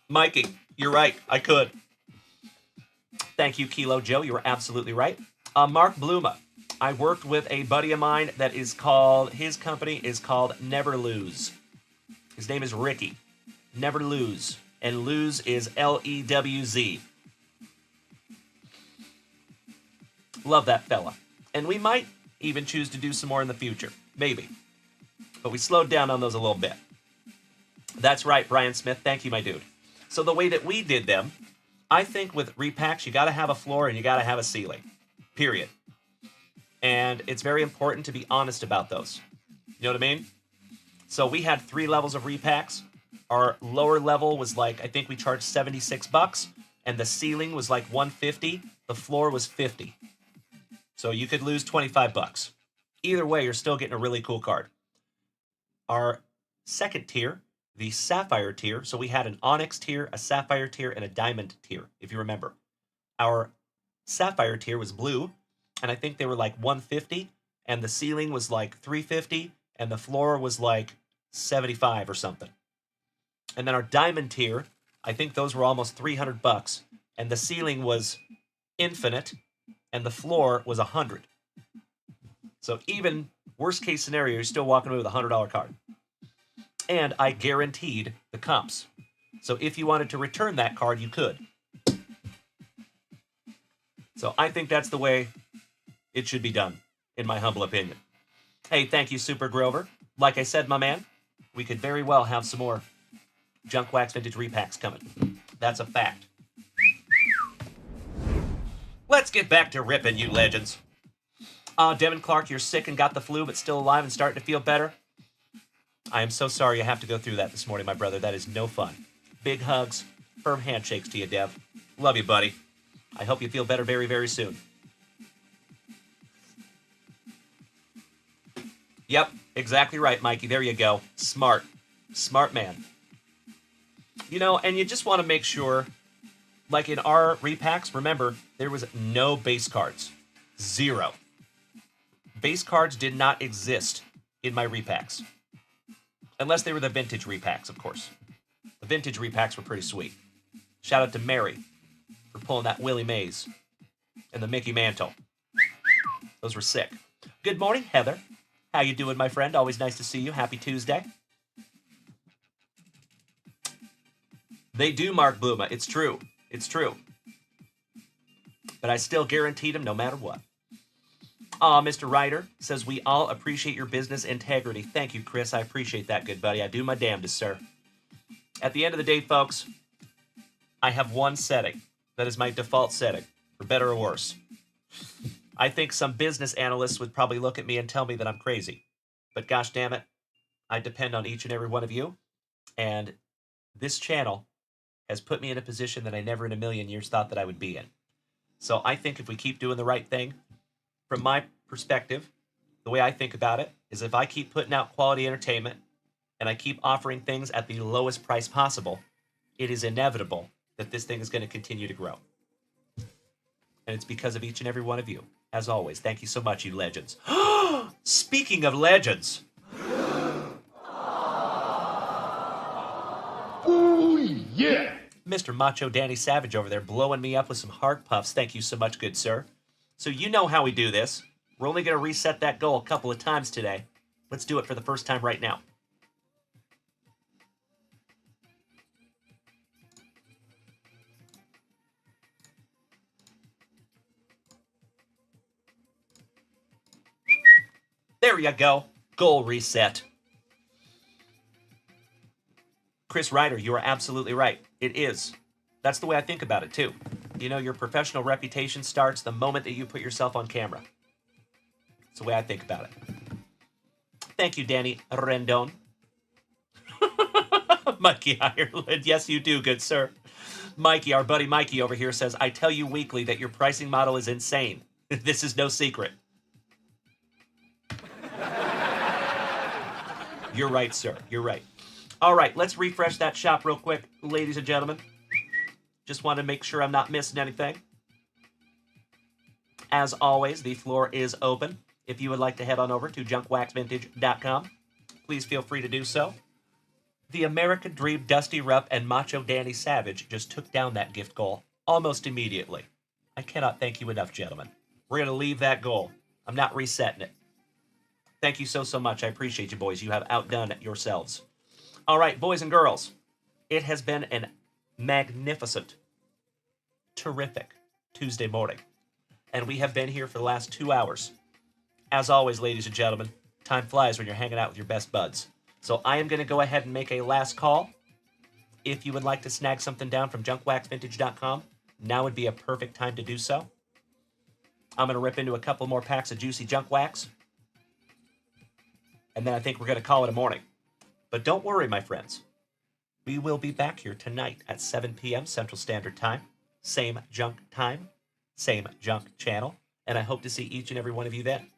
Mikey, you're right. I could. Thank you, Kilo Joe. You were absolutely right. Mark Bluma. I worked with a buddy of mine that is called, his company is called Never Lose. His name is Ricky. Never Lose. And lose is L-E-W-Z. Love that fella. And we might even choose to do some more in the future. Maybe. But we slowed down on those a little bit. That's right, Brian Smith. Thank you, my dude. So the way that we did them, I think with repacks, you got to have a floor and you got to have a ceiling. Period. And it's very important to be honest about those. You know what I mean? So we had 3 levels of repacks. Our lower level was like, I think we charged $76, and the ceiling was like $150. The floor was $50. So you could lose $25. Either way, you're still getting a really cool card. Our second tier, the Sapphire tier, so we had an Onyx tier, a Sapphire tier, and a Diamond tier, if you remember. Our Sapphire tier was blue, and I think they were like $150, and the ceiling was like $350, and the floor was like $75 or something. And then our Diamond tier, I think those were almost $300, and the ceiling was infinite, and the floor was $100. So even worst case scenario, you're still walking away with a $100 card. And I guaranteed the comps. So if you wanted to return that card, you could. So I think that's the way it should be done, in my humble opinion. Hey, thank you, Super Grover. Like I said, my man, we could very well have some more Junk Wax Vintage repacks coming. That's a fact. Let's get back to ripping, you legends. Devin Clark, you're sick and got the flu, but still alive and starting to feel better. I am so sorry you have to go through that this morning, my brother. That is no fun. Big hugs, firm handshakes to you, Dev. Love you, buddy. I hope you feel better very, very soon. Yep, exactly right, Mikey. There you go. Smart. Smart man. You know, and you just want to make sure, like in our repacks, remember, there was no base cards. 0. Base cards did not exist in my repacks. Unless they were the vintage repacks, of course. The vintage repacks were pretty sweet. Shout out to Mary for pulling that Willie Mays and the Mickey Mantle. Those were sick. Good morning, Heather. How you doing, my friend? Always nice to see you. Happy Tuesday. They do, Mark Bluma. It's true. It's true. But I still guaranteed him no matter what. Mr. Ryder says, we all appreciate your business integrity. Thank you, Chris. I appreciate that, good buddy. I do my damnedest, sir. At the end of the day, folks, I have one setting. That is my default setting, for better or worse. I think some business analysts would probably look at me and tell me that I'm crazy. But gosh damn it, I depend on each and every one of you. And this channel has put me in a position that I never in a million years thought that I would be in. So I think if we keep doing the right thing, from my perspective, the way I think about it is if I keep putting out quality entertainment and I keep offering things at the lowest price possible, it is inevitable that this thing is going to continue to grow. And it's because of each and every one of you. As always, thank you so much, you legends. Speaking of legends.
Ooh, yeah.
Mr. Macho Danny Savage over there blowing me up with some heart puffs. Thank you so much, good sir. So you know how we do this. We're only going to reset that goal a couple of times today. Let's do it for the first time right now. There you go. Goal reset. Chris Ryder, you are absolutely right. It is. That's the way I think about it, too. You know, your professional reputation starts the moment that you put yourself on camera. That's the way I think about it. Thank you, Danny Rendon. Mikey Ireland. Yes, you do, good sir. Mikey, our buddy Mikey over here says, I tell you weekly that your pricing model is insane. This is no secret. You're right, sir. You're right. All right, let's refresh that shop real quick, ladies and gentlemen. Just want to make sure I'm not missing anything. As always, the floor is open. If you would like to head on over to junkwaxvintage.com, please feel free to do so. The American Dream Dusty Rupp and Macho Danny Savage just took down that gift goal almost immediately. I cannot thank you enough, gentlemen. We're going to leave that goal. I'm not resetting it. Thank you so much. I appreciate you, boys. You have outdone yourselves. All right, boys and girls, it has been a magnificent, terrific Tuesday morning, and we have been here for the last 2 hours. As always, ladies and gentlemen, time flies when you're hanging out with your best buds. So I am going to go ahead and make a last call. If you would like to snag something down from junkwaxvintage.com, now would be a perfect time to do so. I'm going to rip into a couple more packs of juicy junk wax, and then I think we're going to call it a morning. But don't worry, my friends. We will be back here tonight at 7 p.m. Central Standard Time. Same junk time, same junk channel, and I hope to see each and every one of you then.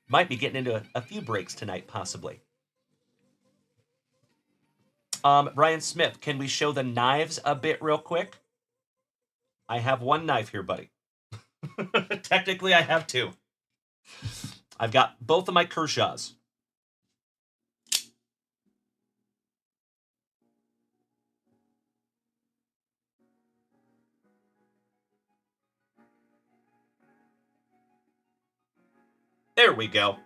Might be getting into a few breaks tonight, possibly. Brian Smith, can we show the knives a bit real quick? I have one knife here, buddy. Technically, I have two. I've got both of my Kershaws. There we go.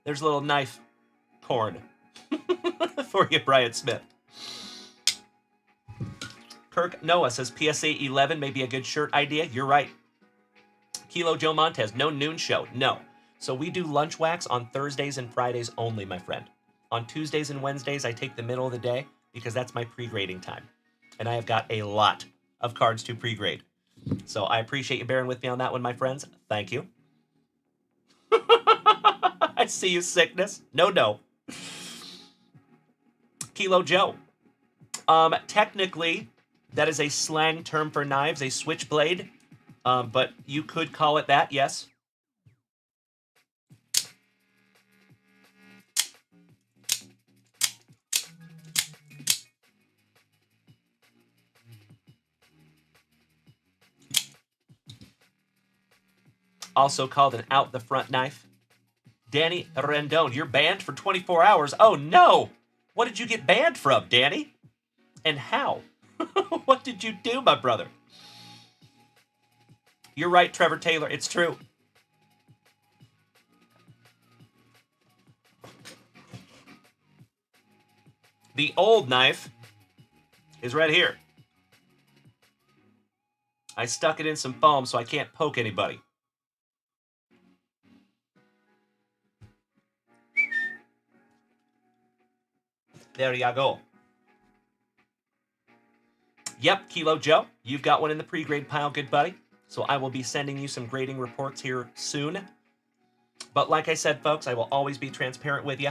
There's a little knife corn for you, Brian Smith. Kirk Noah says PSA 11 may be a good shirt idea. You're right. Kilo Joe Montez, no noon show. No. So we do lunch wax on Thursdays and Fridays only, my friend. On Tuesdays and Wednesdays, I take the middle of the day because that's my pre-grading time. And I have got a lot of cards to pre-grade. So I appreciate you bearing with me on that one, my friends. Thank you. I see you, sickness. No. Kilo Joe. Technically, that is a slang term for knives, a switchblade. But you could call it that, yes. Also called an out-the-front knife. Danny Rendon, you're banned for 24 hours. Oh, no! What did you get banned from, Danny? And how? What did you do, my brother? You're right, Trevor Taylor. It's true. The old knife is right here. I stuck it in some foam so I can't poke anybody. There you go. Yep, Kilo Joe, you've got one in the pre-grade pile, good buddy. So I will be sending you some grading reports here soon. But like I said, folks, I will always be transparent with you.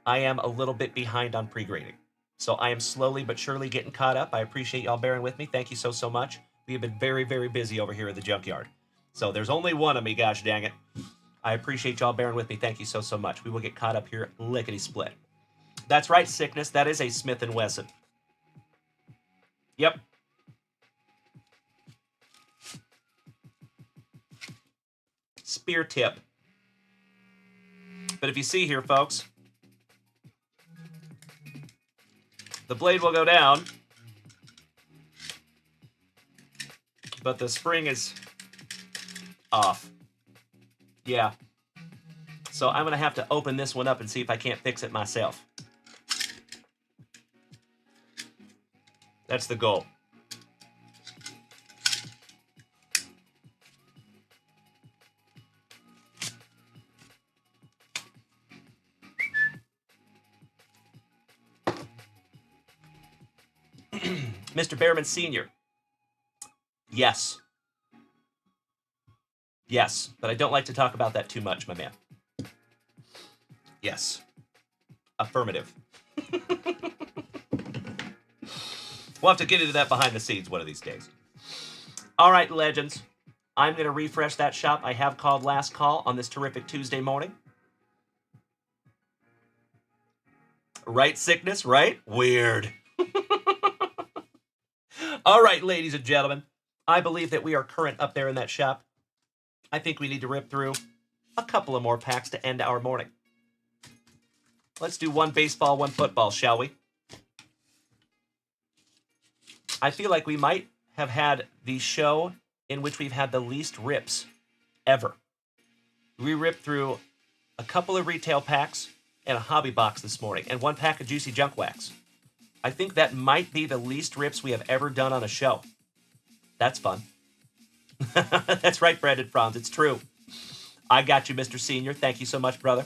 I am a little bit behind on pre-grading. So I am slowly but surely getting caught up. I appreciate y'all bearing with me. Thank you so much. We have been very, very busy over here at the junkyard. So there's only one of me, gosh dang it. I appreciate y'all bearing with me. Thank you so much. We will get caught up here lickety-split. That's right, sickness. That is a Smith & Wesson. Yep. Spear tip. But if you see here, folks, the blade will go down, but the spring is off. Yeah. So I'm going to have to open this one up and see if I can't fix it myself. That's the goal. Mr. Behrman Sr. Yes. Yes, but I don't like to talk about that too much, my man. Yes. Affirmative. We'll have to get into that behind the scenes one of these days. All right, legends. I'm going to refresh that shop I have called Last Call on this terrific Tuesday morning. Right, sickness, right? Weird. All right, ladies and gentlemen. I believe that we are current up there in that shop. I think we need to rip through a couple of more packs to end our morning. Let's do one baseball, one football, shall we? I feel like we might have had the show in which we've had the least rips ever. We ripped through a couple of retail packs and a hobby box this morning, and one pack of juicy junk wax. I think that might be the least rips we have ever done on a show. That's fun. That's right, Brandon Franz. It's true. I got you, Mr. Senior. Thank you so much, brother.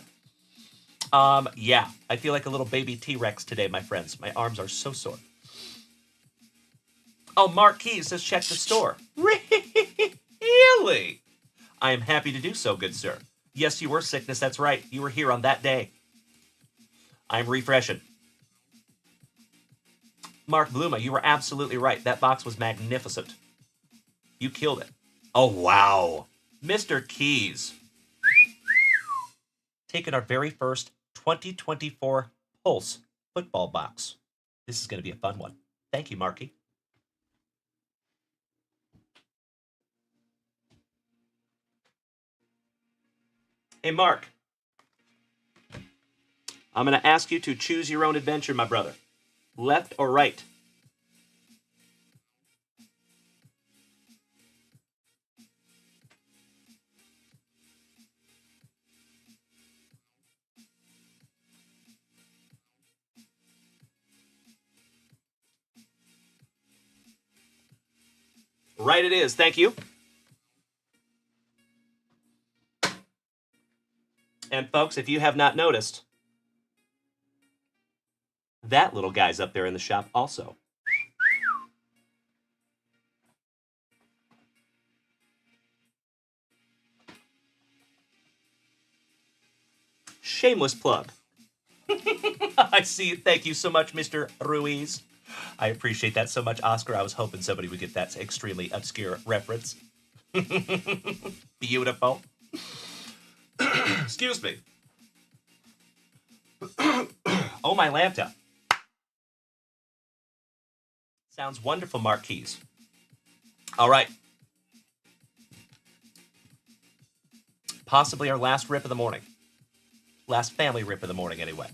Yeah, I feel like a little baby T-Rex today, my friends. My arms are so sore. Oh, Mark Keys says check the store. Really? I am happy to do so, good sir. Yes, you were, sickness. That's right. You were here on that day. I'm refreshing. Mark Bluma, you were absolutely right. That box was magnificent. You killed it. Oh, wow. Mr. Keys. Taking our very first 2024 Pulse football box. This is going to be a fun one. Thank you, Marky. Hey, Mark. I'm going to ask you to choose your own adventure, my brother. Left or right? Right it is. Thank you. And folks, if you have not noticed, that little guy's up there in the shop also. Shameless plug. I see. Thank you so much, Mr. Ruiz. I appreciate that so much, Oscar. I was hoping somebody would get that extremely obscure reference. Beautiful. Excuse me. Oh, my laptop. Sounds wonderful, Mark Keys. All right. Possibly our last rip of the morning. Last family rip of the morning, anyway.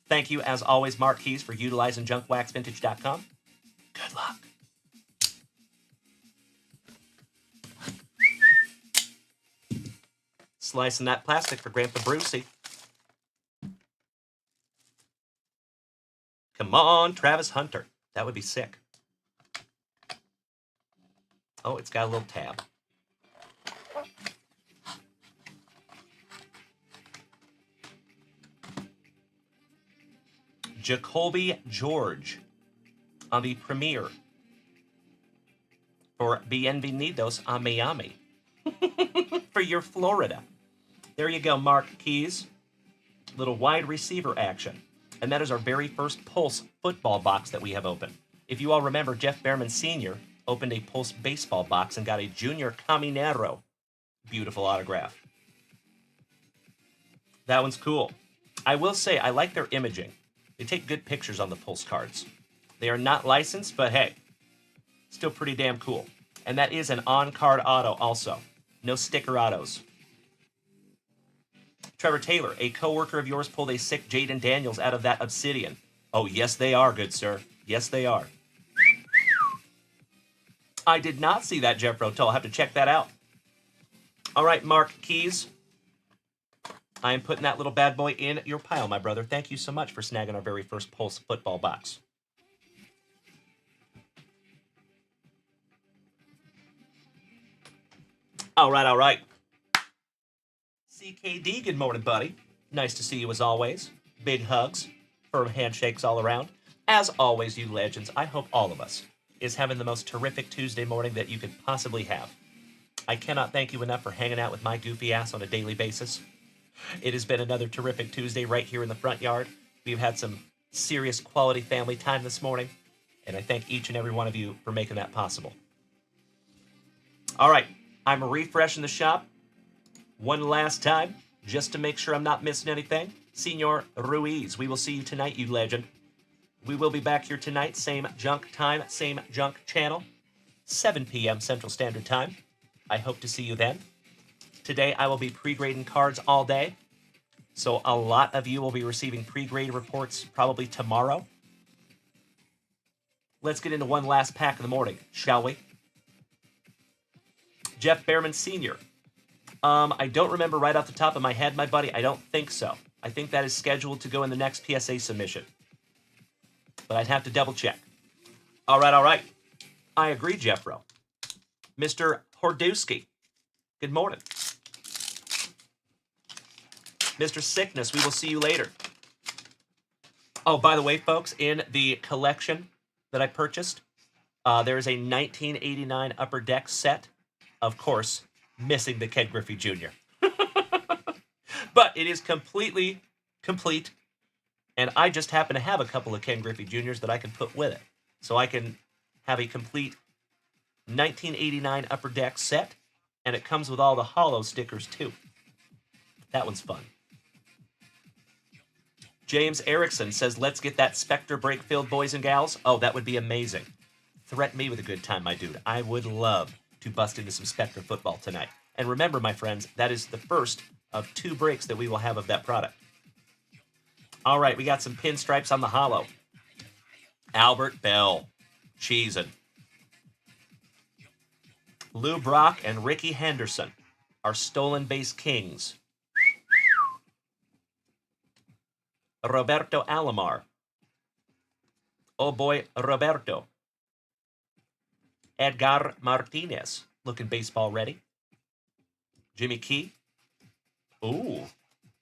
Thank you, as always, Mark Keys, for utilizing junkwaxvintage.com. Good luck. Slicing that plastic for Grandpa Brucey. Come on, Travis Hunter. That would be sick. Oh, it's got a little tab. Jacoby George on the premiere for Bienvenidos a Miami for your Florida. There you go, Mark Keys. Little wide receiver action. And that is our very first Pulse football box that we have opened. If you all remember, Jeff Behrman Sr. opened a Pulse baseball box and got a Junior Caminero. Beautiful autograph. That one's cool. I will say, I like their imaging. They take good pictures on the Pulse cards. They are not licensed, but hey, still pretty damn cool. And that is an on-card auto also. No sticker autos. Trevor Taylor, a coworker of yours pulled a sick Jaden Daniels out of that Obsidian. Oh, yes, they are, good sir. Yes, they are. I did not see that, Jeff Rotel. I'll have to check that out. All right, Mark Keys. I am putting that little bad boy in your pile, my brother. Thank you so much for snagging our very first Pulse football box. All right, all right. CKD, good morning, buddy. Nice to see you as always. Big hugs, firm handshakes all around. As always, you legends, I hope all of us is having the most terrific Tuesday morning that you could possibly have. I cannot thank you enough for hanging out with my goofy ass on a daily basis. It has been another terrific Tuesday right here in the front yard. We've had some serious quality family time this morning, and I thank each and every one of you for making that possible. All right, I'm refreshing the shop one last time, just to make sure I'm not missing anything. Senor Ruiz, we will see you tonight, you legend. We will be back here tonight, same junk time, same junk channel, 7 p.m. Central Standard Time. I hope to see you then. Today, I will be pre-grading cards all day, so a lot of you will be receiving pre-grade reports probably tomorrow. Let's get into one last pack in the morning, shall we? Jeff Behrman Sr. I don't remember right off the top of my head, my buddy. I don't think so. I think that is scheduled to go in the next PSA submission. But I'd have to double check. All right. I agree, Jeffro. Mr. Hordowski, good morning. Mr. Sickness, we will see you later. Oh, by the way, folks, in the collection that I purchased, there is a 1989 Upper Deck set. Of course, missing the Ken Griffey Jr. But it is completely complete, and I just happen to have a couple of Ken Griffey Jr.'s that I can put with it. So I can have a complete 1989 Upper Deck set, and it comes with all the hollow stickers, too. That one's fun. James Erickson says, let's get that Spectre break filled, boys and gals. Oh, that would be amazing. Threaten me with a good time, my dude. I would love to bust into some Spectre football tonight. And remember, my friends, that is the first of 2 breaks that we will have of that product. All right, we got some pinstripes on the hollow. Albert Bell. Cheesin'. Lou Brock and Ricky Henderson are stolen base kings. Roberto Alomar. Oh boy, Roberto. Edgar Martinez, looking baseball ready. Jimmy Key. Ooh.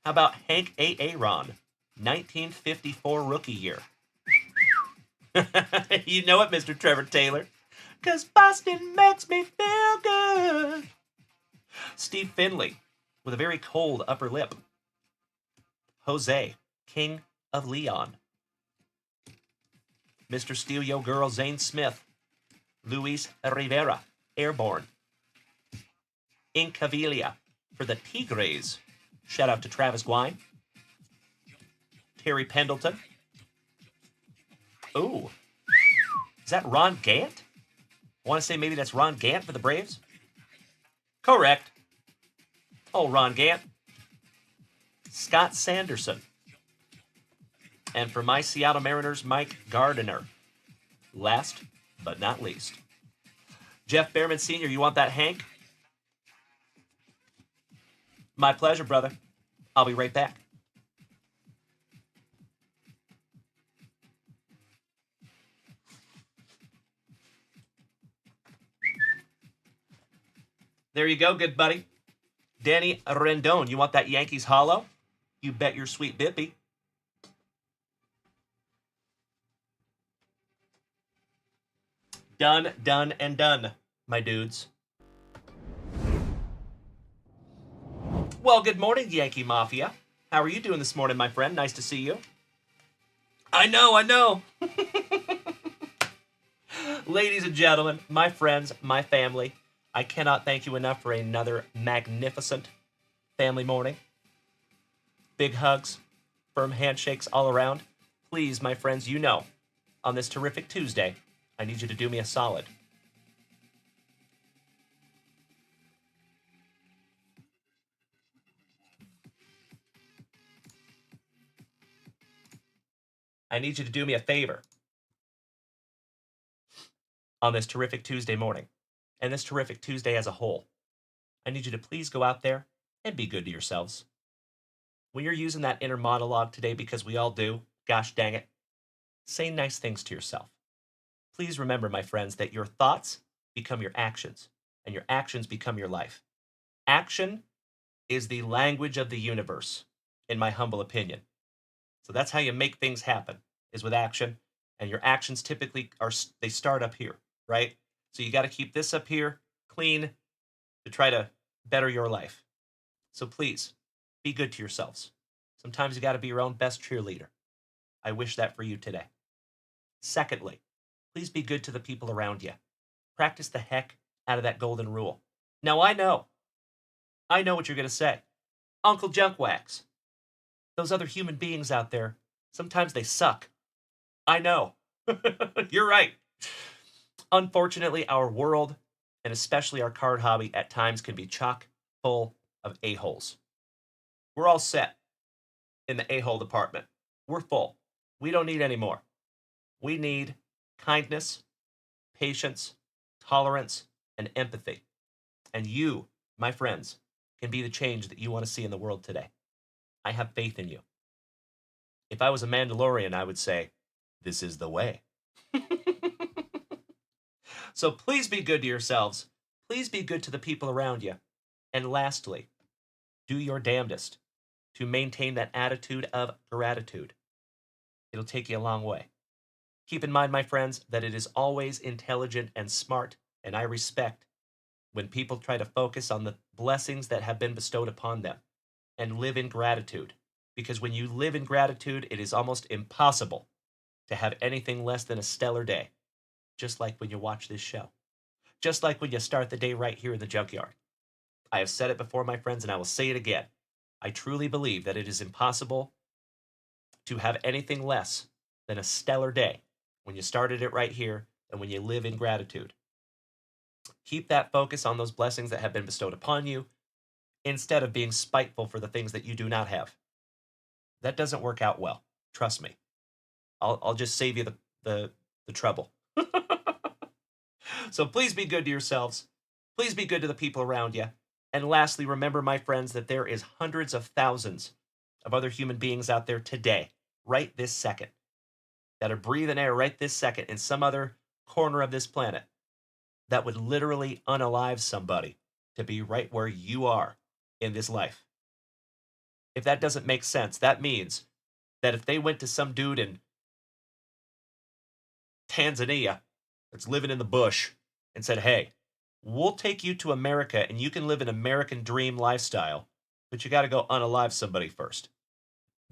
How about Hank A. Aaron, 1954 rookie year. You know it, Mr. Trevor Taylor. 'Cause Boston makes me feel good. Steve Finley, with a very cold upper lip. Jose, King of Leon. Mr. Steal Yo Girl, Zane Smith. Luis Rivera, Airborne. Incaviglia for the Tigres. Shout out to Travis Gwine. Terry Pendleton. Ooh. Is that Ron Gant? I want to say maybe that's Ron Gant for the Braves. Correct. Oh, Ron Gant. Scott Sanderson. And for my Seattle Mariners, Mike Gardiner. Last but not least. Jeff Behrman Sr., you want that, Hank? My pleasure, brother. I'll be right back. There you go, good buddy. Danny Rendon, you want that Yankees hollow? You bet your sweet bippy. Done, done, and done, my dudes. Well, good morning, Yankee Mafia. How are you doing this morning, my friend? Nice to see you. I know. Ladies and gentlemen, my friends, my family, I cannot thank you enough for another magnificent family morning. Big hugs, firm handshakes all around. Please, my friends, you know, on this terrific Tuesday, I need you to do me a solid. I need you to do me a favor on this terrific Tuesday morning, and this terrific Tuesday as a whole. I need you to please go out there and be good to yourselves. When you're using that inner monologue today, because we all do, gosh dang it, say nice things to yourself. Please remember, my friends, that your thoughts become your actions, and your actions become your life. Action is the language of the universe, in my humble opinion. So that's how you make things happen, is with action. And your actions typically they start up here, right? So you got to keep this up here clean to try to better your life. So please, be good to yourselves. Sometimes you got to be your own best cheerleader. I wish that for you today. Secondly, please be good to the people around you. Practice the heck out of that golden rule. Now I know what you're going to say. Uncle Junkwax, those other human beings out there, sometimes they suck. I know. You're right. Unfortunately, our world, and especially our card hobby, at times can be chock full of a-holes. We're all set in the a-hole department. We're full. We don't need any more. We need kindness, patience, tolerance, and empathy. And you, my friends, can be the change that you want to see in the world today. I have faith in you. If I was a Mandalorian, I would say, this is the way. So please be good to yourselves. Please be good to the people around you. And lastly, do your damnedest to maintain that attitude of gratitude. It'll take you a long way. Keep in mind, my friends, that it is always intelligent and smart, and I respect when people try to focus on the blessings that have been bestowed upon them and live in gratitude. Because when you live in gratitude, it is almost impossible to have anything less than a stellar day. Just like when you watch this show. Just like when you start the day right here in the junkyard. I have said it before, my friends, and I will say it again. I truly believe that it is impossible to have anything less than a stellar day when you started it right here and when you live in gratitude. Keep that focus on those blessings that have been bestowed upon you instead of being spiteful for the things that you do not have. That doesn't work out well. Trust me. I'll just save you the trouble. So please be good to yourselves. Please be good to the people around you. And lastly, remember, my friends, that there is hundreds of thousands of other human beings out there today, right this second, that are breathing air right this second in some other corner of this planet that would literally unalive somebody to be right where you are in this life. If that doesn't make sense, that means that if they went to some dude in Tanzania that's living in the bush and said, hey, we'll take you to America and you can live an American dream lifestyle, but you got to go unalive somebody first.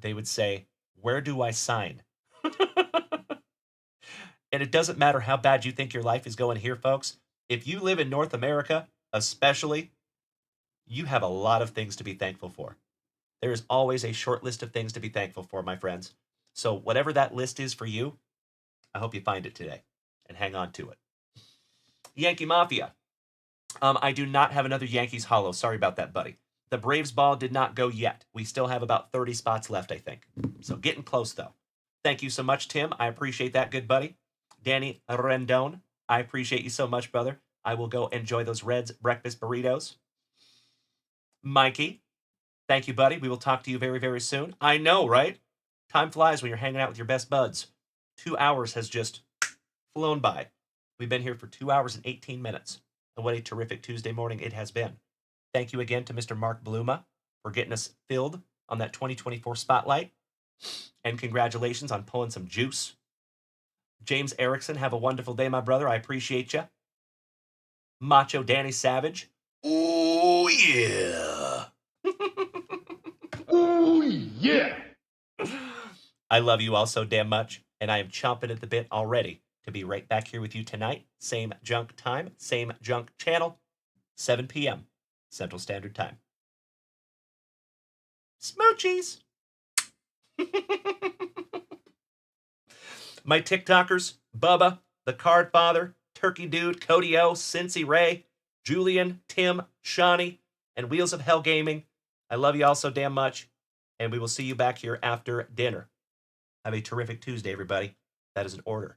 They would say, where do I sign? And it doesn't matter how bad you think your life is going here, folks. If you live in North America, especially, you have a lot of things to be thankful for. There is always a short list of things to be thankful for, my friends. So whatever that list is for you, I hope you find it today and hang on to it. Yankee Mafia. I do not have another Yankees Hollow. Sorry about that, buddy. The Braves ball did not go yet. We still have about 30 spots left, I think. So getting close, though. Thank you so much, Tim. I appreciate that, good buddy. Danny Rendon, I appreciate you so much, brother. I will go enjoy those Reds breakfast burritos. Mikey, thank you, buddy. We will talk to you very, very soon. I know, right? Time flies when you're hanging out with your best buds. 2 hours has just flown by. We've been here for 2 hours and 18 minutes. And what a terrific Tuesday morning it has been. Thank you again to Mr. Mark Bluma for getting us filled on that 2024 spotlight. And congratulations on pulling some juice. James Erickson, have a wonderful day, my brother. I appreciate you. Macho Danny Savage.
Oh, yeah. Oh, yeah.
I love you all so damn much, and I am chomping at the bit already to be right back here with you tonight. Same junk time, same junk channel, 7 p.m. Central Standard Time. Smoochies! My TikTokers, Bubba, The Card Father, Turkey Dude, Cody O, Cincy Ray, Julian, Tim, Shawnee, and Wheels of Hell Gaming. I love you all so damn much, and we will see you back here after dinner. Have a terrific Tuesday, everybody. That is an order.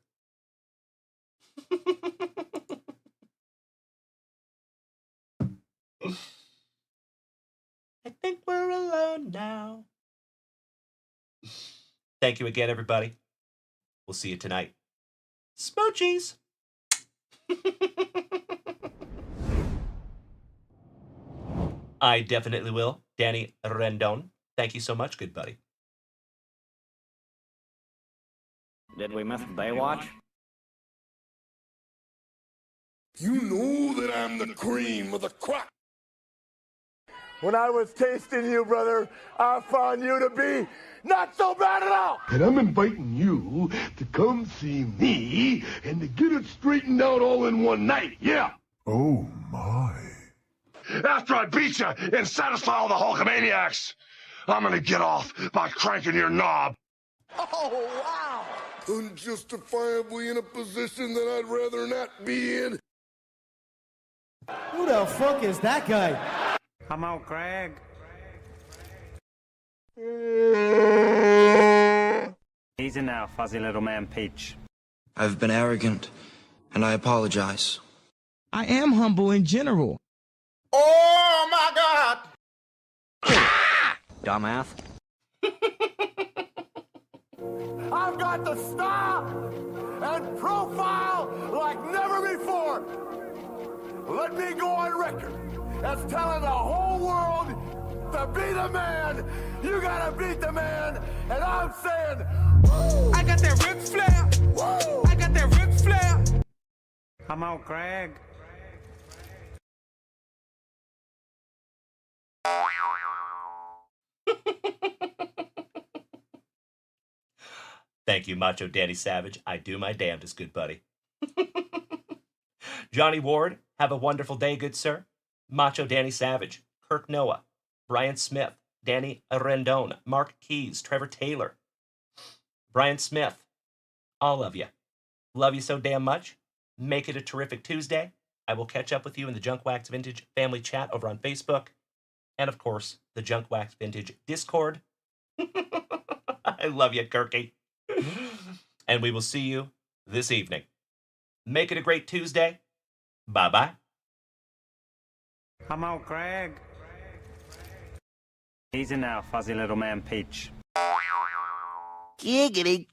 I think we're alone now. Thank you again, everybody. We'll see you tonight. Smoochies! I definitely will. Danny Rendon. Thank you so much, good buddy.
Did we miss Baywatch?
You know that I'm the cream of the crop.
When I was tasting you, brother, I found you to be not so bad at all.
And I'm inviting you to come see me and to get it straightened out all in one night. Yeah.
Oh, my.
After I beat you and satisfy all the Hulkamaniacs, I'm gonna get off by cranking your knob.
Oh, wow! Unjustifiably in a position that I'd rather not be in.
Who the fuck is that guy?
Come out, Greg. Easy now, fuzzy little man Peach.
I've been arrogant, and I apologize.
I am humble in general.
Oh my God!
Dumbass.
I've got the style and profile like never before. Let me go on record as telling the whole world to be the man. You gotta beat the man, and I'm saying, woo!
I got that Ric Flair.
Woo!
I got that Ric Flair.
Come out, Greg.
Thank you, Macho Danny Savage. I do my damnedest, good buddy. Johnny Ward, have a wonderful day, good sir. Macho Danny Savage, Kirk Noah, Brian Smith, Danny Rendon, Mark Keys, Trevor Taylor, Brian Smith, all of you. Love you so damn much. Make it a terrific Tuesday. I will catch up with you in the Junkwax Vintage family chat over on Facebook. And, of course, the Junkwax Vintage Discord. I love you, Kirky. And we will see you this evening. Make it a great Tuesday. Bye-bye.
Come out, Greg. Easy now, fuzzy little man Peach.
Giggity,